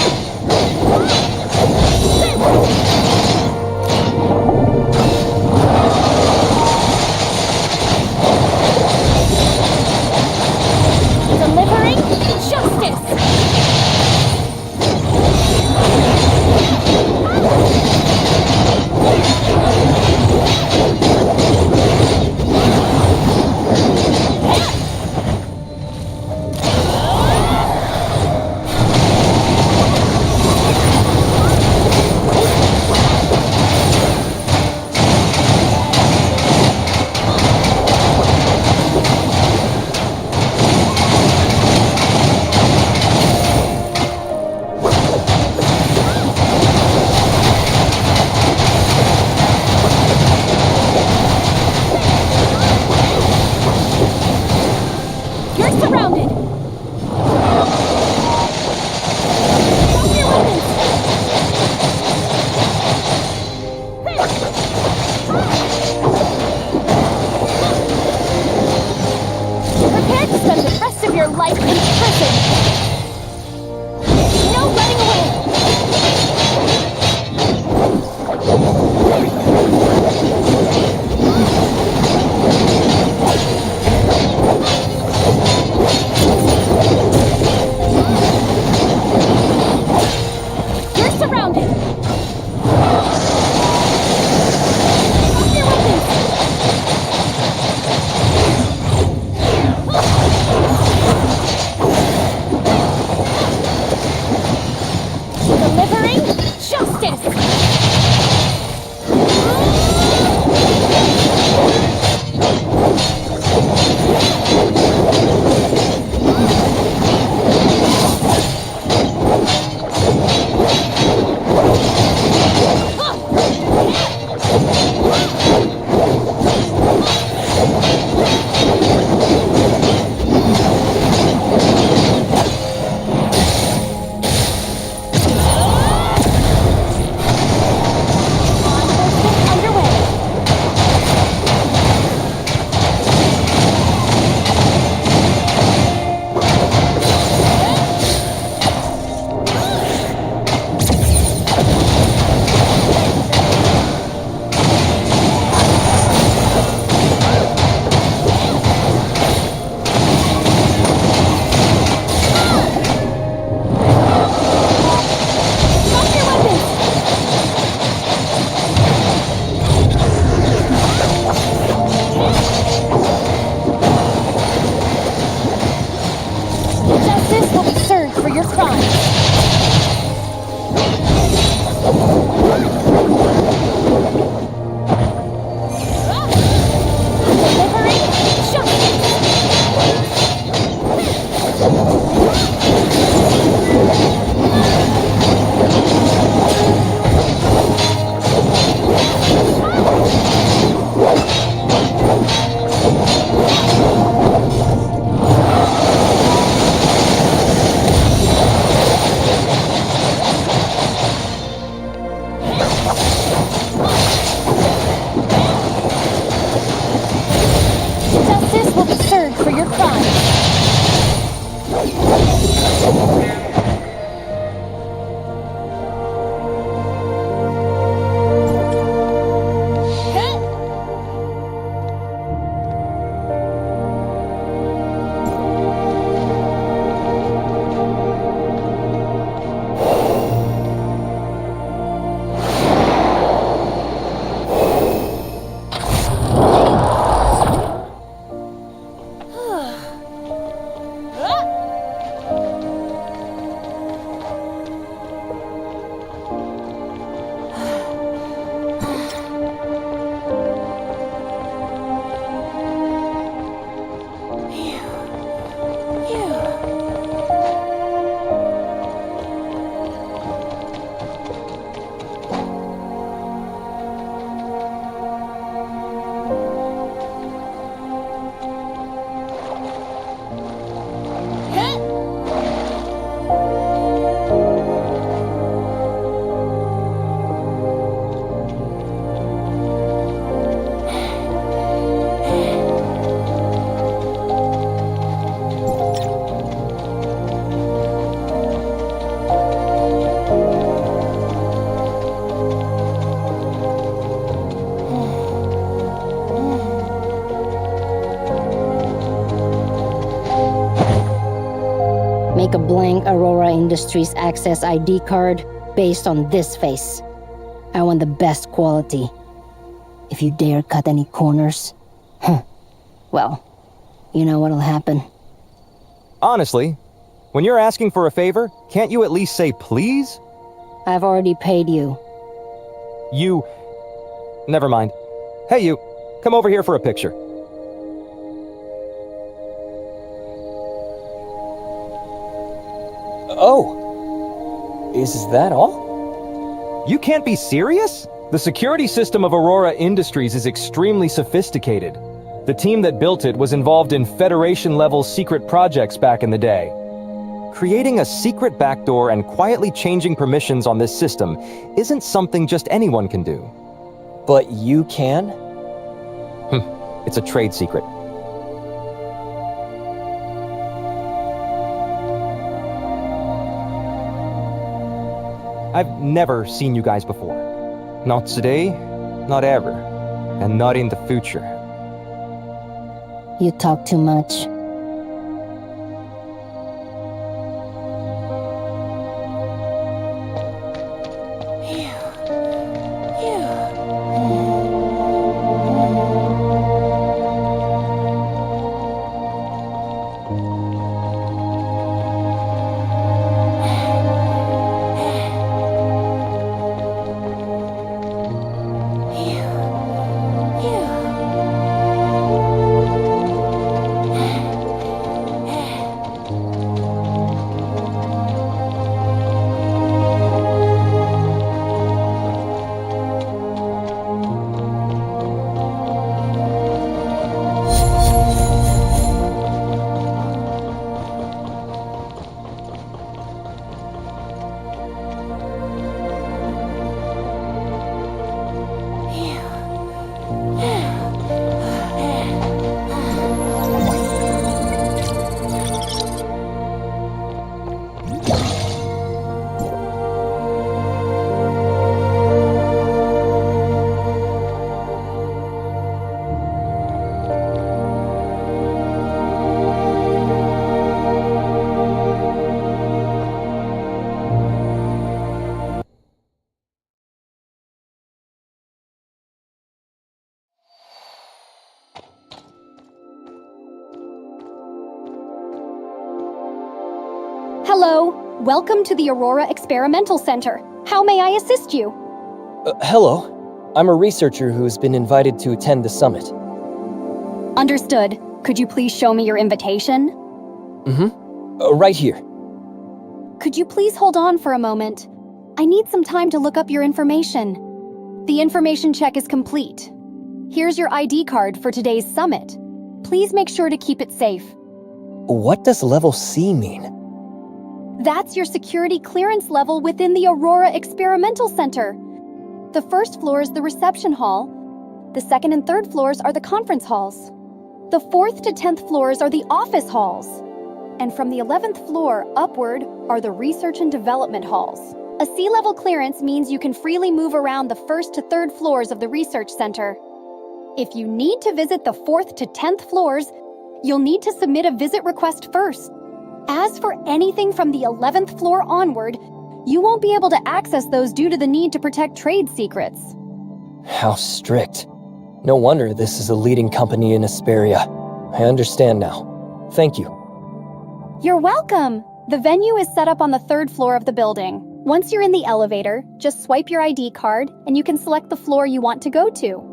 make a blank Aurora Industries Access ID card based on this face. I want the best quality. If you dare cut any corners, well, you know what'll happen. Honestly, when you're asking for a favor, can't you at least say please? I've already paid you. You... Never mind. Hey you, come over here for a picture. Oh. Is that all? You can't be serious? The security system of Aurora Industries is extremely sophisticated. The team that built it was involved in Federation-level secret projects back in the day. Creating a secret backdoor and quietly changing permissions on this system isn't something just anyone can do. But you can? It's a trade secret. I've never seen you guys before. Not today, not ever, and not in the future. You talk too much. Hello. Welcome to the Aurora Experimental Center. How may I assist you? Hello. I'm a researcher who has been invited to attend the summit. Understood. Could you please show me your invitation? Right here. Could you please hold on for a moment? I need some time to look up your information. The information check is complete. Here's your ID card for today's summit. Please make sure to keep it safe. What does level C mean? That's your security clearance level within the Aurora Experimental Center. The first floor is the reception hall. The second and third floors are the conference halls. The 4th to 10th floors are the office halls. And from the 11th floor upward are the research and development halls. A C-level clearance means you can freely move around the 1st to 3rd floors of the research center. If you need to visit the 4th to 10th floors, you'll need to submit a visit request first. As for anything from the 11th floor onward, you won't be able to access those due to the need to protect trade secrets. How strict. No wonder this is a leading company in Asperia. I understand now. Thank you. You're welcome. The venue is set up on the 3rd floor of the building. Once you're in the elevator, just swipe your ID card and you can select the floor you want to go to.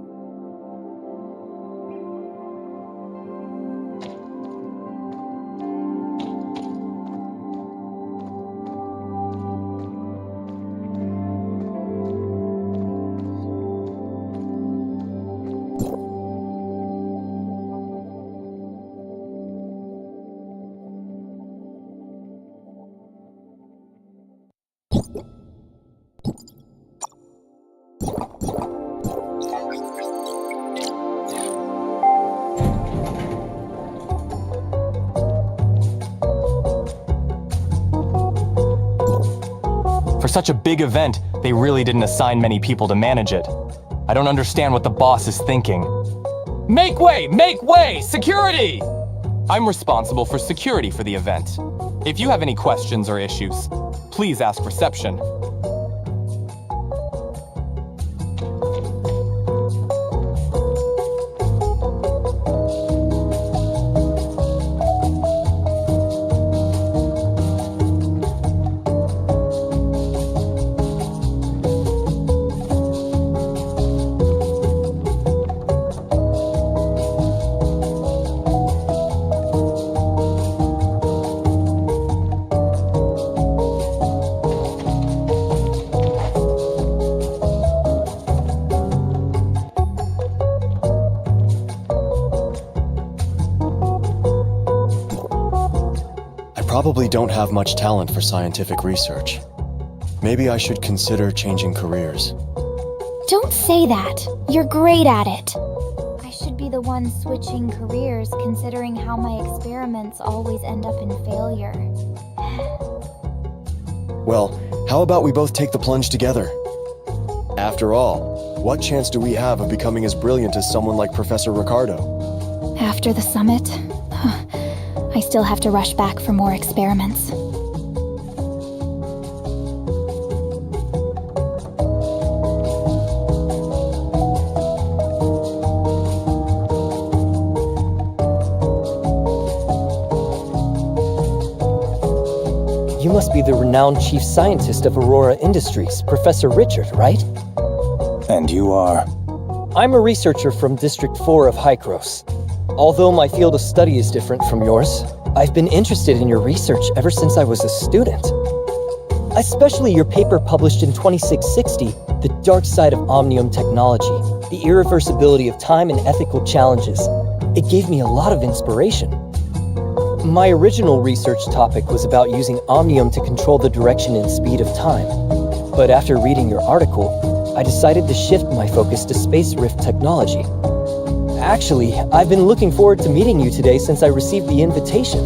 For such a big event, they really didn't assign many people to manage it. I don't understand what the boss is thinking. Make way! Make way! Security! I'm responsible for security for the event. If you have any questions or issues, please ask reception. Probably don't have much talent for scientific research. Maybe I should consider changing careers. Don't say that. You're great at it. I should be the one switching careers, considering how my experiments always end up in failure. Well, how about we both take the plunge together? After all, what chance do we have of becoming as brilliant as someone like Professor Ricardo? After the summit, I still have to rush back for more experiments. You must be the renowned chief scientist of Aurora Industries, Professor Richard, right? And you are? I'm a researcher from District 4 of Hykros. Although my field of study is different from yours, I've been interested in your research ever since I was a student. Especially your paper published in 2660, The Dark Side of Omnium Technology, the irreversibility of time and ethical challenges. It gave me a lot of inspiration. My original research topic was about using Omnium to control the direction and speed of time. But after reading your article, I decided to shift my focus to space rift technology. Actually, I've been looking forward to meeting you today since I received the invitation.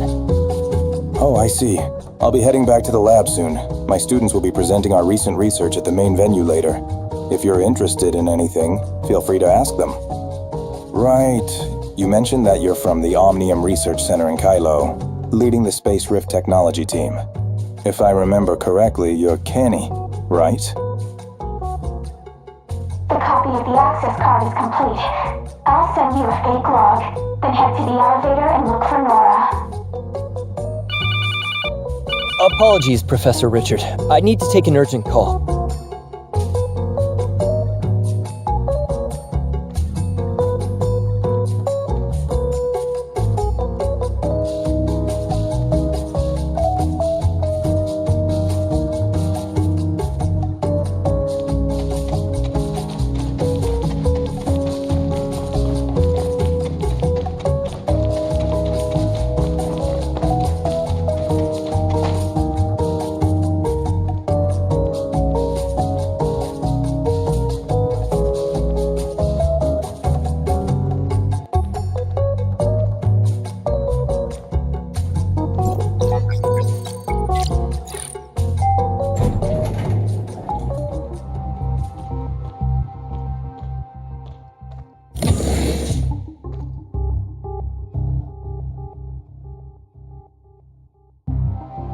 Oh, I see. I'll be heading back to the lab soon. My students will be presenting our recent research at the main venue later. If you're interested in anything, feel free to ask them. Right. You mentioned that you're from the Omnium Research Center in Kylo, leading the Space Rift Technology team. If I remember correctly, you're Kenny, right? The copy of the access card is complete. I'll send you a fake log, then head to the elevator and look for Nora. Apologies, Professor Richard. I need to take an urgent call.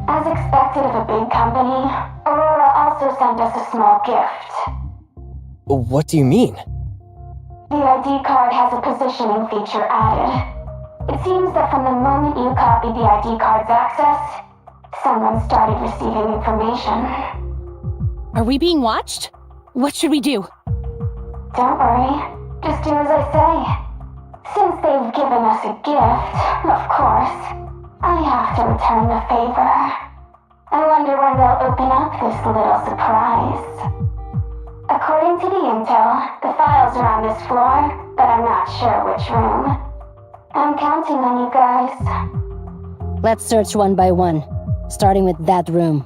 As expected of a big company, Aurora also sent us a small gift. What do you mean? The ID card has a positioning feature added. It seems that from the moment you copied the ID card's access, someone started receiving information. Are we being watched? What should we do? Don't worry, just do as I say. Since they've given us a gift, of course, I have to return the favor. I wonder when they'll open up this little surprise. According to the intel, the files are on this floor, but I'm not sure which room. I'm counting on you guys. Let's search one by one, starting with that room.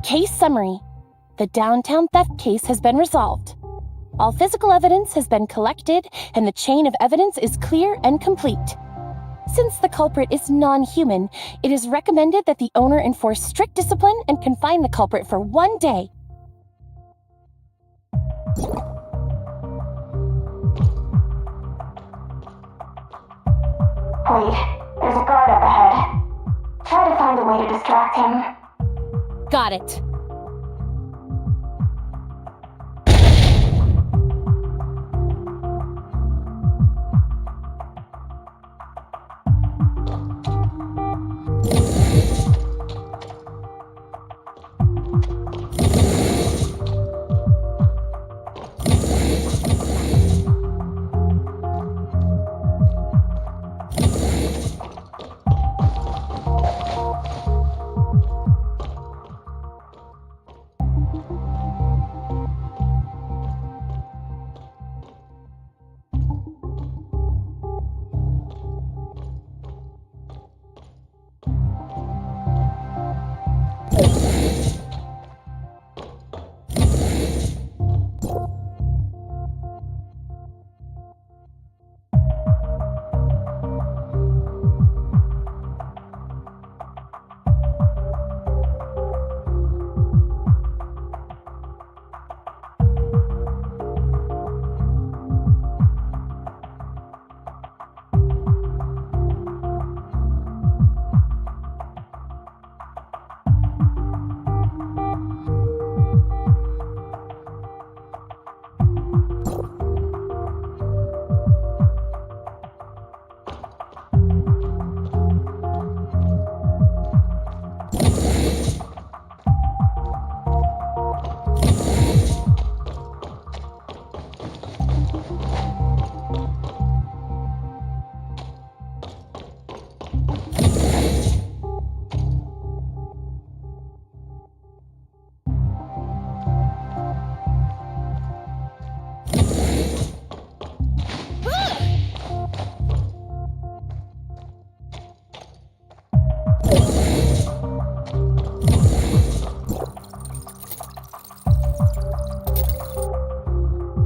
Case summary. The downtown theft case has been resolved. All physical evidence has been collected, and the chain of evidence is clear and complete. Since the culprit is non-human, it is recommended that the owner enforce strict discipline and confine the culprit for 1 day. Wait, there's a guard up ahead. Try to find a way to distract him. Got it.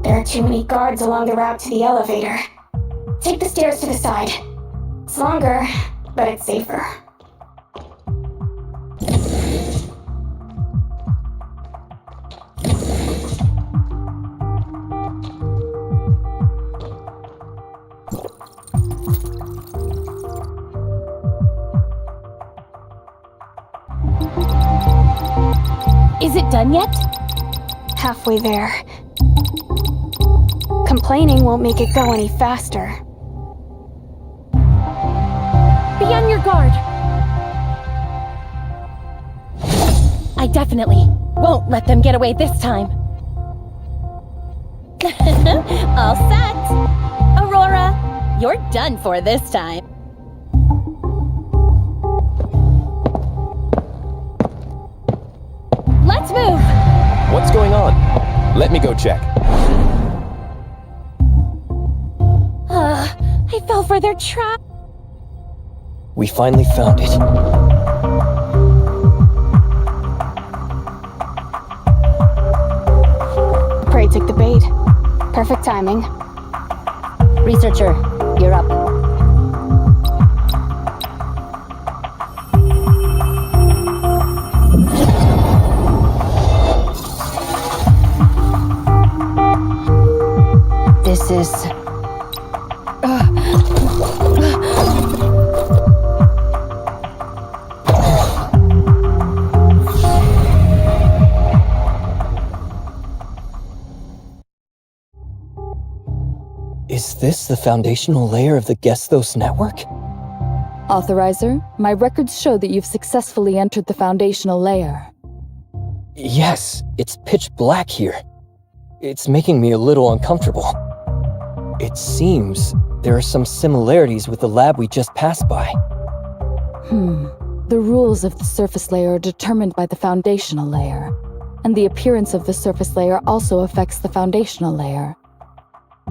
There are too many guards along the route to the elevator. Take the stairs to the side. It's longer, but it's safer. Is it done yet? Halfway there. Complaining won't make it go any faster. Be on your guard. I definitely won't let them get away this time. All set. Aurora, you're done for this time. Let's move. What's going on? Let me go check. I fell for their trap. We finally found it. Prey took the bait. Perfect timing. Researcher, you're up. This is... Is this the foundational layer of the Gesthos network? Authorizer, my records show that you've successfully entered the foundational layer. Yes, it's pitch black here. It's making me a little uncomfortable. It seems there are some similarities with the lab we just passed by. The rules of the surface layer are determined by the foundational layer, and the appearance of the surface layer also affects the foundational layer.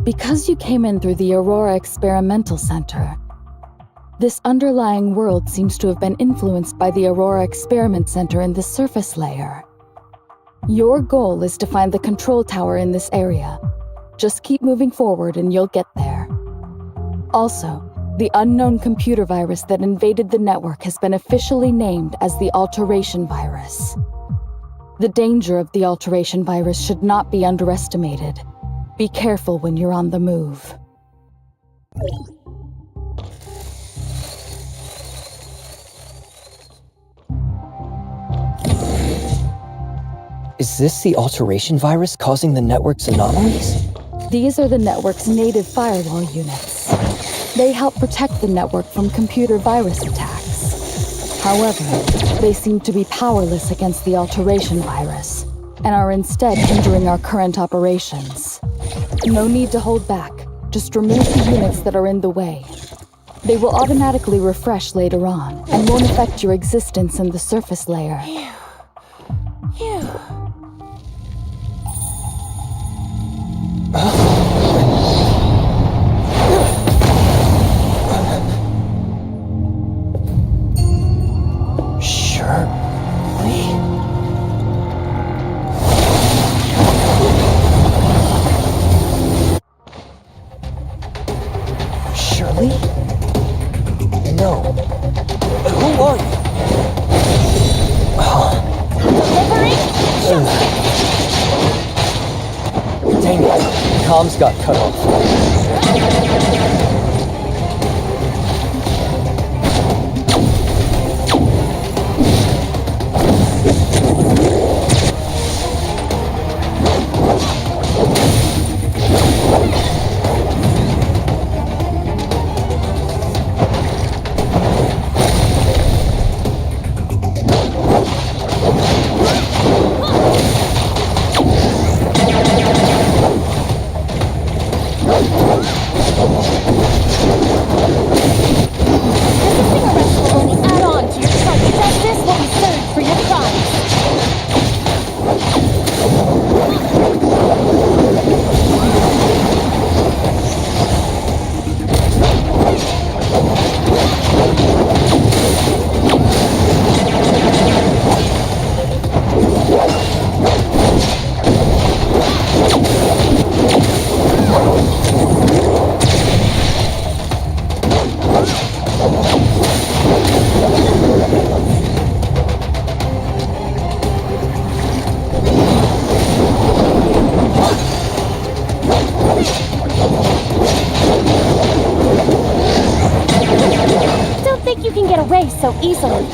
Because you came in through the Aurora Experimental Center, this underlying world seems to have been influenced by the Aurora Experiment Center in the surface layer. Your goal is to find the control tower in this area. Just keep moving forward and you'll get there. Also, the unknown computer virus that invaded the network has been officially named as the Alteration Virus. The danger of the Alteration Virus should not be underestimated. Be careful when you're on the move. Is this the Alteration Virus causing the network's anomalies? These are the network's native firewall units. They help protect the network from computer virus attacks. However, they seem to be powerless against the Alteration Virus, and are instead hindering our current operations. No need to hold back. Just remove the units that are in the way. They will automatically refresh later on, and won't affect your existence in the surface layer. Shirley? No. Who are you? Dang it. Comms got cut off. So easily.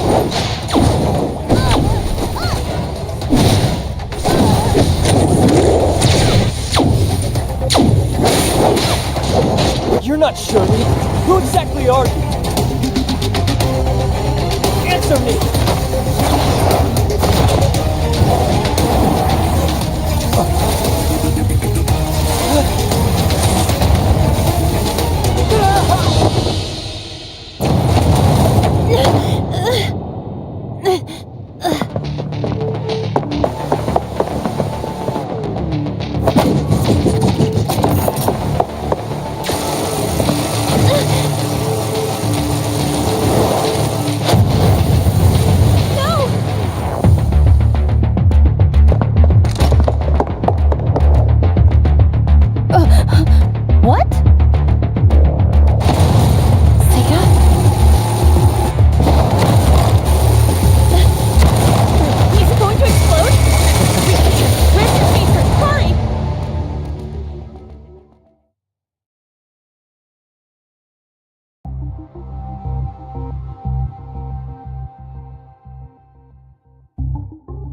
You're not Shirley. Who exactly are you? Answer me!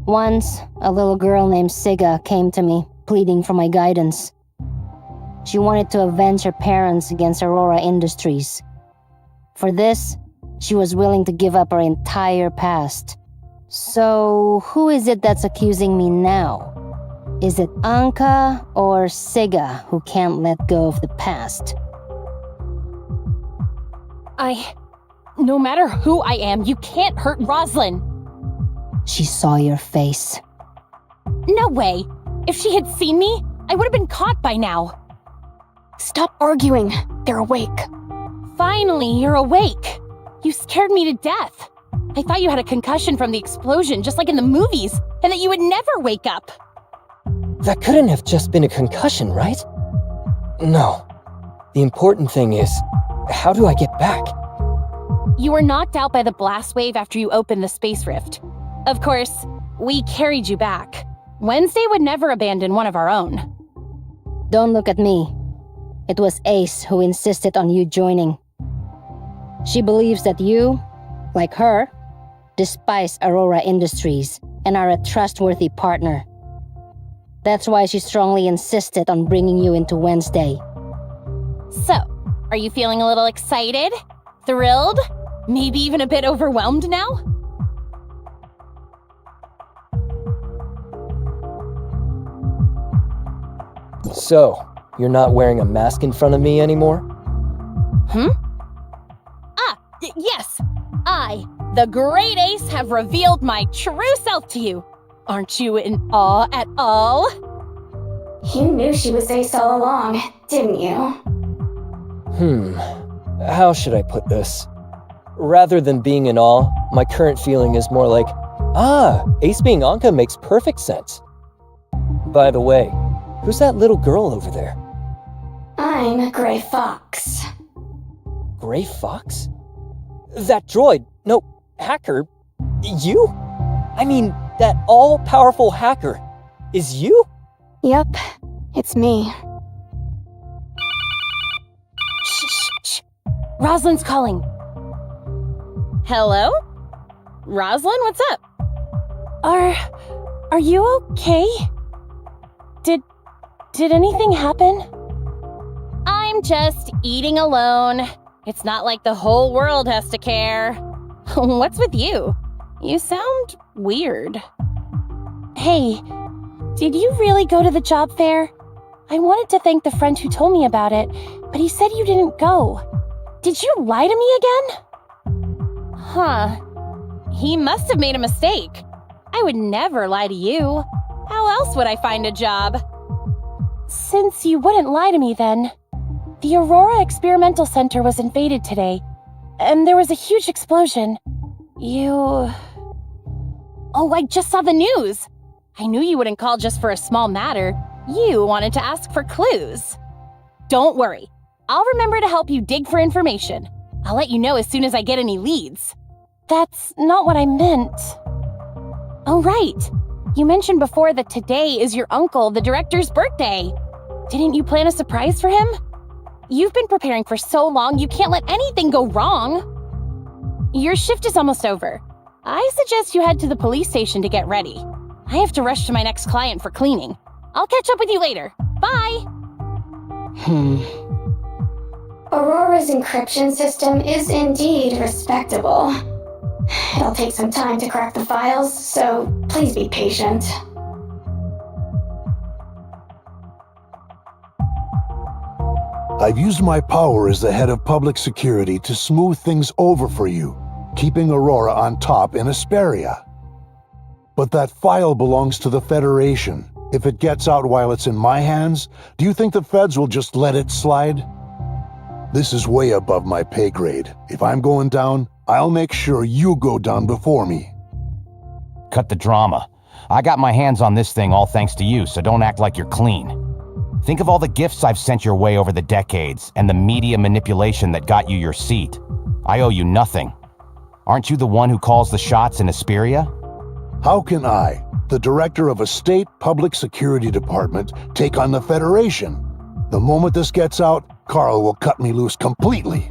Once, a little girl named Siga came to me, pleading for my guidance. She wanted to avenge her parents against Aurora Industries. For this, she was willing to give up her entire past. So, who is it that's accusing me now? Is it Anka or Siga who can't let go of the past? No matter who I am, you can't hurt Roslyn! She saw your face. No way! If she had seen me, I would have been caught by now. Stop arguing. They're awake. Finally, you're awake. You scared me to death. I thought you had a concussion from the explosion, just like in the movies, and that you would never wake up. That couldn't have just been a concussion, right? No. The important thing is, how do I get back? You were knocked out by the blast wave after you opened the space rift. Of course, we carried you back. Wednesday would never abandon one of our own. Don't look at me. It was Ace who insisted on you joining. She believes that you, like her, despise Aurora Industries and are a trustworthy partner. That's why she strongly insisted on bringing you into Wednesday. So, are you feeling a little excited? Thrilled? Maybe even a bit overwhelmed now? So, you're not wearing a mask in front of me anymore? Yes! I, the Great Ace, have revealed my true self to you. Aren't you in awe at all? You knew she was Ace all along, didn't you? How should I put this? Rather than being in awe, my current feeling is more like, Ace being Anka makes perfect sense. By the way, who's that little girl over there? I'm a Gray Fox. Gray Fox? That droid, no, hacker, you? I mean, that all-powerful hacker, is you? Yep, it's me. Shh. Rosalind's calling. Hello? Rosalind, what's up? Are you okay? Did anything happen? I'm just eating alone. It's not like the whole world has to care. What's with you? You sound weird. Hey, did you really go to the job fair? I wanted to thank the friend who told me about it, but he said you didn't go. Did you lie to me again? Huh. He must have made a mistake. I would never lie to you. How else would I find a job? Since you wouldn't lie to me then, the Aurora Experimental Center was invaded today, and there was a huge explosion. Oh, I just saw the news. I knew you wouldn't call just for a small matter. You wanted to ask for clues. Don't worry. I'll remember to help you dig for information. I'll let you know as soon as I get any leads. That's not what I meant. Oh, right. You mentioned before that today is your uncle, the director's birthday. Didn't you plan a surprise for him? You've been preparing for so long, you can't let anything go wrong. Your shift is almost over. I suggest you head to the police station to get ready. I have to rush to my next client for cleaning. I'll catch up with you later. Bye! Aurora's encryption system is indeed respectable. It'll take some time to crack the files, so please be patient. I've used my power as the head of public security to smooth things over for you, keeping Aurora on top in Asperia. But that file belongs to the Federation. If it gets out while it's in my hands, do you think the feds will just let it slide? This is way above my pay grade. If I'm going down, I'll make sure you go down before me. Cut the drama. I got my hands on this thing all thanks to you, so don't act like you're clean. Think of all the gifts I've sent your way over the decades, and the media manipulation that got you your seat. I owe you nothing. Aren't you the one who calls the shots in Asperia? How can I, the director of a state public security department, take on the Federation? The moment this gets out, Carl will cut me loose completely.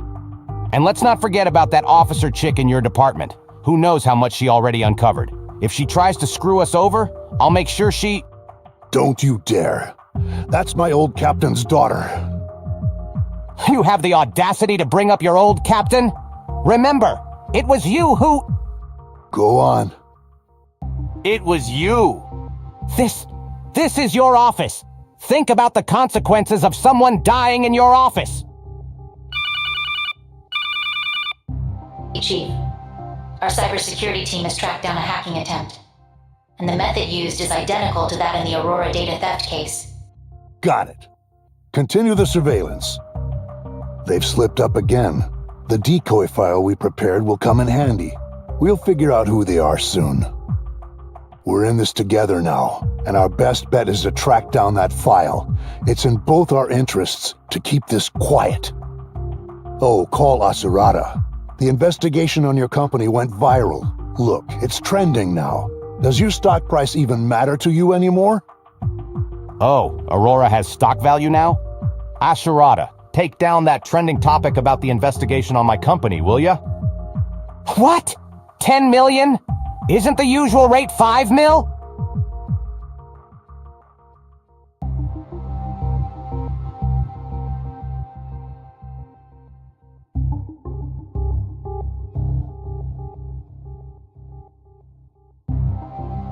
And let's not forget about that officer chick in your department. Who knows how much she already uncovered. If she tries to screw us over, I'll make sure she... Don't you dare. That's my old captain's daughter. You have the audacity to bring up your old captain? Remember, it was you who... Go on. It was you. This is your office. Think about the consequences of someone dying in your office. Chief, our cybersecurity team has tracked down a hacking attempt, and the method used is identical to that in the Aurora data theft case. Got it. Continue the surveillance. They've slipped up again. The decoy file we prepared will come in handy. We'll figure out who they are soon. We're in this together now, and our best bet is to track down that file. It's in both our interests to keep this quiet. Oh, call Asurata. The investigation on your company went viral. Look, it's trending now. Does your stock price even matter to you anymore? Oh, Aurora has stock value now? Asurata, take down that trending topic about the investigation on my company, will ya? What? 10 million? Isn't the usual rate 5 mil?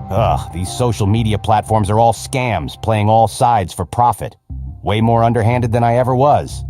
Ugh, these social media platforms are all scams, playing all sides for profit. Way more underhanded than I ever was.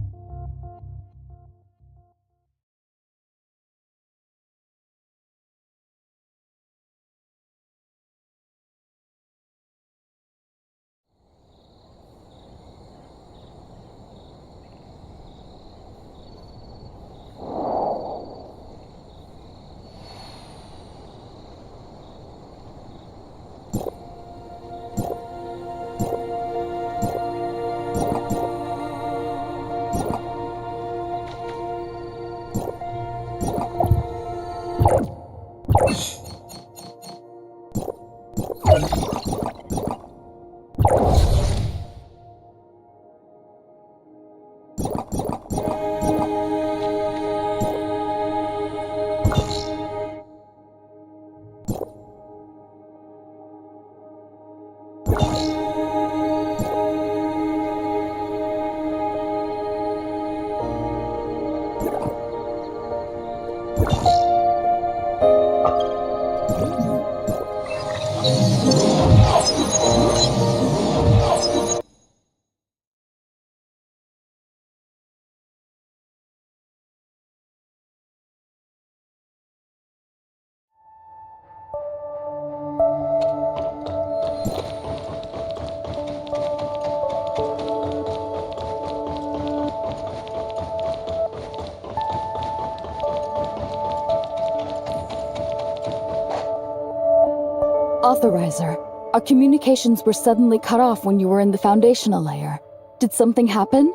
Authorizer, our communications were suddenly cut off when you were in the foundational layer. Did something happen?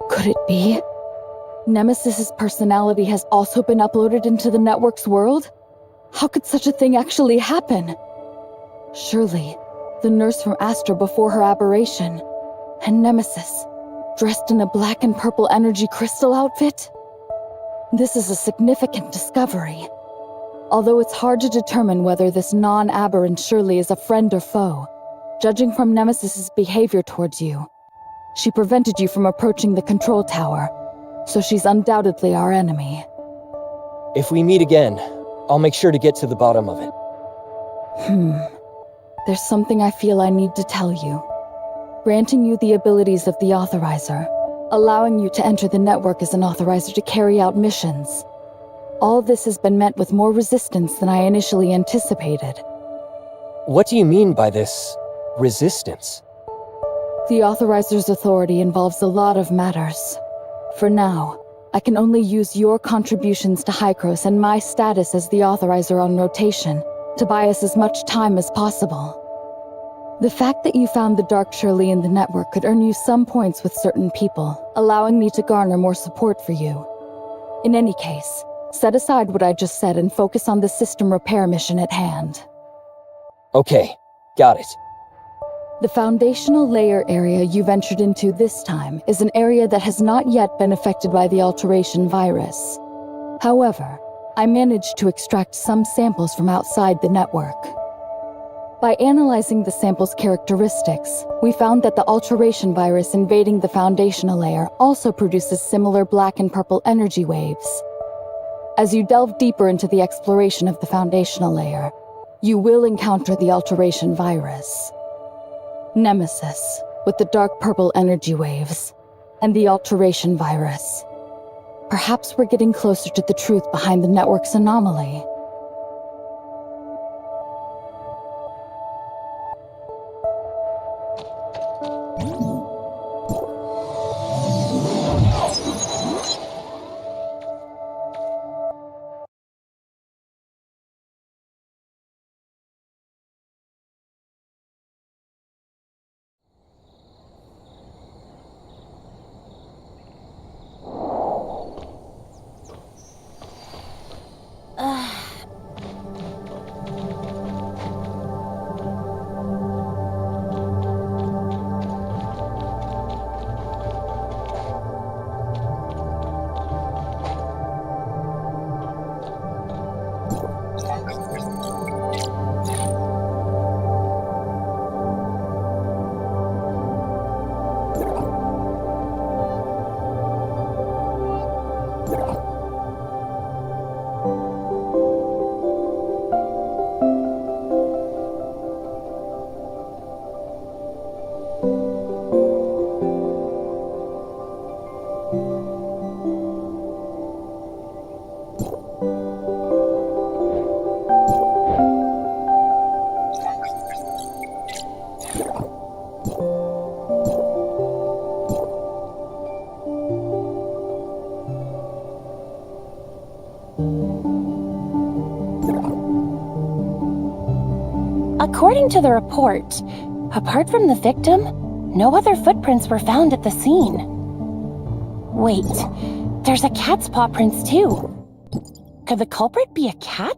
Could it be? Nemesis's personality has also been uploaded into the network's world? How could such a thing actually happen? Surely, the nurse from Astra before her aberration, and Nemesis, dressed in a black and purple energy crystal outfit? This is a significant discovery. Although it's hard to determine whether this non-aberrant Shirley is a friend or foe, judging from Nemesis's behavior towards you, she prevented you from approaching the control tower, so she's undoubtedly our enemy. If we meet again, I'll make sure to get to the bottom of it. There's something I feel I need to tell you. Granting you the abilities of the Authorizer, allowing you to enter the network as an Authorizer to carry out missions. All this has been met with more resistance than I initially anticipated. What do you mean by this resistance? The Authorizer's authority involves a lot of matters. For now, I can only use your contributions to Hykros and my status as the Authorizer on rotation to buy us as much time as possible. The fact that you found the Dark Shirley in the network could earn you some points with certain people, allowing me to garner more support for you. In any case, set aside what I just said and focus on the system repair mission at hand. Okay, got it. The foundational layer area you ventured into this time is an area that has not yet been affected by the alteration virus. However, I managed to extract some samples from outside the network. By analyzing the sample's characteristics, we found that the alteration virus invading the foundational layer also produces similar black and purple energy waves. As you delve deeper into the exploration of the foundational layer, you will encounter the alteration virus. Nemesis, with the dark purple energy waves, and the alteration virus. Perhaps we're getting closer to the truth behind the network's anomaly. According to the report, apart from the victim, no other footprints were found at the scene. Wait, there's a cat's paw prints too. Could the culprit be a cat?